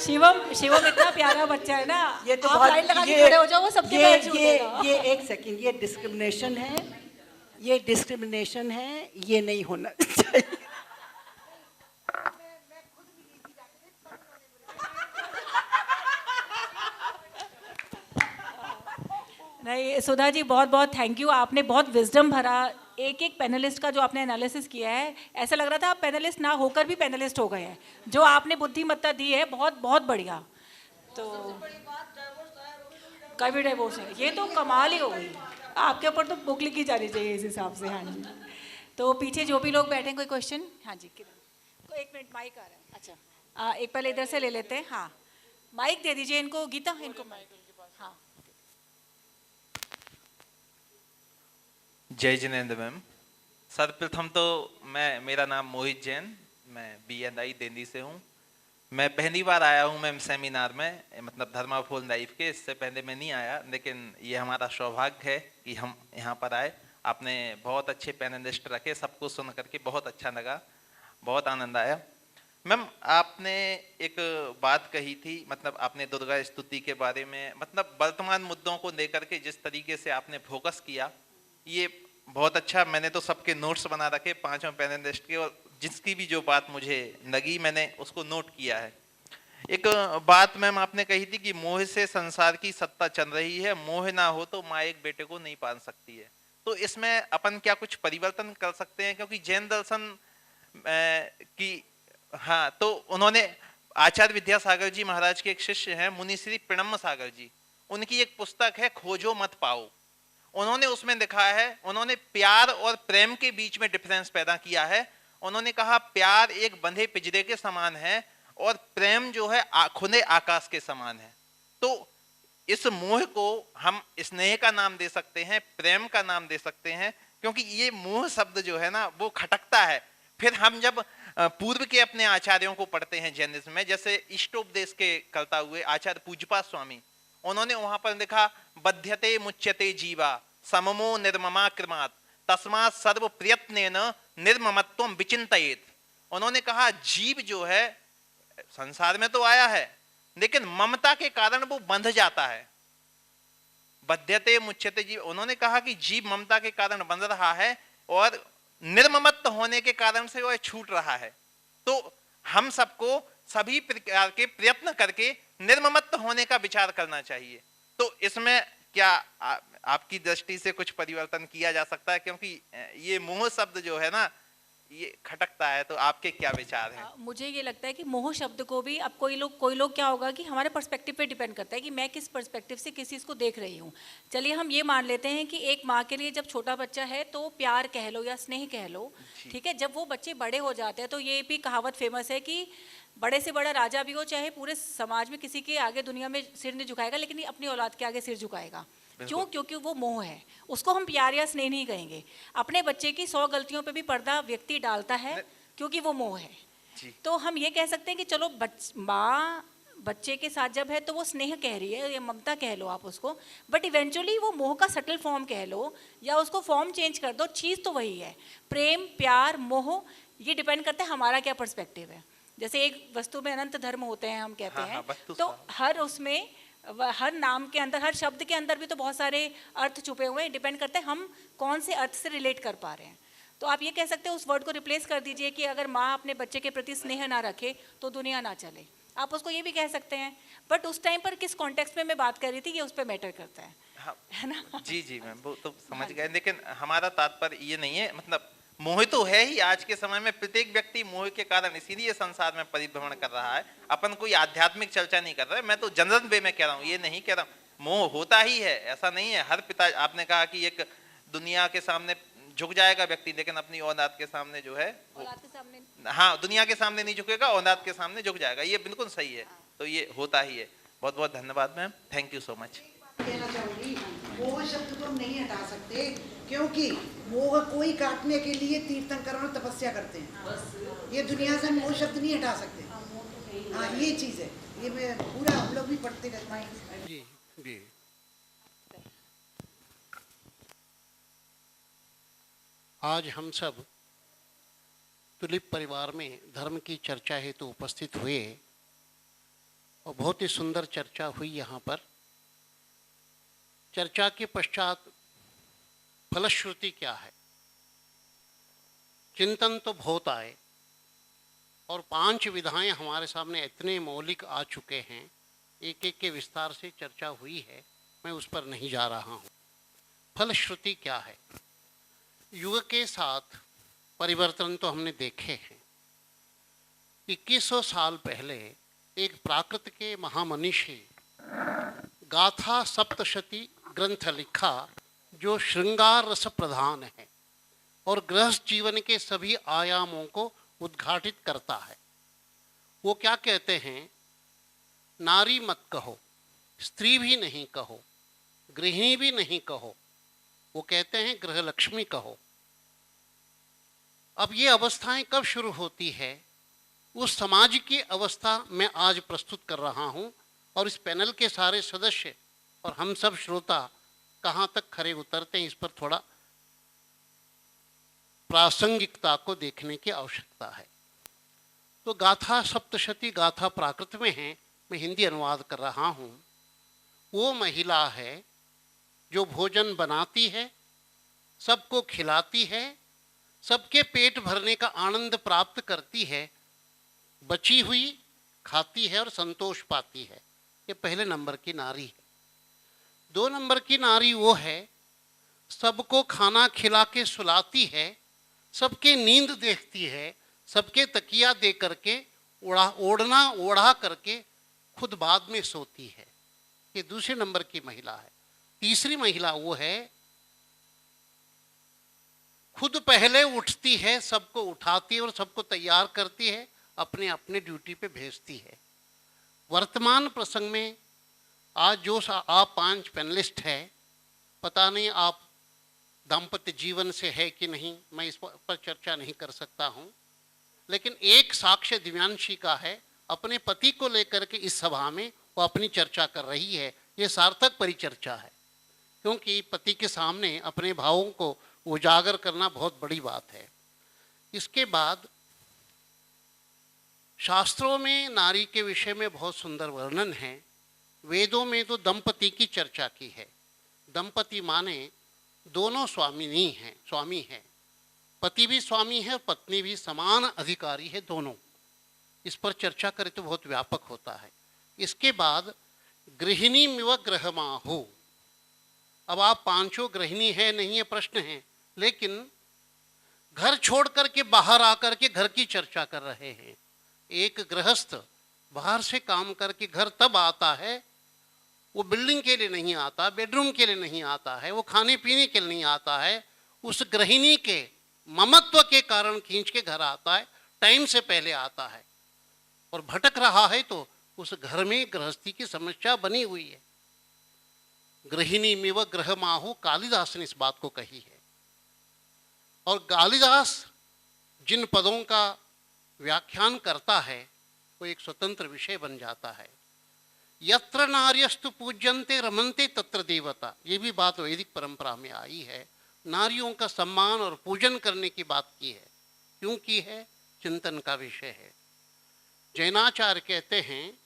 S1: शिवम इतना प्यारा बच्चा है ना,
S2: ये तो
S1: आप
S2: बहुत,
S1: लाइन लगा के खड़े हो जाओ, वो सबके पैर छू देगा।
S2: ये एक सेकंड, ये डिस्क्रिमिनेशन है, ये डिस्क्रिमिनेशन है, ये नहीं होना चाहिए।
S1: नहीं सुधा जी, बहुत बहुत थैंक यू। आपने बहुत विजडम भरा एक एक पैनलिस्ट का जो आपने एनालिसिस किया है। ऐसा लग रहा था आप पैनलिस्ट ना होकर भी पैनलिस्ट हो गए हैं। जो आपने बुद्धिमत्ता दी है, बहुत बहुत बढ़िया। तो कभी डिवोर्स है, ये तो कमाल ही हो गई। आपके ऊपर तो बुक लिखी जानी चाहिए इस हिसाब से। हाँ जी, तो पीछे जो भी लोग बैठे, कोई क्वेश्चन? हाँ जी, किधर? एक मिनट, माइक आ रहा है। अच्छा, एक पहले इधर से ले लेते हैं। हाँ, माइक दे दीजिए इनको। गीता, इनको माइक। हाँ,
S8: जय जिनेंद्र मैम। सर्वप्रथम तो मेरा नाम मोहित जैन, मैं BNI दिल्ली से हूँ। मैं पहली बार आया हूँ मैम सेमिनार में, मतलब धर्मा फुल लाइफ के। इससे पहले मैं नहीं आया, लेकिन ये हमारा सौभाग्य है कि हम यहाँ पर आए। आपने बहुत अच्छे पैनलिस्ट रखे, सबको सुन करके बहुत अच्छा लगा। बहुत आनंद आया। मैम आपने एक बात कही थी, मतलब आपने दुर्गा स्तुति के बारे में, मतलब वर्तमान मुद्दों को लेकर के जिस तरीके से आपने फोकस किया, ये बहुत अच्छा। मैंने तो सबके नोट्स बना रखे पांचों पैनलिस्ट के, और जिसकी भी जो बात मुझे लगी मैंने उसको नोट किया है। एक बात मैम आपने कही थी कि मोह से संसार की सत्ता चल रही है, मोह ना हो तो माँ एक बेटे को नहीं पाल सकती है। तो इसमें अपन क्या कुछ परिवर्तन कर सकते हैं? क्योंकि जैन दर्शन की, हाँ, तो उन्होंने आचार्य विद्यासागर जी महाराज के एक शिष्य हैं मुनि श्री प्रणम सागर जी, उनकी एक पुस्तक है खोजो मत पाओ। उन्होंने उसमें लिखा है, उन्होंने प्यार और प्रेम के बीच में डिफरेंस पैदा किया है। उन्होंने कहा प्यार एक बंधे पिंजरे के समान है और प्रेम जो है खुले आकाश के समान है। तो इस मोह को हम स्नेह का नाम दे सकते हैं, प्रेम का नाम दे सकते हैं, क्योंकि ये मोह शब्द जो है ना वो खटकता है। फिर हम जब पूर्व के अपने आचार्यों को पढ़ते हैं जैनिज्म में, जैसे इष्टोपदेश के करता हुए आचार्य पूज्यपाद स्वामी, उन्होंने वहां पर लिखा बध्यते मुच्यते जीवा सममो निर्ममा कृमात् तस्मात् सर्व प्रयत्नेन निर्ममत्वम विचिंतयेत्। उन्होंने कहा जीव जो है संसार में तो आया है लेकिन ममता के कारण वो बंध जाता है। बध्यते मुच्यते जीव, उन्होंने कहा कि जीव ममता के कारण बंध रहा है और निर्ममत्व होने के कारण से वह छूट रहा है। तो हम सबको सभी प्रकार के प्रयत्न करके निर्ममत्व होने का विचार करना चाहिए। तो इसमें क्या आपकी दृष्टि से कुछ परिवर्तन किया जा सकता है? क्योंकि ये मोह शब्द जो है ना ये खटकता है, तो आपके क्या विचार हैं?
S1: मुझे ये लगता है कि मोह शब्द को भी अब कोई लोग क्या होगा कि हमारे पर्सपेक्टिव पे डिपेंड करता है कि मैं किस पर्सपेक्टिव से किस चीज़ को देख रही हूँ। चलिए हम ये मान लेते हैं कि एक माँ के लिए जब छोटा बच्चा है तो प्यार कह लो या स्नेह कह लो, ठीक है। जब वो बच्चे बड़े हो जाते हैं तो ये भी कहावत फेमस है कि बड़े से बड़ा राजा भी हो, चाहे पूरे समाज में किसी के आगे दुनिया में सिर नहीं झुकाएगा, लेकिन अपनी औलाद के आगे सिर झुकाएगा। क्यों? क्योंकि वो मोह है, उसको हम प्यार या स्नेह नहीं कहेंगे। अपने बच्चे की 100 गलतियों पे भी पर्दा व्यक्ति डालता है क्योंकि वो मोह है। तो हम ये कह सकते हैं कि चलो माँ बच्चे के साथ जब है तो वो स्नेह कह रही है या ममता कह लो आप उसको, बट इवेंचुअली वो मोह का सटल फॉर्म कह लो या उसको फॉर्म चेंज कर दो, चीज़ तो वही है। प्रेम, प्यार, मोह, ये डिपेंड करता है हमारा क्या पर्सपेक्टिव है। जैसे एक वस्तु में अनंत धर्म होते हैं हम कहते हैं, तो हर उसमें हर नाम के अंदर, हर शब्द के अंदर भी तो बहुत सारे अर्थ छुपे हुए हैं। डिपेंड करता है हम कौन से अर्थ से रिलेट कर पा रहे हैं। तो आप ये कह सकते हैं उस वर्ड को रिप्लेस कर दीजिए कि अगर माँ अपने बच्चे के प्रति स्नेह ना रखे तो दुनिया ना चले, आप उसको ये भी कह सकते हैं। बट उस टाइम पर किस कॉन्टेक्स्ट में मैं बात कर रही थी ये उस पर मैटर करता है, है ना?
S8: जी मैम, वो तो समझ गए, लेकिन हमारा तात्पर्य ये नहीं है, मतलब मोह तो है ही आज के समय में। प्रत्येक व्यक्ति मोह के कारण इसीलिए संसार में परिभ्रमण कर रहा है। अपन कोई आध्यात्मिक चर्चा नहीं कर रहे, मैं तो जनरल वे में कह रहा हूँ, ये नहीं कह रहा हूँ मोह होता ही है, ऐसा नहीं है। हर पिता, आपने कहा कि एक दुनिया के सामने झुक जाएगा व्यक्ति, लेकिन अपनी औलाद के सामने जो है, हाँ, दुनिया के सामने नहीं झुकेगा, औलाद के सामने झुक जाएगा। ये बिल्कुल सही है, तो ये होता ही है। बहुत बहुत धन्यवाद ma'am, thank you so much.
S7: कहना चाहूंगी मोह शब्द को हम नहीं हटा सकते, क्योंकि मोह कोई काटने के लिए तीर्थंकर और तपस्या करते हैं। ये दुनिया से मोह शब्द नहीं हटा सकते। हाँ, ये चीज़ है, ये मैं पूरा हम लोग भी पढ़ते रहते हैं।
S9: जी जी, आज हम सब तुलिप परिवार में धर्म की चर्चा हेतु उपस्थित हुए और बहुत ही सुंदर चर्चा हुई। यहाँ पर चर्चा के पश्चात फलश्रुति क्या है, चिंतन तो बहुत आए और 5 विधाएं हमारे सामने इतने मौलिक आ चुके हैं, एक एक के विस्तार से चर्चा हुई है, मैं उस पर नहीं जा रहा हूँ। फलश्रुति क्या है? युग के साथ परिवर्तन तो हमने देखे हैं। 2100 साल पहले एक प्राकृत के महामनीषी गाथा सप्तशती ग्रंथ लिखा जो श्रृंगार रस प्रधान है और गृहस्थ जीवन के सभी आयामों को उद्घाटित करता है। वो क्या कहते हैं? नारी मत कहो, स्त्री भी नहीं कहो, गृहिणी भी नहीं कहो, वो कहते हैं गृहलक्ष्मी कहो। अब ये अवस्थाएं कब शुरू होती है? उस समाज की अवस्था मैं आज प्रस्तुत कर रहा हूं और इस पैनल के सारे सदस्य और हम सब श्रोता कहाँ तक खरे उतरते हैं, इस पर थोड़ा प्रासंगिकता को देखने की आवश्यकता है। तो गाथा सप्तशती गाथा प्राकृत में है, मैं हिंदी अनुवाद कर रहा हूँ। वो महिला है जो भोजन बनाती है, सबको खिलाती है, सबके पेट भरने का आनंद प्राप्त करती है, बची हुई खाती है और संतोष पाती है। ये पहले नंबर की नारी है। 2 नंबर की नारी वो है सबको खाना खिला के सुलाती है, सबके नींद देखती है, सबके तकिया दे करके ओढ़ना ओढ़ा करके खुद बाद में सोती है। ये दूसरे नंबर की महिला है। तीसरी महिला वो है खुद पहले उठती है, सबको उठाती है और सबको तैयार करती है, अपने अपने ड्यूटी पे भेजती है। वर्तमान प्रसंग में आज जो आप 5 पैनलिस्ट हैं, पता नहीं आप दाम्पत्य जीवन से है कि नहीं, मैं इस पर चर्चा नहीं कर सकता हूँ, लेकिन एक साक्ष्य दिव्यांशी का है। अपने पति को लेकर के इस सभा में वो अपनी चर्चा कर रही है। ये सार्थक परिचर्चा है, क्योंकि पति के सामने अपने भावों को उजागर करना बहुत बड़ी बात है। इसके बाद शास्त्रों में नारी के विषय में बहुत सुंदर वर्णन है। वेदों में तो दंपति की चर्चा की है। दंपति माने दोनों स्वामी हैं। पति भी स्वामी है और पत्नी भी समान अधिकारी है, दोनों। इस पर चर्चा करें तो बहुत व्यापक होता है। इसके बाद गृहिणी मिव गृहमाहु। अब आप 5 गृहिणी है नहीं, ये प्रश्न है, लेकिन घर छोड़ करके बाहर आकर के घर की चर्चा कर रहे हैं। एक गृहस्थ बाहर से काम करके घर तब आता है, वो बिल्डिंग के लिए नहीं आता, बेडरूम के लिए नहीं आता है, वो खाने पीने के लिए नहीं आता है, उस गृहिणी के ममत्व के कारण खींच के घर आता है, टाइम से पहले आता है। और भटक रहा है तो उस घर में गृहस्थी की समस्या बनी हुई है। गृहिणी मिव गृहमाहु, कालिदास ने इस बात को कही है। और कालिदास जिन पदों का व्याख्यान करता है वो एक स्वतंत्र विषय बन जाता है। यत्र नार्यस्तु पूज्यन्ते रमन्ते तत्र देवता, ये भी बात वैदिक परंपरा में आई है। नारियों का सम्मान और पूजन करने की बात की है। क्यों की है? चिंतन का विषय है। जैनाचार्य कहते हैं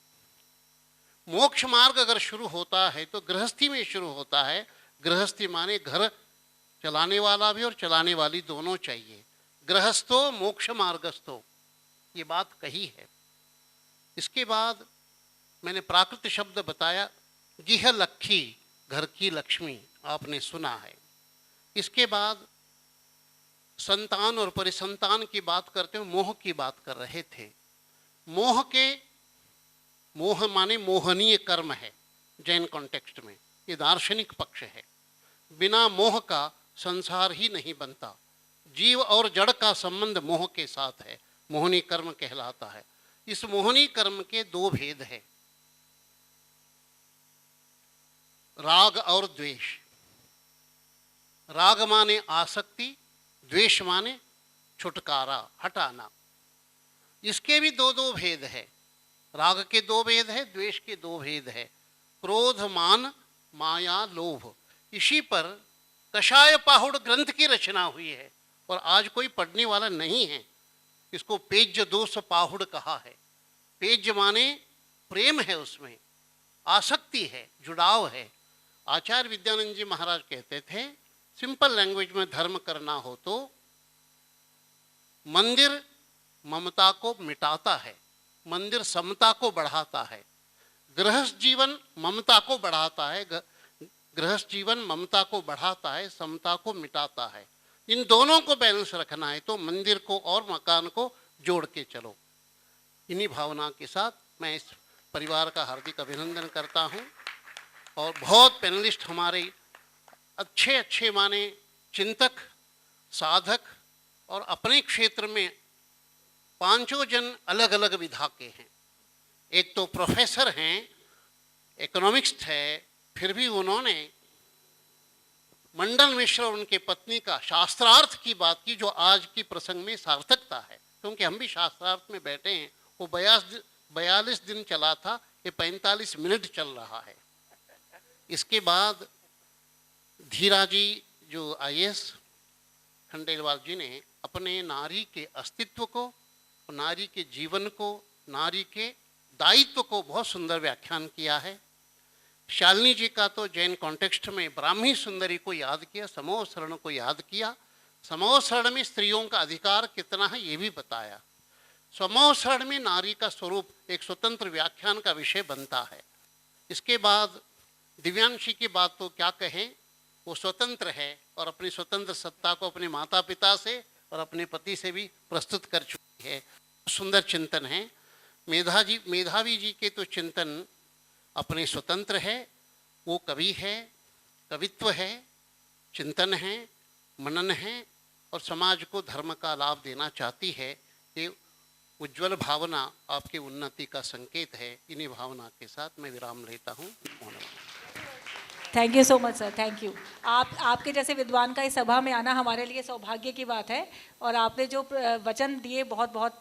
S9: मोक्ष मार्ग अगर शुरू होता है तो गृहस्थी में शुरू होता है। गृहस्थी माने घर चलाने वाला भी और चलाने वाली दोनों चाहिए। गृहस्थो मोक्ष मार्गस्थो, ये बात कही है। इसके बाद मैंने प्राकृत शब्द बताया, गिह लक्खी, घर की लक्ष्मी, आपने सुना है। इसके बाद संतान और परिसंतान की बात करते हुए मोह की बात कर रहे थे। मोह माने मोहनीय कर्म है जैन कॉन्टेक्स्ट में, ये दार्शनिक पक्ष है। बिना मोह का संसार ही नहीं बनता। जीव और जड़ का संबंध मोह के साथ है, मोहनी कर्म कहलाता है। इस मोहनी कर्म के 2 भेद हैं, राग और द्वेष। राग माने आसक्ति, द्वेष माने छुटकारा, हटाना। इसके भी 2 भेद है। राग के 2 भेद है, द्वेष के 2 भेद है। क्रोध, मान, माया, लोभ। इसी पर कषाय पाहुड़ ग्रंथ की रचना हुई है और आज कोई पढ़ने वाला नहीं है। इसको पेज्य दोष पाहुड़ कहा है। पेज्य माने प्रेम है, उसमें आसक्ति है, जुड़ाव है। आचार्य विद्यानंद जी महाराज कहते थे सिंपल लैंग्वेज में धर्म करना हो तो मंदिर ममता को मिटाता है, मंदिर समता को बढ़ाता है। गृहस्थ जीवन ममता को बढ़ाता है, गृहस्थ जीवन ममता को बढ़ाता है, समता को मिटाता है। इन दोनों को बैलेंस रखना है तो मंदिर को और मकान को जोड़ के चलो। इन्हीं भावना के साथ मैं इस परिवार का हार्दिक अभिनंदन करता हूं। और बहुत पैनलिस्ट हमारे अच्छे माने चिंतक, साधक और अपने क्षेत्र में 5 जन अलग अलग विधा के हैं। एक तो प्रोफेसर हैं, इकोनॉमिक्स है, फिर भी उन्होंने मंडल मिश्र और उनके पत्नी का शास्त्रार्थ की बात की, जो आज की प्रसंग में सार्थकता है, क्योंकि हम भी शास्त्रार्थ में बैठे हैं। वो 42 दिन चला था, ये 45 मिनट चल रहा है। इसके बाद धीरा जी जो IAS खंडेलवाल जी ने अपने नारी के अस्तित्व को नारी के जीवन को, नारी के दायित्व को बहुत सुंदर व्याख्यान किया है। शालिनी जी का तो जैन कॉन्टेक्स्ट में ब्राह्मी सुंदरी को याद किया, समोह शरण को याद किया। समोह शरण में स्त्रियों का अधिकार कितना है ये भी बताया। समोह शरण में नारी का स्वरूप एक स्वतंत्र व्याख्यान का विषय बनता है। इसके बाद दिव्यांशी की बात तो क्या कहें, वो स्वतंत्र है और अपनी स्वतंत्र सत्ता को अपने माता पिता से और अपने पति से भी प्रस्तुत कर चुकी है। सुंदर चिंतन है। मेधावी जी के तो चिंतन अपने स्वतंत्र है, वो कवि है, कवित्व है, चिंतन है, मनन है और समाज को धर्म का लाभ देना चाहती है। ये उज्ज्वल भावना आपकी उन्नति का संकेत है। इन्हीं भावना के साथ मैं विराम लेता हूँ।
S1: Thank you so much sir, thank you. आपके जैसे विद्वान का इस सभा में आना हमारे लिए सौभाग्य की बात है और आपने जो वचन दिए बहुत बहुत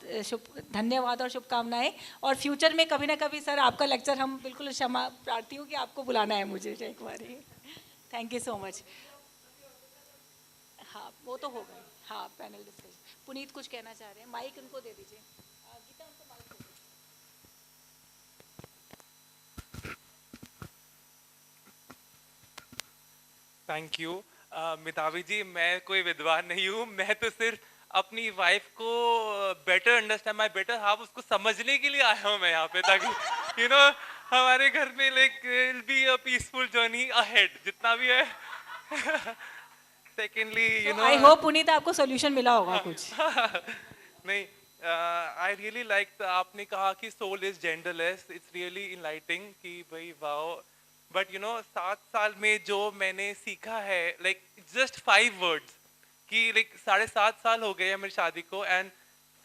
S1: धन्यवाद और शुभकामनाएं। और फ्यूचर में कभी ना कभी सर आपका लेक्चर हम बिल्कुल क्षमा प्रार्थी हूँ कि आपको बुलाना है मुझे एक बार। Thank you so much. हाँ वो तो हो गए। हाँ पैनल डिस्कशन। पुनीत कुछ कहना चाह रहे हैं, माइक उनको दे दीजिए। गीता उनको माइक दे दीजिए।
S10: Thank you. मितावी जी, मैं कोई विद्वान नहीं हूँ, मैं तो सिर्फ अपनी वाइफ को better understand, my better half, उसको समझने के लिए आया हूँ मैं यहाँ पे, ताकि यू नो हमारे घर में like will be a peaceful journey ahead जितना भी है। Secondly you know
S1: I hope Puneet आपको सॉल्यूशन मिला होगा कुछ।
S10: नहीं, आई रियली लाइक आपने कहा कि soul is genderless, it's really enlightening कि भाई वाओ। बट यू नो 7 साल में जो मैंने सीखा है, लाइक जस्ट 5 वर्ड्स कि लाइक 7.5 साल हो गए हैं मेरी शादी को, एंड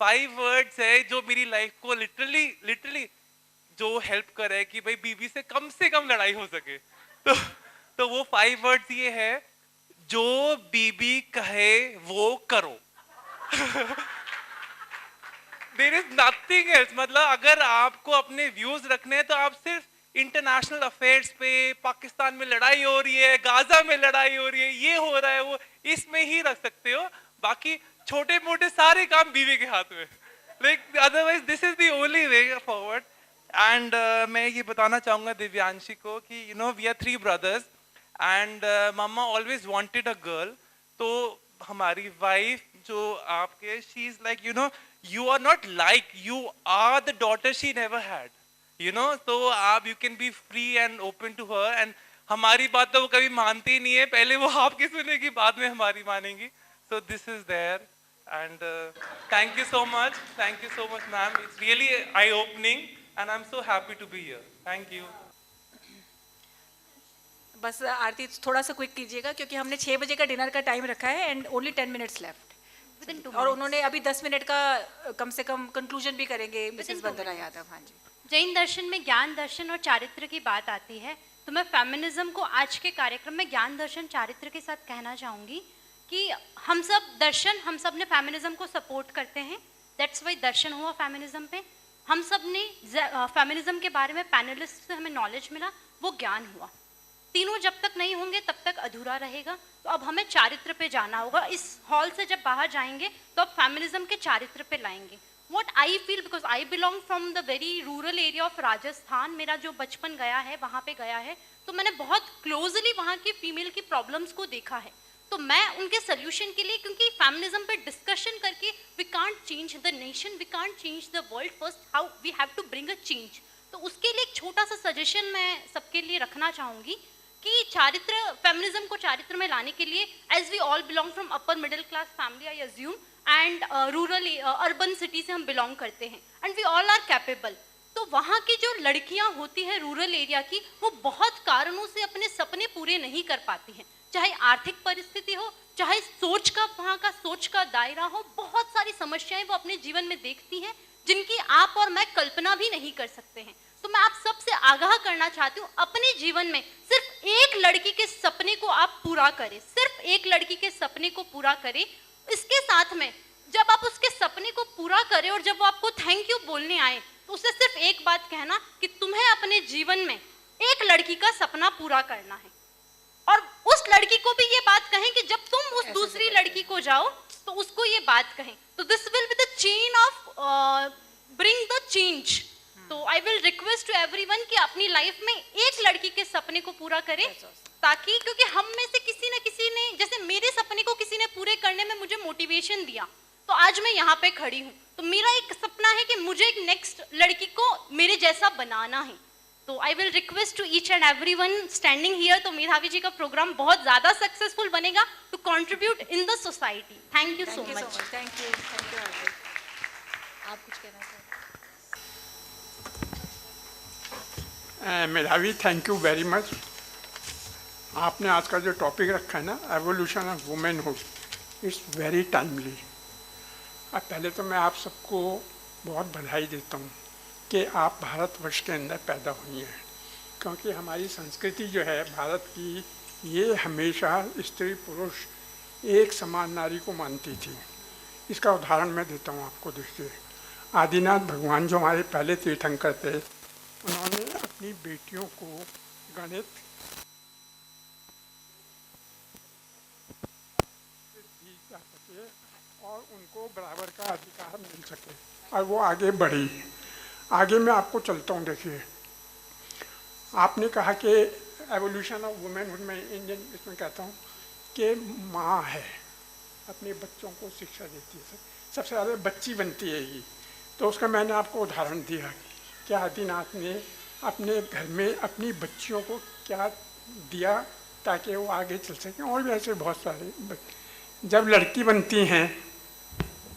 S10: 5 वर्ड्स है जो मेरी लाइफ को लिटरली जो हेल्प करे कि भाई बीवी से कम लड़ाई हो सके। तो वो 5 वर्ड्स ये है, जो बीबी कहे वो करो। There is nothing else. मतलब अगर आपको अपने व्यूज रखने हैं तो आप सिर्फ इंटरनेशनल अफेयर्स पे, पाकिस्तान में लड़ाई हो रही है, गाजा में लड़ाई हो रही है, ये हो रहा है, वो इसमें ही रख सकते हो। बाकी छोटे मोटे सारे काम बीवी के हाथ में, like otherwise this is the only way forward. And मैं ये बताना चाहूँगा दिव्यांशी को कि you know we are 3 brothers and mamma always wanted a girl. तो हमारी वाइफ जो आपके, she is like you know you are not like, you are the daughter she never had, you know. तो आप you can be free and open to her, and हमारी बात तो वो कभी मानती ही नहीं है, पहले वो आपकी सुनेगी बाद में हमारी मानेंगी। So this is there and thank you so much ma'am, it's really eye opening and I am so happy to be here. Thank you.
S1: बस आरती थोड़ा सा क्विक कीजिएगा क्योंकि हमने 6 बजे का डिनर का टाइम रखा है एंड ओनली 10 मिनट्स लेफ्ट। और उन्होंने अभी 10 मिनट का कम से कम कंक्लूजन भी करेंगे मिसेस वंदना यादव। हाँ जी।
S11: जैन दर्शन में ज्ञान दर्शन और चारित्र की बात आती है, तो मैं फेमिनिज्म को आज के कार्यक्रम में ज्ञान दर्शन चारित्र के साथ कहना चाहूँगी कि हम सब ने फेमिनिज्म को सपोर्ट करते हैं। दैट्स वाई दर्शन हुआ फेमिनिज्म पे। हम सब ने फेमिनिज्म के बारे में पैनलिस्ट से हमें नॉलेज मिला, वो ज्ञान हुआ। तीनों जब तक नहीं होंगे तब तक अधूरा रहेगा। तो अब हमें चारित्र पे जाना होगा। इस हॉल से जब बाहर जाएंगे तो अब फेमिनिज्म के चारित्र पे लाएंगे। What I feel, because I belong from the very rural area of Rajasthan, मेरा जो बचपन गया है वहाँ पे गया है, तो मैंने बहुत क्लोजली वहाँ की फीमेल की प्रॉब्लम्स को देखा है। तो मैं उनके सोल्यूशन के लिए, क्योंकि फेमिनिज्म पे डिस्कशन करके we can't change the nation, we can't change the world, first how we have to bring a change. तो उसके लिए एक छोटा सा सजेशन मैं सबके लिए रखना चाहूँगी कि चारित्र, फेमिनिज्म को चारित्र में लाने के लिए, as we all belong from upper middle class family I assume, and rural urban city से हम बिलोंग करते हैं, and we all are capable. तो वहाँ की जो लड़कियाँ होती हैं रूरल एरिया की, वो बहुत कारणों से अपने सपने पूरे नहीं कर पाती हैं, चाहे आर्थिक परिस्थिति हो, चाहे सोच का, वहाँ का सोच का दायरा हो, बहुत सारी समस्याएं वो अपने जीवन में देखती हैं जिनकी आप और मैं कल्पना भी नहीं कर सकते हैं। तो मैं आप सबसे आगाह करना चाहती हूँ, अपने जीवन में सिर्फ एक लड़की के सपने को आप पूरा करें, सिर्फ एक लड़की के सपने को पूरा करें। इसके साथ में जब आप उसके सपने को पूरा करें और जब वो आपको थैंक यू बोलने आए, तो उसे सिर्फ एक बात कहना कि तुम्हें अपने जीवन में एक लड़की का सपना पूरा करना है। और उस लड़की को भी ये बात कहें कि जब तुम उस दूसरी लड़की को जाओ तो उसको ये बात कहें। तो this will be the chain of bring the change. तो I will request to everyone कि अपनी लाइफ में एक लड़की के सपने को पूरा करें, ताकि क्योंकि हम में से किसी न किसी ने, जैसे मेरे सपने को किसी ने पूरे करने में मुझे मोटिवेशन दिया, तो आज मैं यहाँ पे खड़ी हूँ। तो मेरा एक सपना है कि मुझे एक नेक्स्ट लड़की को मेरे जैसा बनाना है। तो I will request to each and everyone standing here, तो मेधावी जी का प्रोग्राम बहुत ज़्यादा सक्सेसफुल बनेगा to contribute in the society. Thank you so much.
S1: Thank you. आप कुछ कहना चाहते हैं?
S12: मेधावी, थैंक यू वेरी मच। आपने आज का जो टॉपिक रखा है ना, evolution of womanhood, it's very timely. अब पहले तो मैं आप सबको बहुत बधाई देता हूँ कि आप भारतवर्ष के अंदर पैदा हुई हैं, क्योंकि हमारी संस्कृति जो है भारत की, ये हमेशा स्त्री पुरुष एक समान नारी को मानती थी। इसका उदाहरण मैं देता हूँ आपको। देखिए, आदिनाथ भगवान जो हमारे पहले तीर्थंकर थे, उन्होंने अपनी बेटियों को गणित दी जा सके और उनको बराबर का अधिकार मिल सके और वो आगे बढ़ी। आगे मैं आपको चलता हूँ। देखिए, आपने कहा कि एवोल्यूशन ऑफ वुमेनहुड में इंडियन इसमें कहता हूँ कि माँ है, अपने बच्चों को शिक्षा देती है, सबसे ज़्यादा बच्ची बनती है ये। तो उसका मैंने आपको उदाहरण दिया कि आदिनाथ ने अपने घर में अपनी बच्चियों को क्या दिया ताकि वो आगे चल सकें। और भी ऐसे बहुत सारे जब लड़की बनती हैं,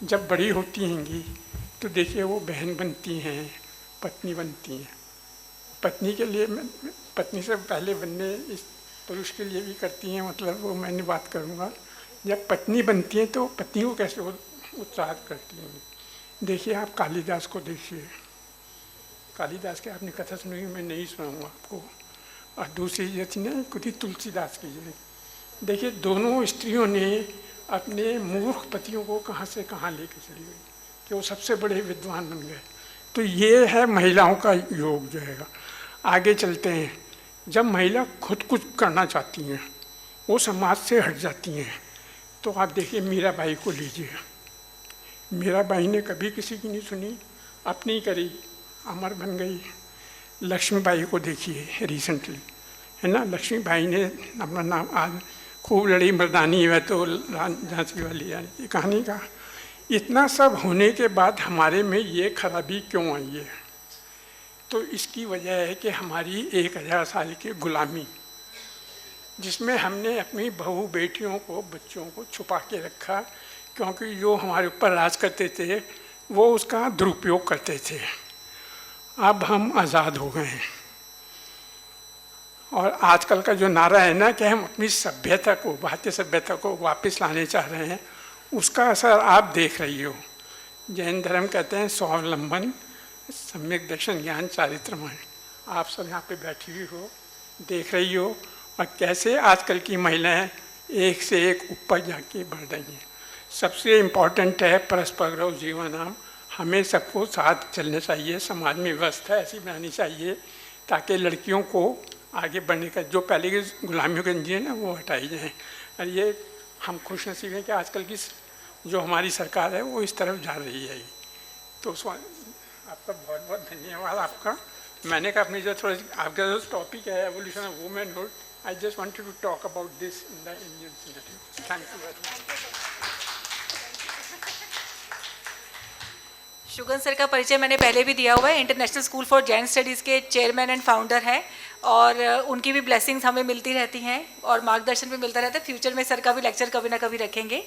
S12: जब बड़ी होती हैंगी, तो देखिए वो बहन बनती हैं, पत्नी बनती हैं। पत्नी के लिए, पत्नी से पहले बनने इस पुरुष के लिए भी करती हैं, मतलब वो मैंने बात करूँगा। जब पत्नी बनती हैं तो पत्नी को कैसे उत्साहित करती हैं। देखिए, आप कालिदास को देखिए, कालिदास के आपने कथा सुनी, मैं नहीं सुनाऊंगा आपको। और दूसरी जो थी ना, खुद ही तुलसीदास की जी। देखिए, दोनों स्त्रियों ने अपने मूर्ख पतियों को कहाँ से कहाँ लेके चली गई कि वो सबसे बड़े विद्वान बन गए। तो ये है महिलाओं का योग जो है। आगे चलते हैं। जब महिला खुद कुछ करना चाहती हैं, वो समाज से हट जाती हैं। तो आप देखिए, मीराबाई को लीजिए। मीराबाई ने कभी किसी की नहीं सुनी, अपनी करी, अमर बन गई। लक्ष्मीबाई को देखिए रिसेंटली, है ना, लक्ष्मीबाई ने अपना नाम आज खूब लड़ी मर्दानी है, तो झांसी वाली यानी कहानी का। इतना सब होने के बाद हमारे में ये खराबी क्यों आई है? तो इसकी वजह है कि हमारी 1000 साल की गुलामी, जिसमें हमने अपनी बहू बेटियों को, बच्चों को छुपा के रखा, क्योंकि जो हमारे ऊपर राज करते थे वो उसका दुरुपयोग करते थे। अब हम आज़ाद हो गए हैं और आजकल का जो नारा है ना कि हम अपनी सभ्यता को, भारतीय सभ्यता को वापस लाने चाह रहे हैं, उसका असर आप देख रही हो। जैन धर्म कहते हैं स्वावलंबन सम्यक दर्शन ज्ञान चारित्रमय। आप सब यहाँ पे बैठी हुई हो, देख रही हो, और कैसे आजकल की महिलाएं एक से एक ऊपर जाके बढ़ रही हैं। सबसे इम्पॉर्टेंट है परस्पर गौरव जीवनाम। हमें सबको साथ चलना चाहिए, समाज में व्यवस्था ऐसी बनानी चाहिए ताकि लड़कियों को आगे बढ़ने का, जो पहले की गुलामियों के अंजीर ना, वो हटाई जाएँ। और ये हम खुशनसीब हैं कि आजकल की जो हमारी सरकार है वो इस तरफ जा रही है। तो आपका बहुत बहुत धन्यवाद आपका। मैंने कहा अपनी जो थोड़ी आपका जो टॉपिक है evolution of womanhood, I just wanted to talk about this in the Indian scenario. Thank you very much.
S1: Shugan sir का परिचय मैंने पहले भी दिया हुआ है, international school for Jain studies के चेयरमैन एंड फाउंडर हैं, और उनकी भी ब्लेसिंग्स हमें मिलती रहती हैं और मार्गदर्शन भी मिलता रहता है। फ्यूचर में सर का भी लेक्चर कभी ना कभी रखेंगे।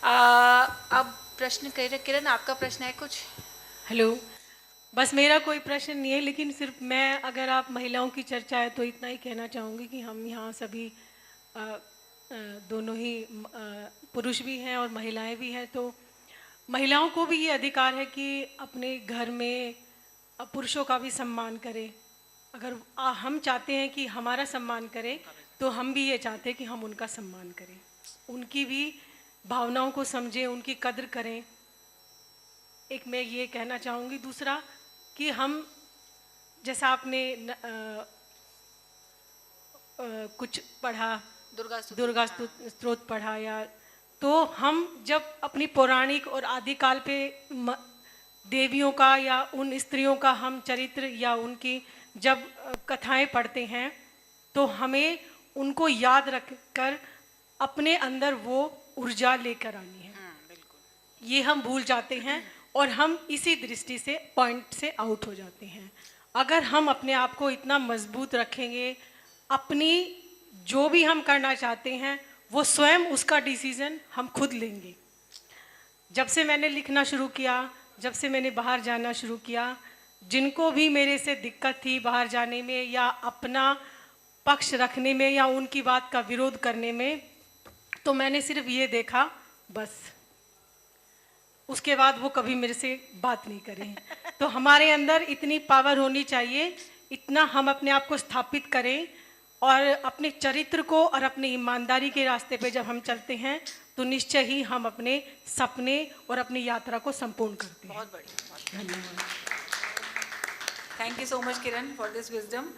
S1: अब प्रश्न किरण, आपका प्रश्न है कुछ?
S13: हेलो, बस मेरा कोई प्रश्न नहीं है, लेकिन सिर्फ मैं, अगर आप महिलाओं की चर्चा है तो इतना ही कहना चाहूँगी कि हम यहाँ सभी दोनों ही पुरुष भी हैं और महिलाएं भी हैं, तो महिलाओं को भी ये अधिकार है कि अपने घर में पुरुषों का भी सम्मान करें। अगर हम चाहते हैं कि हमारा सम्मान करें, तो हम भी ये चाहते हैं कि हम उनका सम्मान करें, उनकी भी भावनाओं को समझें, उनकी कद्र करें। एक मैं ये कहना चाहूँगी। दूसरा कि हम, जैसा आपने कुछ पढ़ा, दुर्गा स्त्रोत पढ़ा, या तो हम जब अपनी पौराणिक और आदिकाल पे देवियों का या उन स्त्रियों का हम चरित्र या उनकी जब कथाएं पढ़ते हैं तो हमें उनको याद रखकर अपने अंदर वो ऊर्जा लेकर आनी है। ये हम भूल जाते हैं और हम इसी दृष्टि से पॉइंट से आउट हो जाते हैं। अगर हम अपने आप को इतना मजबूत रखेंगे, अपनी जो भी हम करना चाहते हैं वो स्वयं उसका डिसीजन हम खुद लेंगे। जब से मैंने लिखना शुरू किया, जब से मैंने बाहर जाना शुरू किया, जिनको भी मेरे से दिक्कत थी बाहर जाने में या अपना पक्ष रखने में या उनकी बात का विरोध करने में, तो मैंने सिर्फ ये देखा बस, उसके बाद वो कभी मेरे से बात नहीं करें। तो हमारे अंदर इतनी पावर होनी चाहिए, इतना हम अपने आप को स्थापित करें और अपने चरित्र को और अपनी ईमानदारी के रास्ते पे जब हम चलते हैं तो निश्चय ही हम अपने सपने और अपनी यात्रा को संपूर्ण करते हैं।
S1: बहुत बढ़िया, धन्यवाद। Thank you so much Kiran for this wisdom.